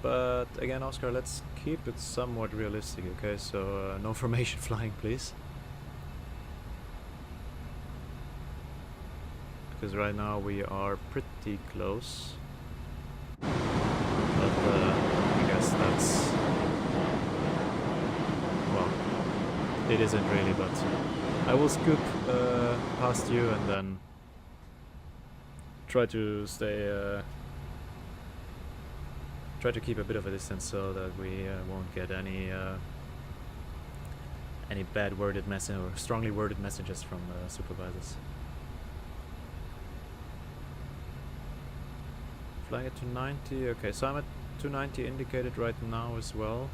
But again, Oscar, let's keep it somewhat realistic, okay? So no formation flying, please. Because right now we are pretty close. But I guess that's... well, it isn't really, but I will scoop past you and then try to stay... try to keep a bit of a distance so that we won't get any bad worded message or strongly worded messages from supervisors. Flying at 290. Okay, so I'm at 290 indicated right now as well.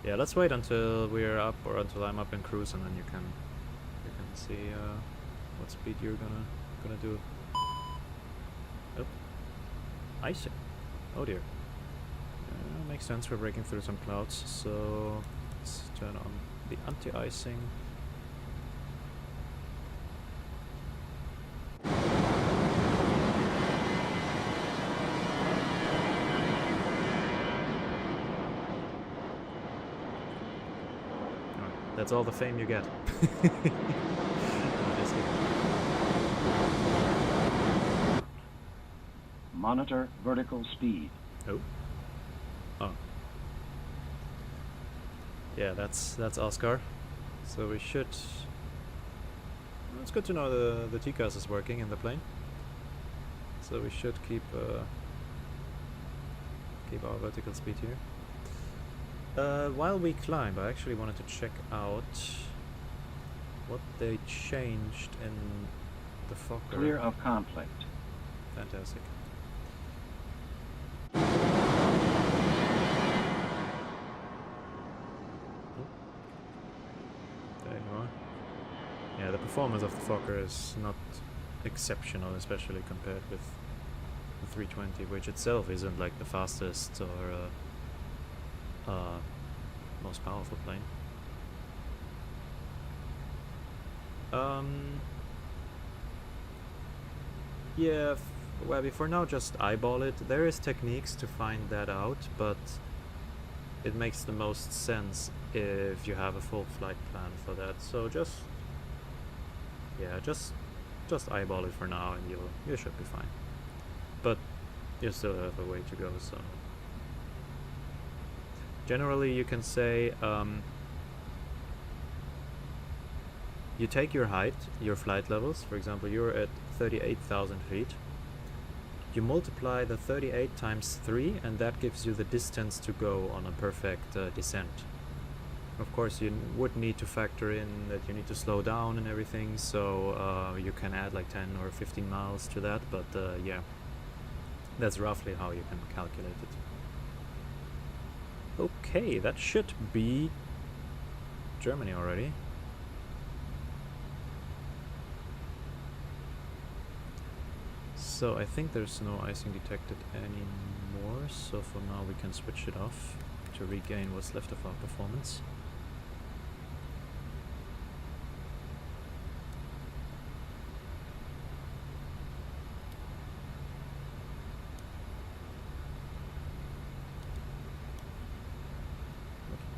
Yeah, let's wait until we're up or until I'm up in cruise, and then you can see what speed you're gonna do. Oh, icing. Oh dear. Makes sense. We're breaking through some clouds, so let's turn on the anti-icing. That's all the fame you get. Monitor vertical speed. Oh. Oh. Yeah, that's Oscar. So we should... well, it's good to know the TCAS is working in the plane. So we should keep our vertical speed here. While we climb, I actually wanted to check out what they changed in the Fokker. Clear of conflict. Fantastic. There you are. Yeah, the performance of the Fokker is not exceptional, especially compared with the 320, which itself isn't like the fastest or most powerful plane. Yeah, well, for now just eyeball it. There is techniques to find that out, but it makes the most sense if you have a full flight plan for that. So just eyeball it for now, and you should be fine. But you still have a way to go, so generally you can say you take your height, your flight levels. For example, you're at 38,000 feet. You multiply the 38 times 3, and that gives you the distance to go on a perfect descent. Of course, you would need to factor in that you need to slow down and everything, so you can add like 10 or 15 miles to that, but yeah, that's roughly how you can calculate it. Okay, that should be Germany already. So I think there's no icing detected anymore, so for now we can switch it off to regain what's left of our performance.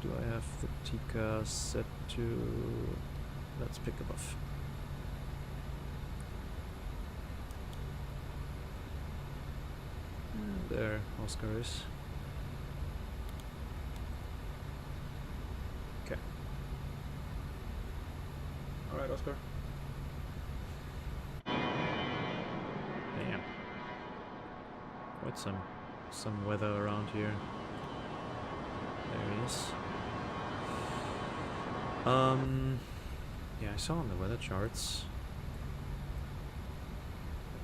Do I have the TCAS set to... let's pick above. There Oscar is. Okay. Alright, Oscar. Damn. Quite some weather around here. There he is. Yeah, I saw on the weather charts.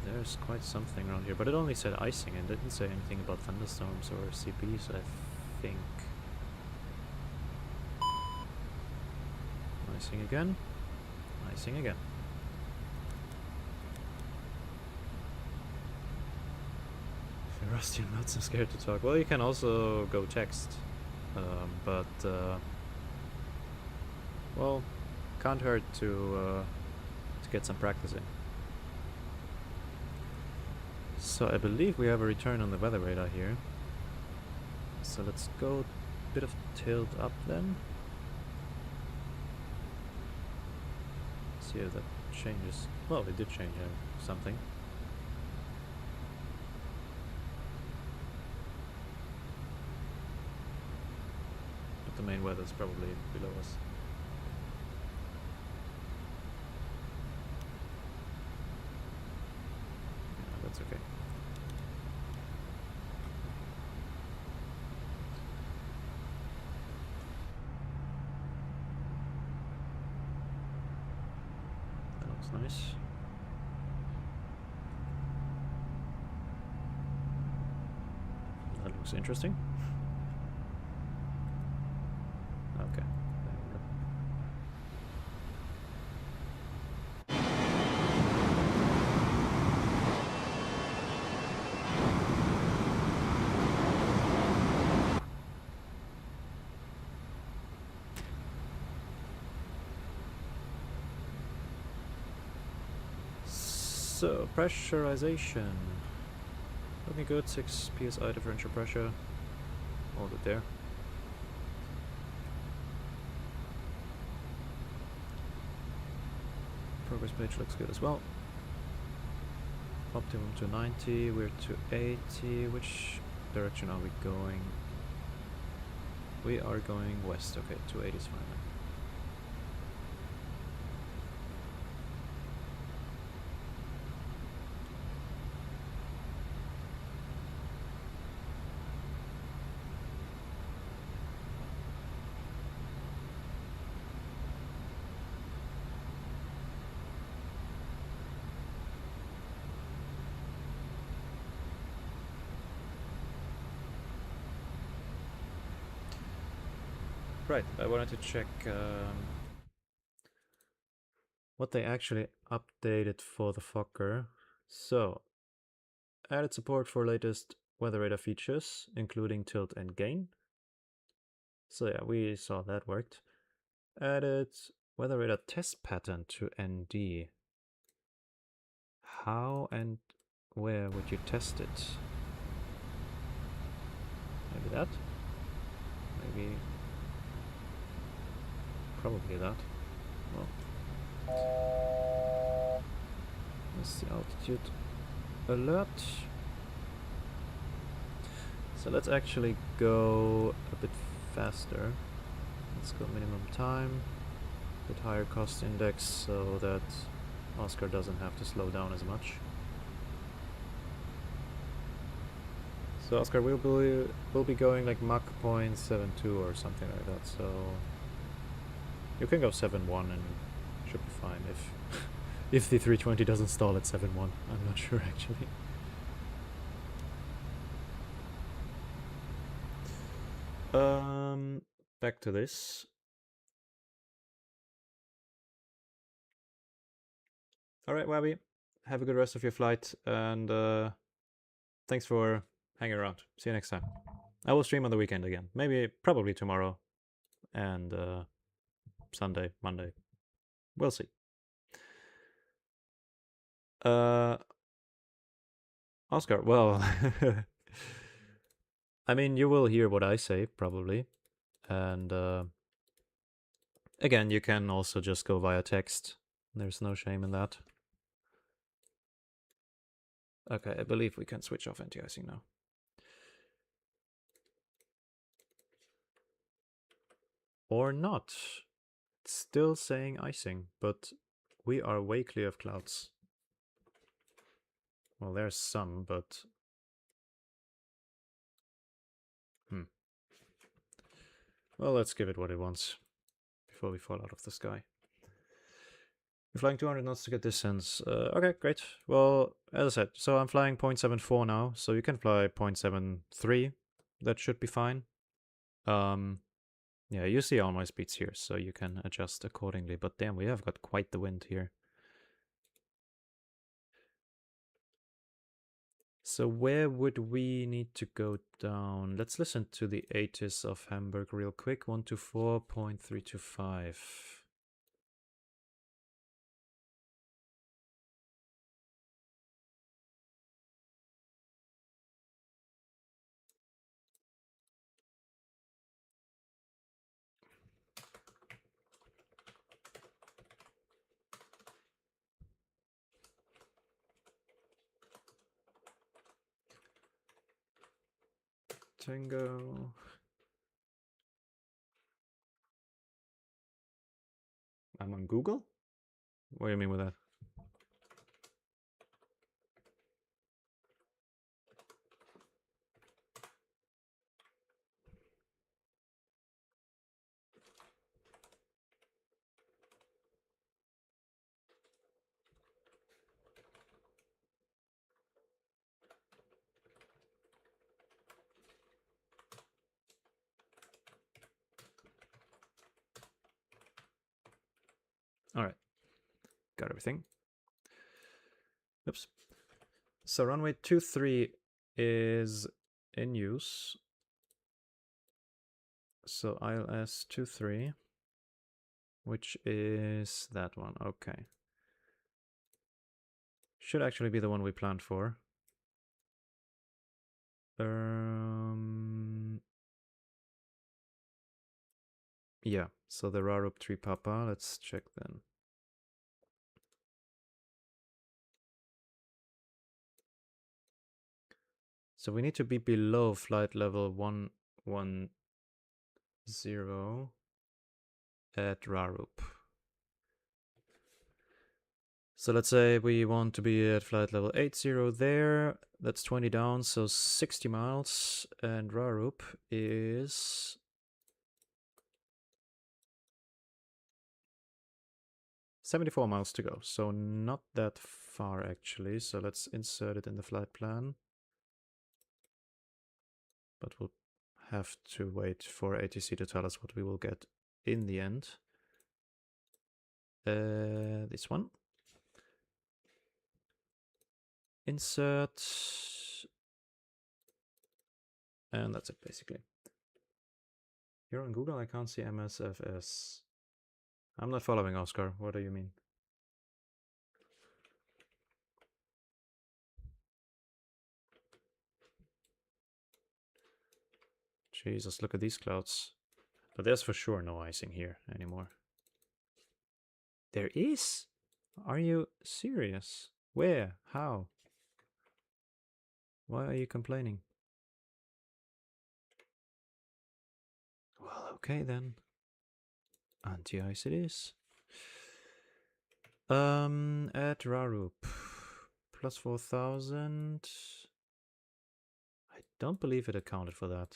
There's quite something around here, but it only said icing and didn't say anything about thunderstorms or CPs, I think. Icing again. Icing again. If you're rusty and not so scared to talk, well, you can also go text. Well, can't hurt to get some practice in. So I believe we have a return on the weather radar here. So let's go a bit of tilt up then. See if that changes. Well, it did change something. But the main weather is probably below us. Yeah, that's okay. Nice. That looks interesting. Okay, there we go. So, pressurization. Looking good, 6 psi differential pressure. All good there. Progress page looks good as well. Optimum to 90, we're to 80. Which direction are we going? We are going west. Okay, 280 is fine then. Right, I wanted to check what they actually updated for the Fokker. So, added support for latest weather radar features, including tilt and gain. So yeah, we saw that worked. Added weather radar test pattern to ND. How and where would you test it? Maybe that? Maybe... probably that. Well, that's the altitude alert. So let's actually go a bit faster. Let's go minimum time, a bit higher cost index so that Oscar doesn't have to slow down as much. So Oscar will be going like Mach 0.72 or something like that. So you can go 7.1 and should be fine if the 320 doesn't stall at 7.1. I'm not sure actually. Back to this. Alright, Wabby. Have a good rest of your flight and thanks for hanging around. See you next time. I will stream on the weekend again. Maybe, probably tomorrow and Sunday, Monday. We'll see. Oscar, well, I mean, you will hear what I say, probably. And again, you can also just go via text. There's no shame in that. Okay, I believe we can switch off anti-icing now. Or not. It's still saying icing, but we are way clear of clouds. Well, there's some, but... Well, let's give it what it wants before we fall out of the sky. You're flying 200 knots to get distance. Okay, great. Well, as I said, so I'm flying 0.74 now, so you can fly 0.73. That should be fine. Yeah, you see all my speeds here, so you can adjust accordingly. But damn, we have got quite the wind here. So where would we need to go down? Let's listen to the ATIS of Hamburg real quick. 124.325. Tango. I'm on Google? What do you mean with that? All right, got everything. Oops. So runway 23 is in use. So ILS 23, which is that one. Okay. Should actually be the one we planned for. Yeah, so the Rarup 3 Papa, let's check then. So we need to be below flight level 110 at Rarup. So let's say we want to be at flight level 80 there. That's 20 down, so 60 miles. And Rarup is 74 miles to go, so not that far actually. So let's insert it in the flight plan. But we'll have to wait for ATC to tell us what we will get in the end. This one. Insert. And that's it basically. Here on Google I can't see MSFS. I'm not following, Oscar. What do you mean? Jesus, look at these clouds. But there's for sure no icing here anymore. There is? Are you serious? Where? How? Why are you complaining? Well, okay then. Anti-ice it is. At Rarup. Plus 4,000. I don't believe it accounted for that.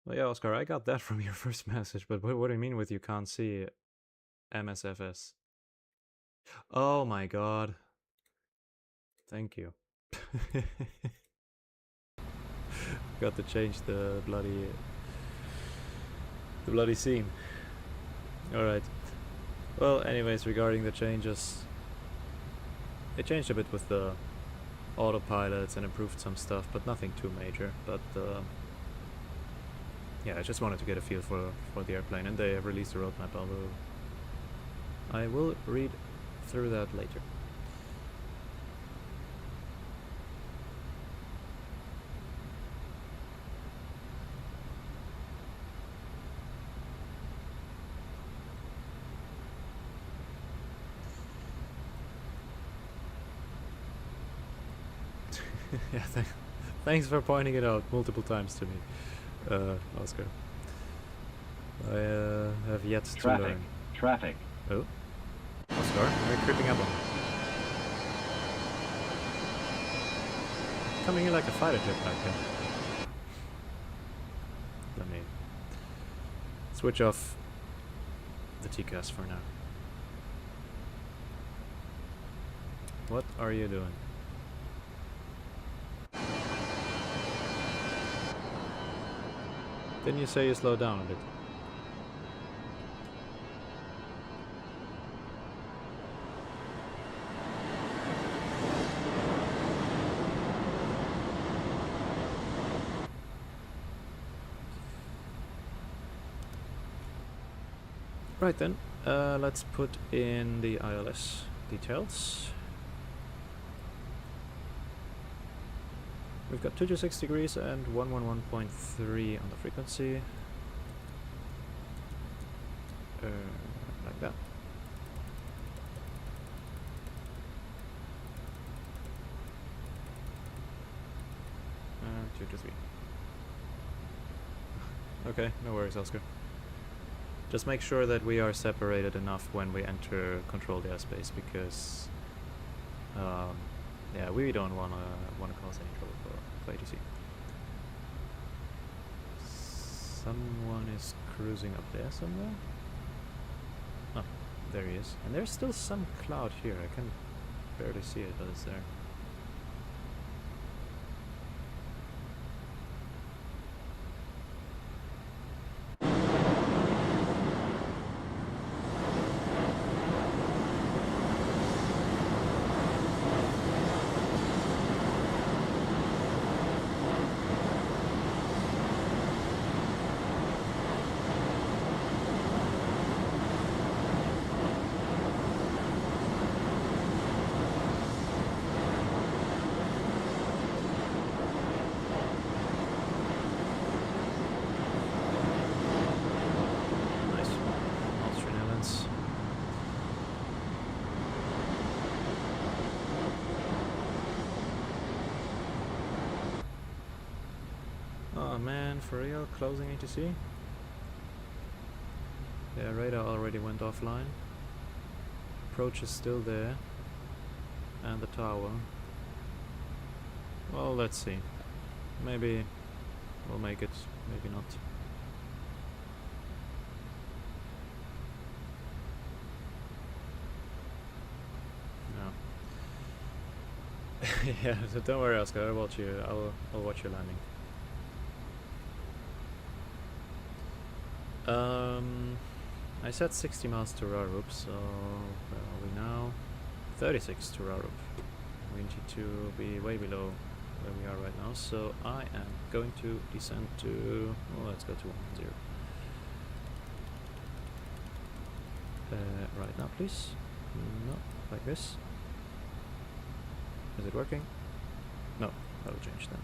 Well, yeah, Oscar, I got that from your first message, but what do you mean with you can't see MSFS? Oh my god. Thank you. Got to change the bloody scene. Alright. Well, anyways, regarding the changes, it changed a bit with the autopilots and improved some stuff, but nothing too major. But yeah, I just wanted to get a feel for the airplane, and they have released a roadmap, although I will read through that later. Yeah, thanks for pointing it out multiple times to me, Oscar. I have yet to Traffic. learn. Traffic. Oh. Oscar, are you creeping up on me? Coming in like a fighter jet back here. Let me switch off the TCAS for now. What are you doing? Didn't you say you slowed down a bit? Right then, let's put in the ILS details. We've got 226 degrees and 111.3 on the frequency. Like that. And 2 to 3. Okay, no worries, Oscar. Just make sure that we are separated enough when we enter control the airspace, because yeah, we don't wanna cause any trouble for ATC. Someone is cruising up there somewhere. Oh, there he is. And there's still some cloud here. I can barely see it, but it's there. Oh man, for real? Closing ATC? Yeah, radar already went offline. Approach is still there. And the tower. Well, let's see. Maybe we'll make it, maybe not. No. Yeah, so don't worry, Oscar. I'll watch you. I'll watch your landing. I set 60 miles to Rarup, so where are we now? 36 to Rarup. We need to be way below where we are right now, so I am going to descend to, well, let's go to 10. Right now, please. No, like this. Is it working? No, that'll change then.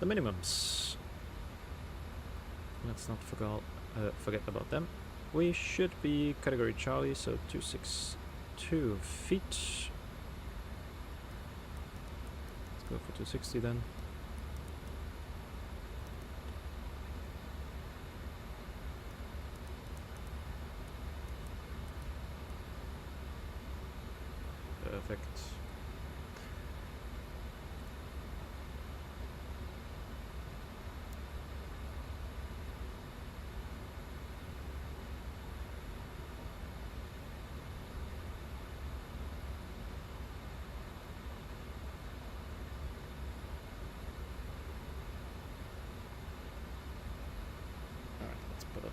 The minimums. Let's not forget about them. We should be category Charlie, so 262 feet. Let's go for 260 then. Perfect.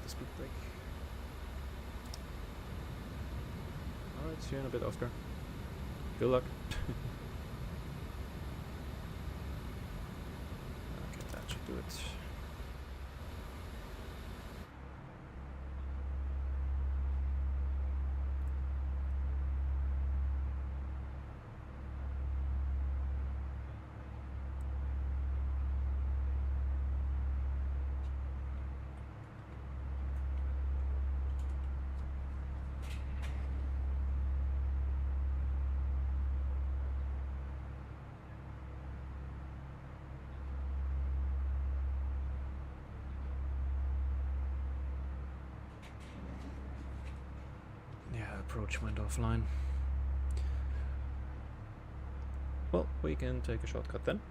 Speed brake. Alright, see you in a bit, Oscar. Good luck. Okay, that should do it. approach went offline. Well, we can take a shortcut then.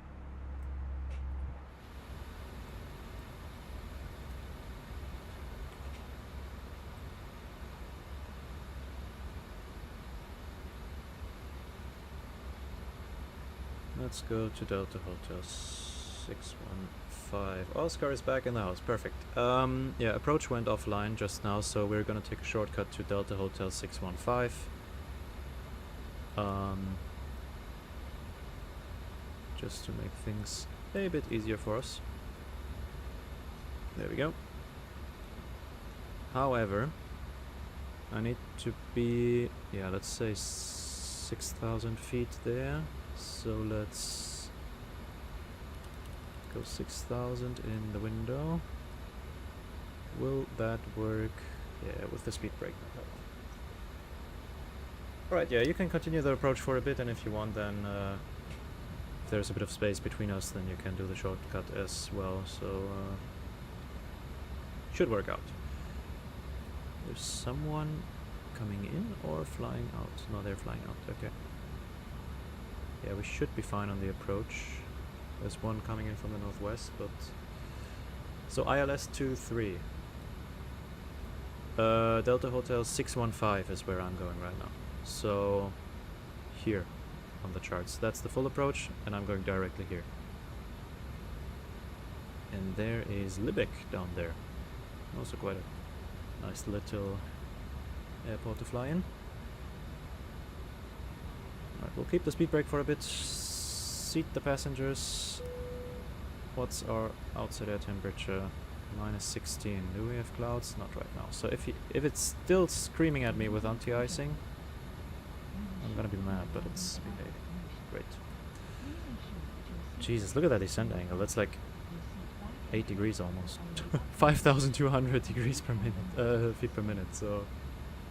Let's go to Delta Hotel 615. Oscar is back in the house. Perfect. Yeah, approach went offline just now, so we're gonna take a shortcut to Delta Hotel 615. Just to make things a bit easier for us. There we go. However, I need to be, yeah, let's say 6,000 feet there. So let's go 6,000 in the window. Will that work? Yeah, with the speed brake. Alright, yeah, you can continue the approach for a bit, and if you want, then if there's a bit of space between us, then you can do the shortcut as well, so should work out. There's someone coming in or flying out? No, they're flying out, okay. Yeah, we should be fine on the approach. There's one coming in from the northwest, but... So ILS 23. Delta Hotel 615 is where I'm going right now. So, here on the charts. That's the full approach, and I'm going directly here. And there is Lübeck down there. Also quite a nice little airport to fly in. Alright, we'll keep the speed brake for a bit, seat the passengers. What's our outside air temperature? -16. Do we have clouds? Not right now. So if it's still screaming at me with anti-icing, I'm gonna be mad, but it's behaving. Great. Jesus, look at that descent angle. That's like 8 degrees almost. 5,200 degrees per minute, feet per minute. So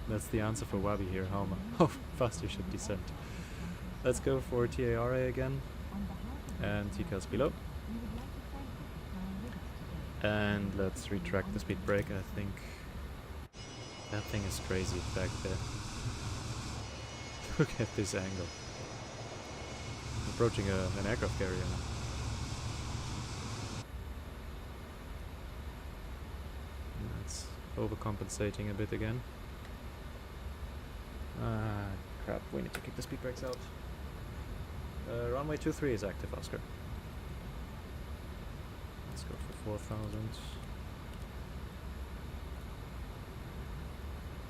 that's the answer for Wabi here. How fast you should descend. Let's go for TARA again, and TCAS below. And let's retract the speed brake. I think that thing is crazy back there. Look at this angle. Approaching an aircraft carrier now. That's overcompensating a bit again. Ah, crap. We need to kick the speed brakes out. Runway 23 is active, Oscar. Let's go for 4,000.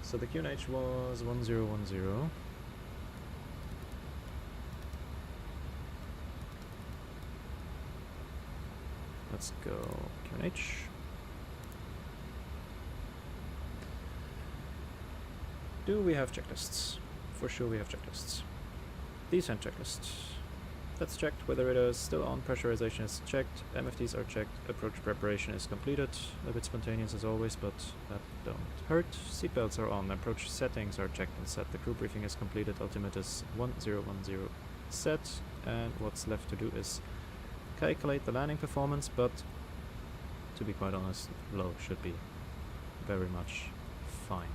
So the QNH was 1010. Let's go QNH. Do we have checklists? For sure we have checklists. Descent checklist. That's checked. Whether it is still on, pressurization is checked, MFTs are checked, approach preparation is completed. A bit spontaneous as always, but that don't hurt. Seatbelts are on, approach settings are checked and set. The crew briefing is completed, altimeter is 1010 set, and what's left to do is calculate the landing performance, but to be quite honest, low should be very much fine.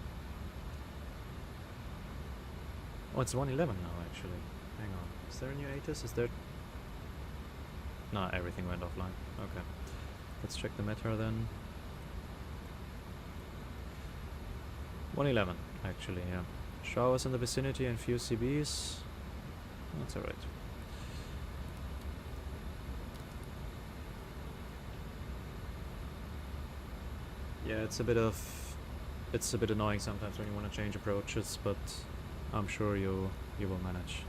Oh, it's 111 now actually. Hang on. Is there a new ATIS? Is there... Nah, everything went offline. Okay. Let's check the Metro then. 111, actually, yeah. Showers in the vicinity and few CBs. That's alright. Yeah, it's a bit annoying sometimes when you want to change approaches, but I'm sure you will manage.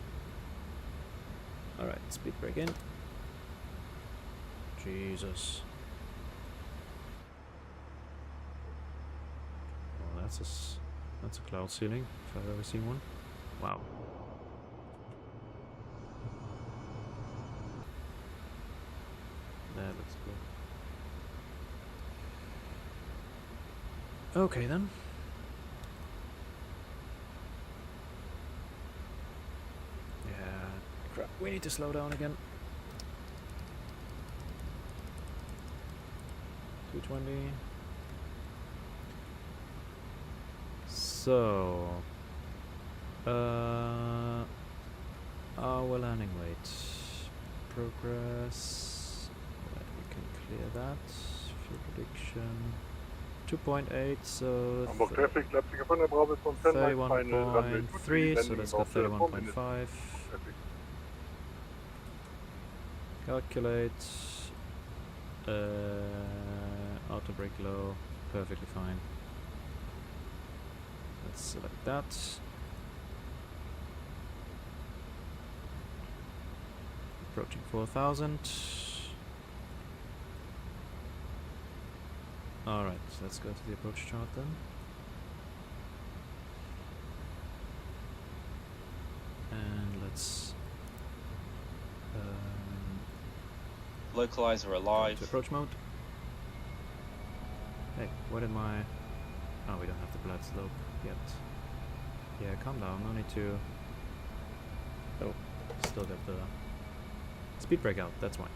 Alright, speed brake in. Jesus. Well, that's a cloud ceiling, if I've ever seen one. Wow. That looks cool. Okay then. Crap, we need to slow down again. 220. So, Our landing weight. Progress. Right, we can clear that. Fuel prediction. 2.8, so Hamburg traffic, Leipziger von der Bravo von 31.3, so let's go 31.5. Calculate. Auto brake low, perfectly fine. Let's select that. Approaching 4,000. Alright, so let's go to the approach chart then. And let's localizer alive. To approach mode. Hey, what did my... Oh, we don't have the flat slope yet. Yeah, calm down, no need to... Oh, still got the speed brake out, that's why.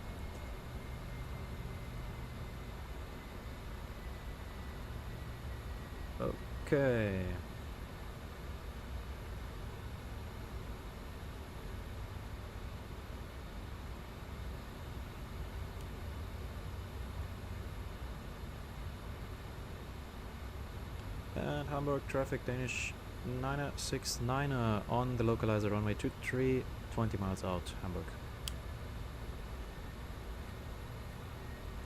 Okay. And Hamburg traffic, Danish 969er on the localizer runway 23, 20 miles out, Hamburg.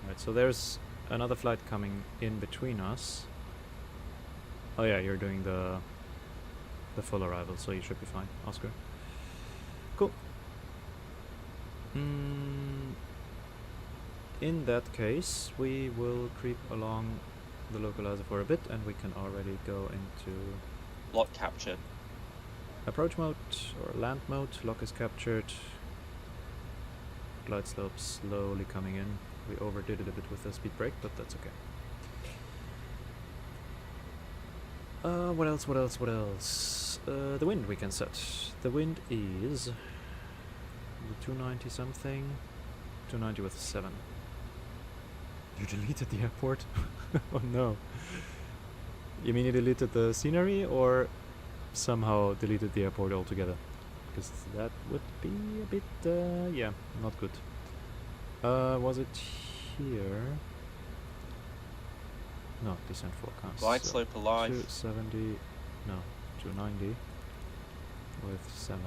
Right, so there's another flight coming in between us. Oh yeah, you're doing the full arrival, so you should be fine, Oscar. Cool. In that case, we will creep along the localizer for a bit, and we can already go into lock captured. Approach mode or land mode. Lock is captured. Glide slope slowly coming in. We overdid it a bit with the speed brake, but that's okay. What else? What else? What else? The wind we can set. The wind is 290 something. 290 with 7. You deleted the airport? Oh no. You mean you deleted the scenery or somehow deleted the airport altogether? Because that would be a bit, yeah, not good. Was it here? No, descent forecast. Glide slope alive. 270, no, 290 with 7.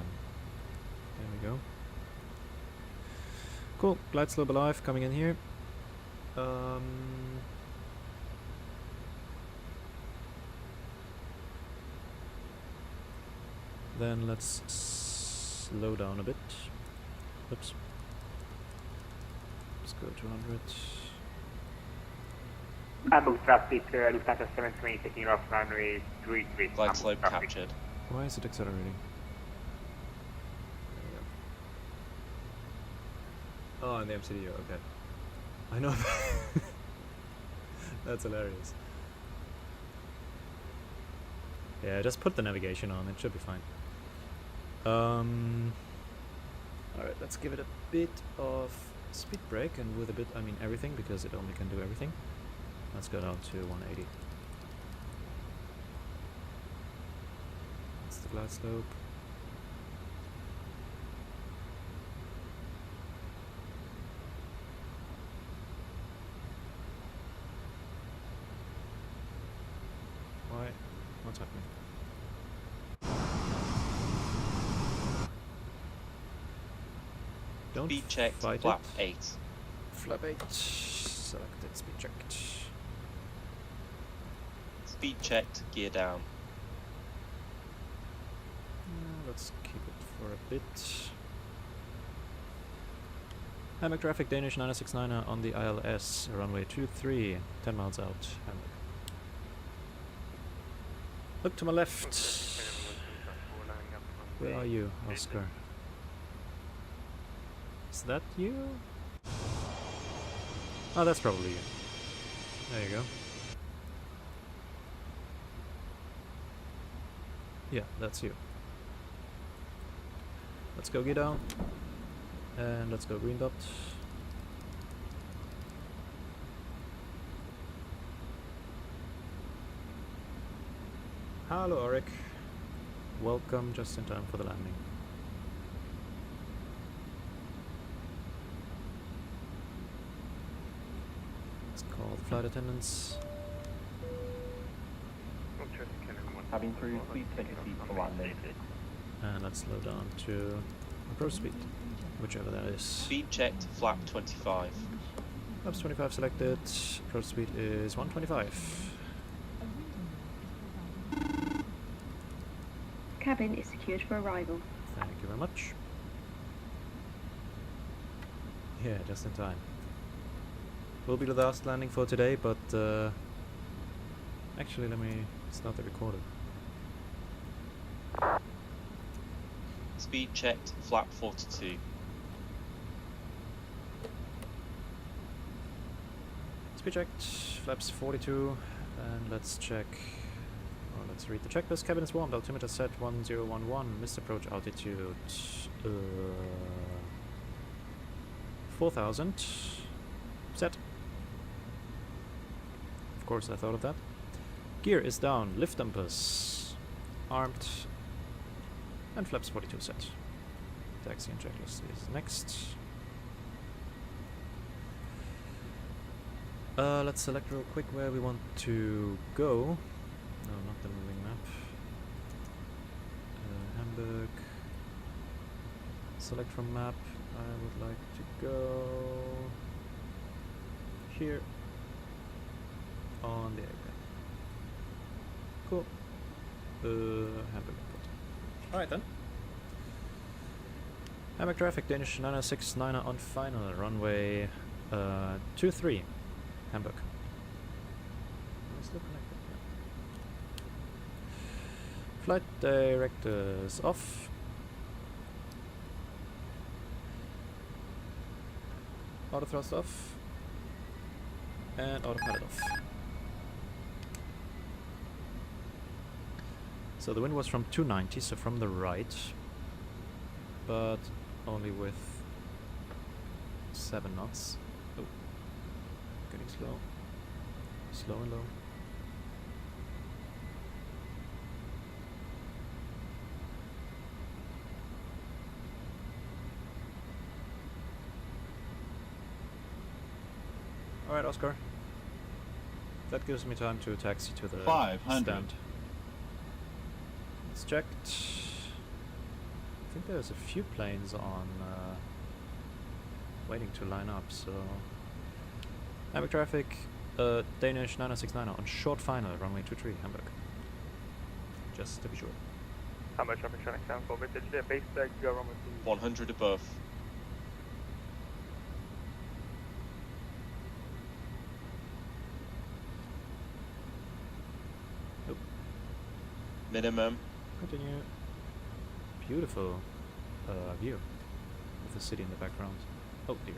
There we go. Cool, glide slope alive coming in here. Then let's slow down a bit. Oops. Let's go 200. Hamburg traffic, Lufthansa 720 taking off runway 33. Glide slope captured. Why is it accelerating? Oh, in the MCDU, okay. I know. That's hilarious. Yeah, just put the navigation on, it should be fine. Alright, let's give it a bit of speed brake, and with a bit I mean everything, because it only can do everything. Let's go down to 180. That's the glide slope. Why? What's happening? Don't speed checked, fight flap it. 8. Flap 8. Selected, speed checked. Speed checked, gear down. Let's keep it for a bit. Hamburg traffic, Danish 969er on the ILS, runway 23, 10 miles out, Hamburg. Look to my left. Where are you, Oscar? Is that you? Oh, that's probably you. There you go. Yeah, that's you. Let's go get down. And let's go green dot. Hello, Auric. Welcome just in time for the landing. Let's call the flight attendants. Cabin crew, please take your seats for landing. And let's slow down to approach speed, whichever that is. Speed checked, flap 25. Flaps 25 selected, approach speed is 125. Cabin is secured for arrival. Thank you very much. Yeah, just in time. Will be the last landing for today, but actually let me start the recorder. Speed checked, flap 42. Speed checked, flaps 42, and let's check. Well, let's read the checklist. Cabin is warmed, altimeter set 1011, missed approach altitude 4000. Set. Of course, I thought of that. Gear is down, lift dampers armed, and flaps 42 set. Taxi and checklist is next. Let's select real quick where we want to go. No, not the moving map. Hamburg. Select from map. I would like to go here on the airplane. Cool. Hamburg Airport. Alright then. Hamburg traffic, Danish 969 on final, runway 23, Hamburg. Still connected, yeah. Flight directors off. Auto thrust off. And autopilot off. So the wind was from 290, so from the right, but only with 7 knots. Oh, getting slow. Slow and low. Alright, Oscar. That gives me time to taxi to the 500. stand. It's checked. I think there's a few planes on waiting to line up, so Hamburg traffic, Danish 969 on short final, runway 23, Hamburg. Just to be sure. Hamburg traffic traffic sound for vintage base deck, go runway 100 above. Nope. Minimum. Continue. Beautiful view with the city in the background. Oh dear.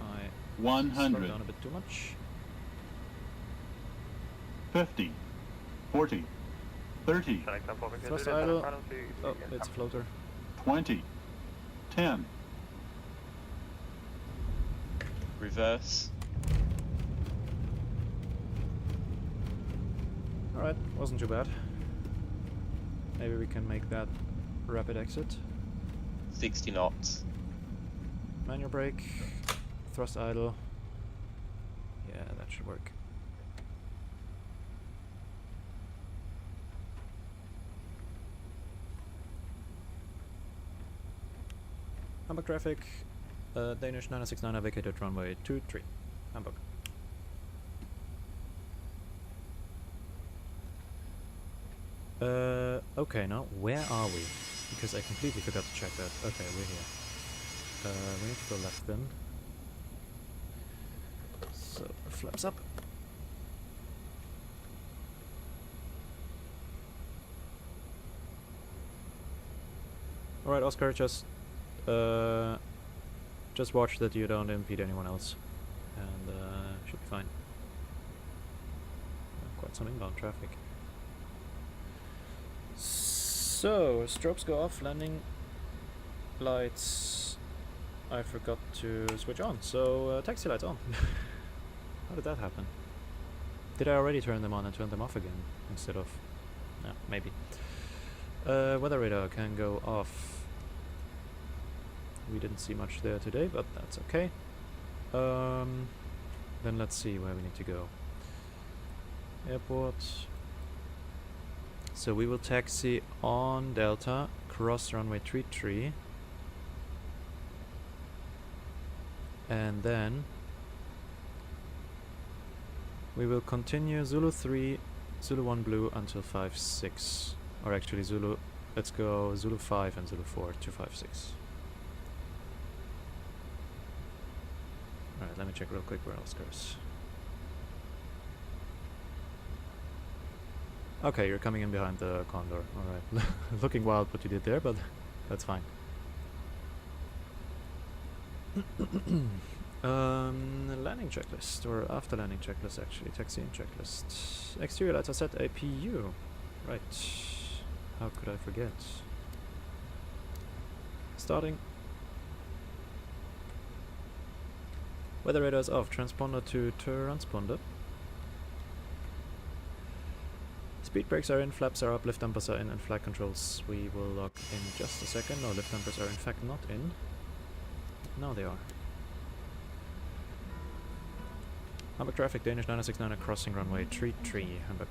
I 100. slowed down a bit too much. 50. 40. 30. Thrust idle. Oh, it's a floater. 20. 10. Reverse. Alright, wasn't too bad. Maybe we can make that rapid exit. 60 knots. Manual brake. Thrust idle. Yeah, that should work. Hamburg traffic. Danish 969 vacated runway 23. Hamburg. Okay, now where are we? Because I completely forgot to check that. Okay, we're here. We need to go left then. So, flaps up. Alright, Oscar, just watch that you don't impede anyone else. And should be fine. Quite some inbound traffic. So, strobes go off, landing lights I forgot to switch on, so taxi lights on. How did that happen? Did I already turn them on and turn them off again instead of... no, maybe. Weather radar can go off. We didn't see much there today, but that's okay. Then let's see where we need to go. Airport. So we will taxi on Delta, cross runway 33, and then we will continue Zulu 3, Zulu 1 blue until 56. Or actually Zulu, let's go Zulu 5 and Zulu 4 to 56. Alright, let me check real quick where else goes. Okay, you're coming in behind the Condor. Alright. Looking wild what you did there, but that's fine. Landing checklist, or after landing checklist actually, taxiing checklist. Exterior lights are set APU. Right. How could I forget? Starting. Weather radar is off. Transponder to transponder. Speed brakes are in, flaps are up, lift dampers are in, and flight controls we will lock in just a second. No, lift dampers are in fact not in. Now they are. Hamburg traffic, Danish 969 crossing runway 33, Hamburg.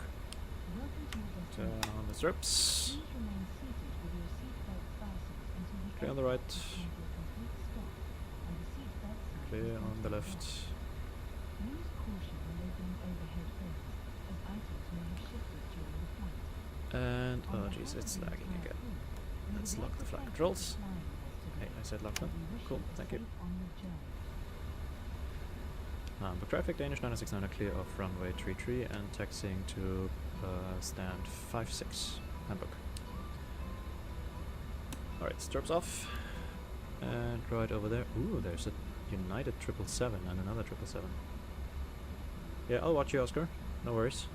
Turn on the strips. Clear on the right. Clear on the left. And oh jeez, it's lagging again. Let's lock the flight controls. Hey, I said lock them. Cool, thank you. Hamburg traffic, Danish 969 clear off runway 33 and taxiing to stand 56, Hamburg. Alright, stirrups off. And right over there. Ooh, there's a United 777 and another 777. Yeah, I'll watch you, Oscar. No worries.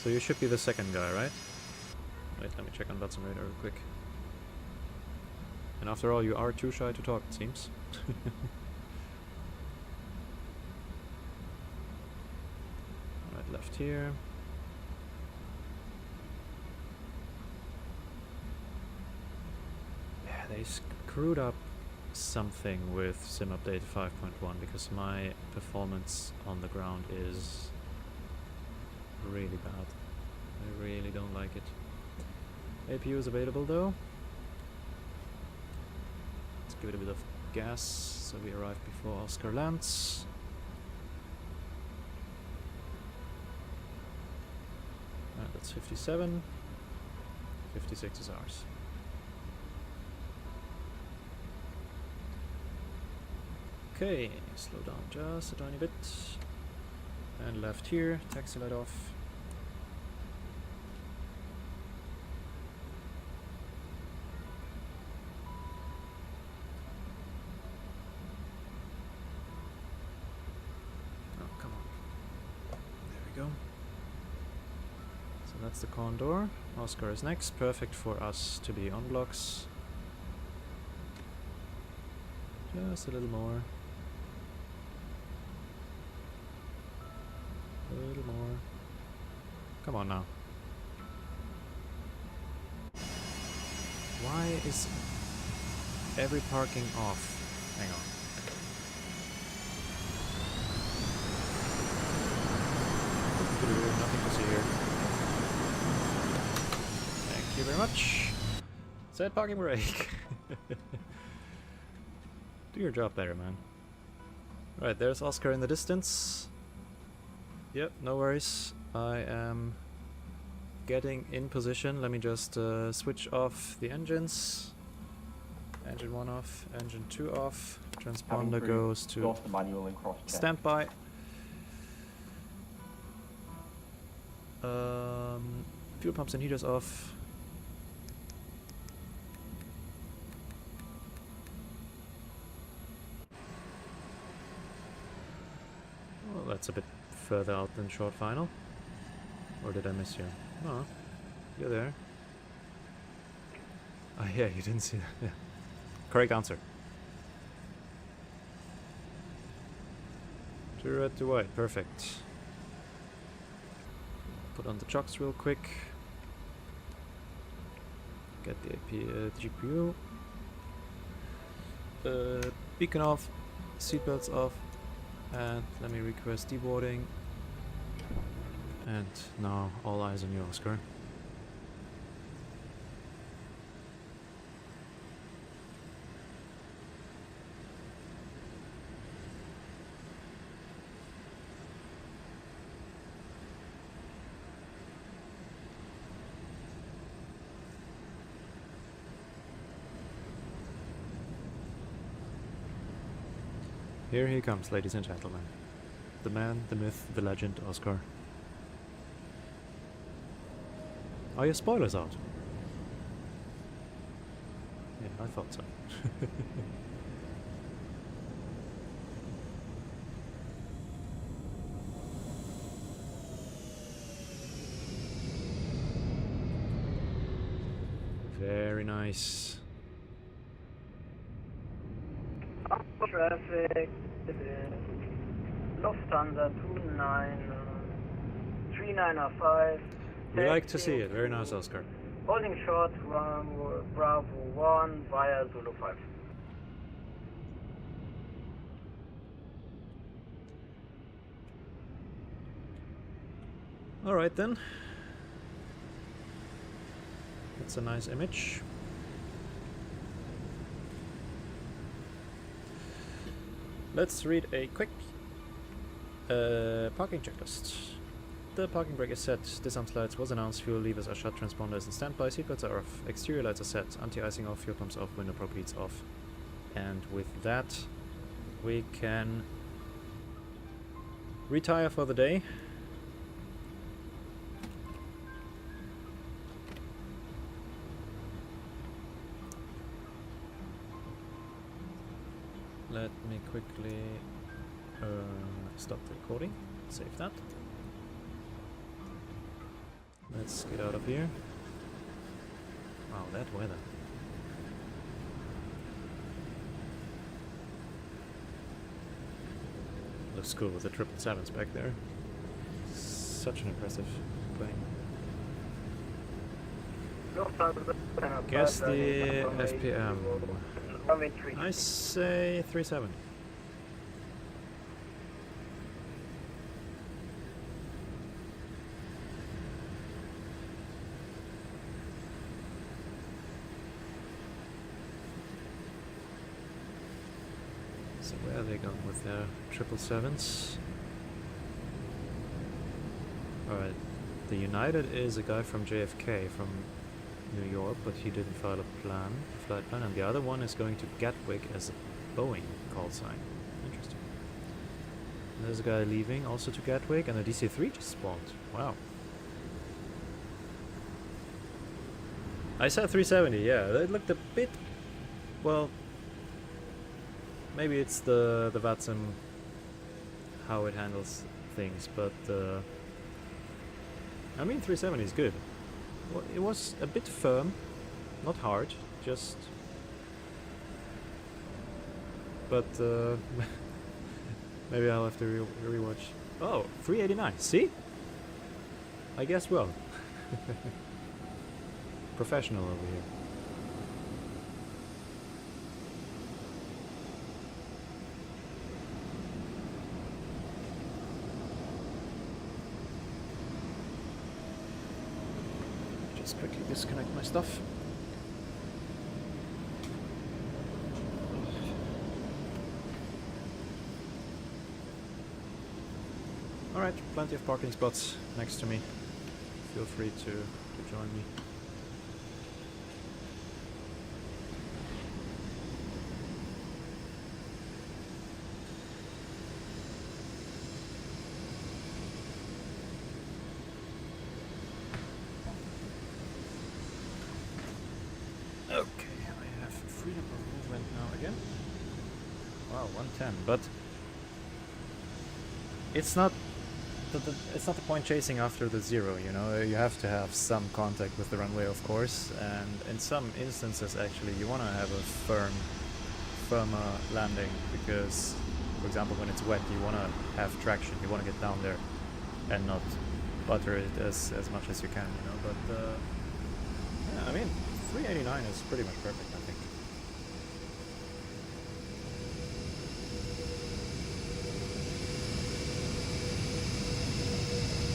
So you should be the second guy, right? Wait, let me check on VATSIM radar real quick. And after all, you are too shy to talk, it seems. Right, left here. Yeah, they screwed up something with Sim Update 5.1 because my performance on the ground is really bad. I really don't like it. APU is available though. Let's give it a bit of gas so we arrive before Oscar lands. Alright, that's 57. 56 is ours. Okay, slow down just a tiny bit. And left here, taxi light off. Oh, come on. There we go. So that's the Condor. Oscar is next, perfect for us to be on blocks. Just a little more. A little more. Come on now. Why is every parking off? Hang on. Nothing to see here. Thank you very much. Set parking brake. Do your job better, man. Right, there's Oscar in the distance. Yep, no worries. I am getting in position. Let me just switch off the engines. Engine 1 off, engine 2 off. Transponder goes to standby. Fuel pumps and heaters off. Well, that's a bit further out than short final. Or did I miss you? Oh, you're there. Oh yeah, you didn't see that. Yeah. Correct answer. To red to white, perfect. Put on the chocks real quick. Get the GPU. Beacon off, seatbelts off, and let me request deboarding. And now all eyes on you, Oscar. Here he comes, ladies and gentlemen. The man, the myth, the legend, Oscar. Are your spoilers out? Yeah, I thought so. Very nice. Traffic, Lufthansa 3905. We like to see it. Very nice, Oscar. Holding short from Bravo 1 via Zulu 5. Alright then. That's a nice image. Let's read a quick parking checklist. The parking brake is set, disarm lights was announced, fuel levers are shut, transponder is in standby, seatbelts are off, exterior lights are set, anti-icing off, fuel pumps off, window prop heats off. And with that, we can retire for the day. Let me quickly stop the recording, save that. Let's get out of here. Wow, that weather. Looks cool with the 777s back there. Such an impressive plane. Guess the FPM. I say 37. So where are they going with their 777s? Alright, the United is a guy from JFK from New York, but he didn't file a flight plan, and the other one is going to Gatwick as a Boeing call sign. Interesting. And there's a guy leaving also to Gatwick, and a DC-3 just spawned. Wow. I said 370, yeah, it looked a bit, well, maybe it's the VATSIM, how it handles things, but I mean 370 is good. Well, it was a bit firm, not hard, just... But, maybe I'll have to rewatch. Oh, 389, see? I guess well. Professional over here. Quickly disconnect my stuff. Alright, plenty of parking spots next to me. Feel free to join me. Wow, 110, but it's not the point chasing after the 0, you know. You have to have some contact with the runway, of course, and in some instances actually you want to have a firmer landing, because For example, when it's wet, you want to have traction. You want to get down there and not butter it as much as you can, you know. But yeah, I mean, 389 is pretty much perfect, I think.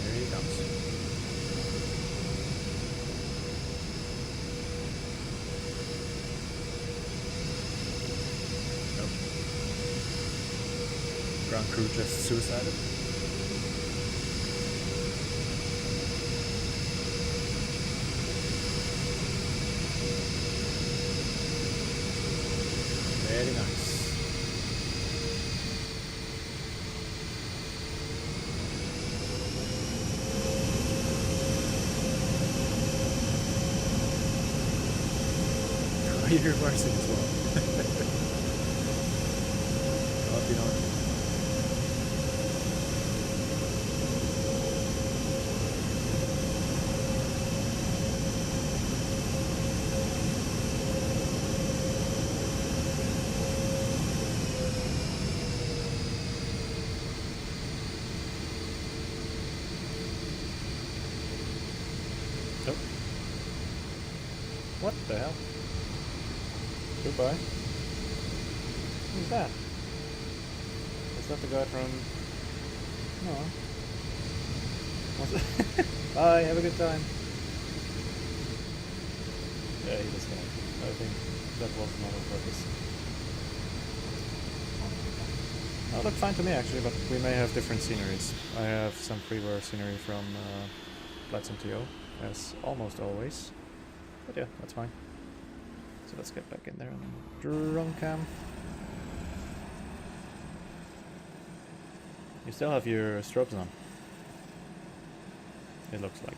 Here he comes. Ground crew just suicided. Very nice. Oh, you're reversing as well. Naughty, naughty. Nope. What the hell? Goodbye. Who's that? Is that the guy from... No. Bye, have a good time. Yeah, he disconnected. I think that was not on purpose. Oh, looked fine to me actually, but we may have different sceneries. I have some pre-war scenery from VATSIM TO, as almost always. But yeah, that's fine. So let's get back in there and drone cam. You still have your strobes on. It looks like.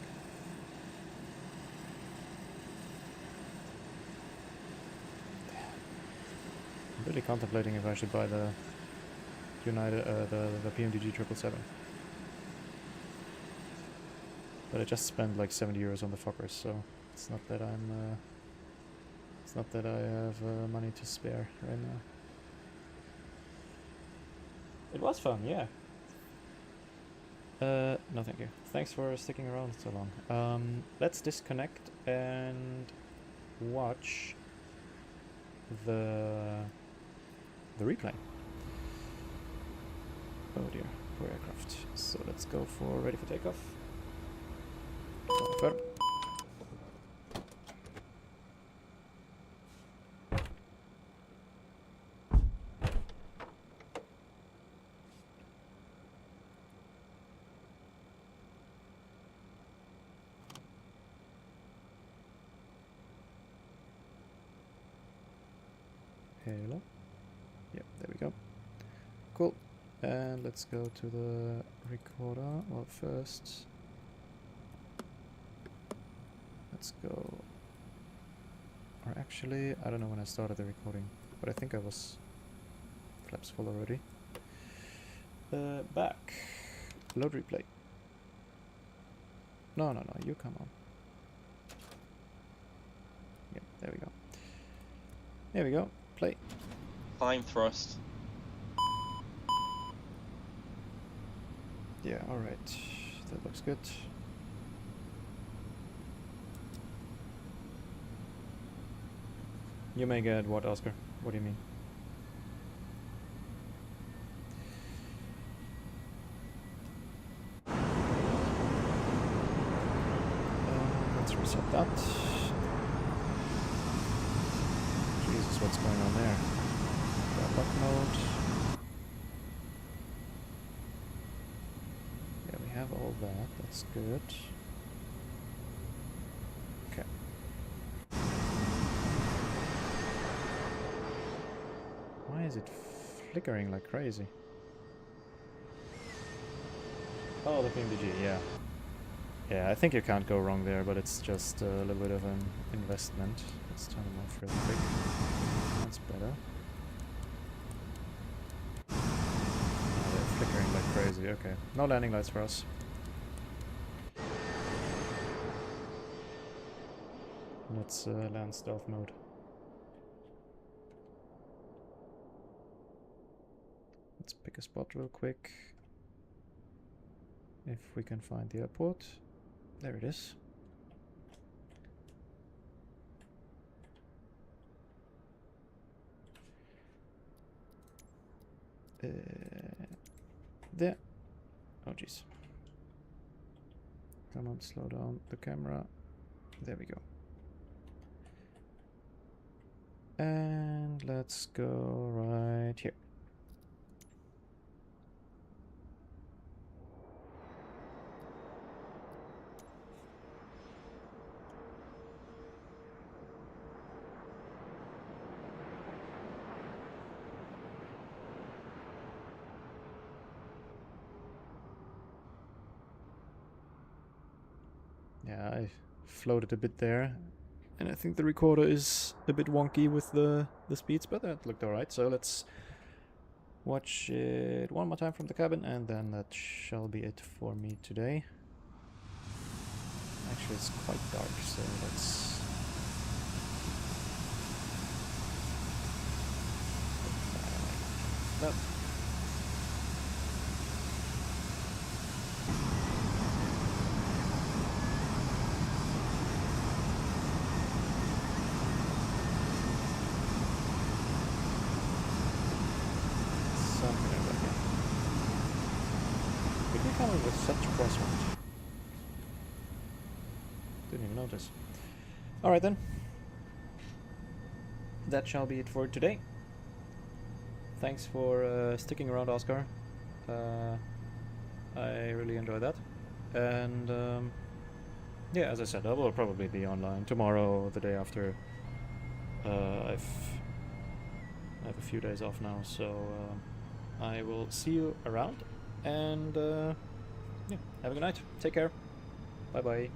I'm really contemplating if I should buy the United, the PMDG 777. But I just spent like 70 euros on the Fokkers, so it's not that I'm. It's not that I have money to spare right now. It was fun, yeah. No thank you. Thanks for sticking around so long. Let's disconnect and watch the replay. Oh dear, poor aircraft. So let's go for ready for takeoff. Fokker. Hello. Yep, there we go. Cool. And let's go to the recorder. Well, first, let's go. Or actually, I don't know when I started the recording, but I think I was flaps full already. Back. Load replay. No, you come on. Yep, there we go. There we go. Play. Climb thrust. Yeah, alright. That looks good. You may get what, Oscar? What do you mean? Let's reset that. Jesus, what's going on there? Got lock mode. Yeah, we have all that. That's good. Okay. Why is it flickering like crazy? Oh, the PMDG, yeah. Yeah, I think you can't go wrong there, but it's just a little bit of an investment. Let's turn them off real quick. That's better. Oh, they're flickering like crazy. Okay, no landing lights for us. Let's land stealth mode. Let's pick a spot real quick. If we can find the airport. There it is. There. Oh jeez. Come on, slow down the camera. There we go. And let's go right here. Yeah, I floated a bit there, and I think the recorder is a bit wonky with the speeds, but that looked alright. So let's watch it one more time from the cabin, and then that shall be it for me today. Actually, it's quite dark, so let's... That. Coming with such crosswind. Didn't even notice. Alright then. That shall be it for today. Thanks for sticking around, Oscar. I really enjoyed that. And yeah, as I said, I will probably be online tomorrow, the day after. I have a few days off now, so I will see you around. And yeah, have a good night. Take care. Bye bye.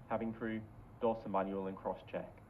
Cabin crew, dorsal manual and cross check.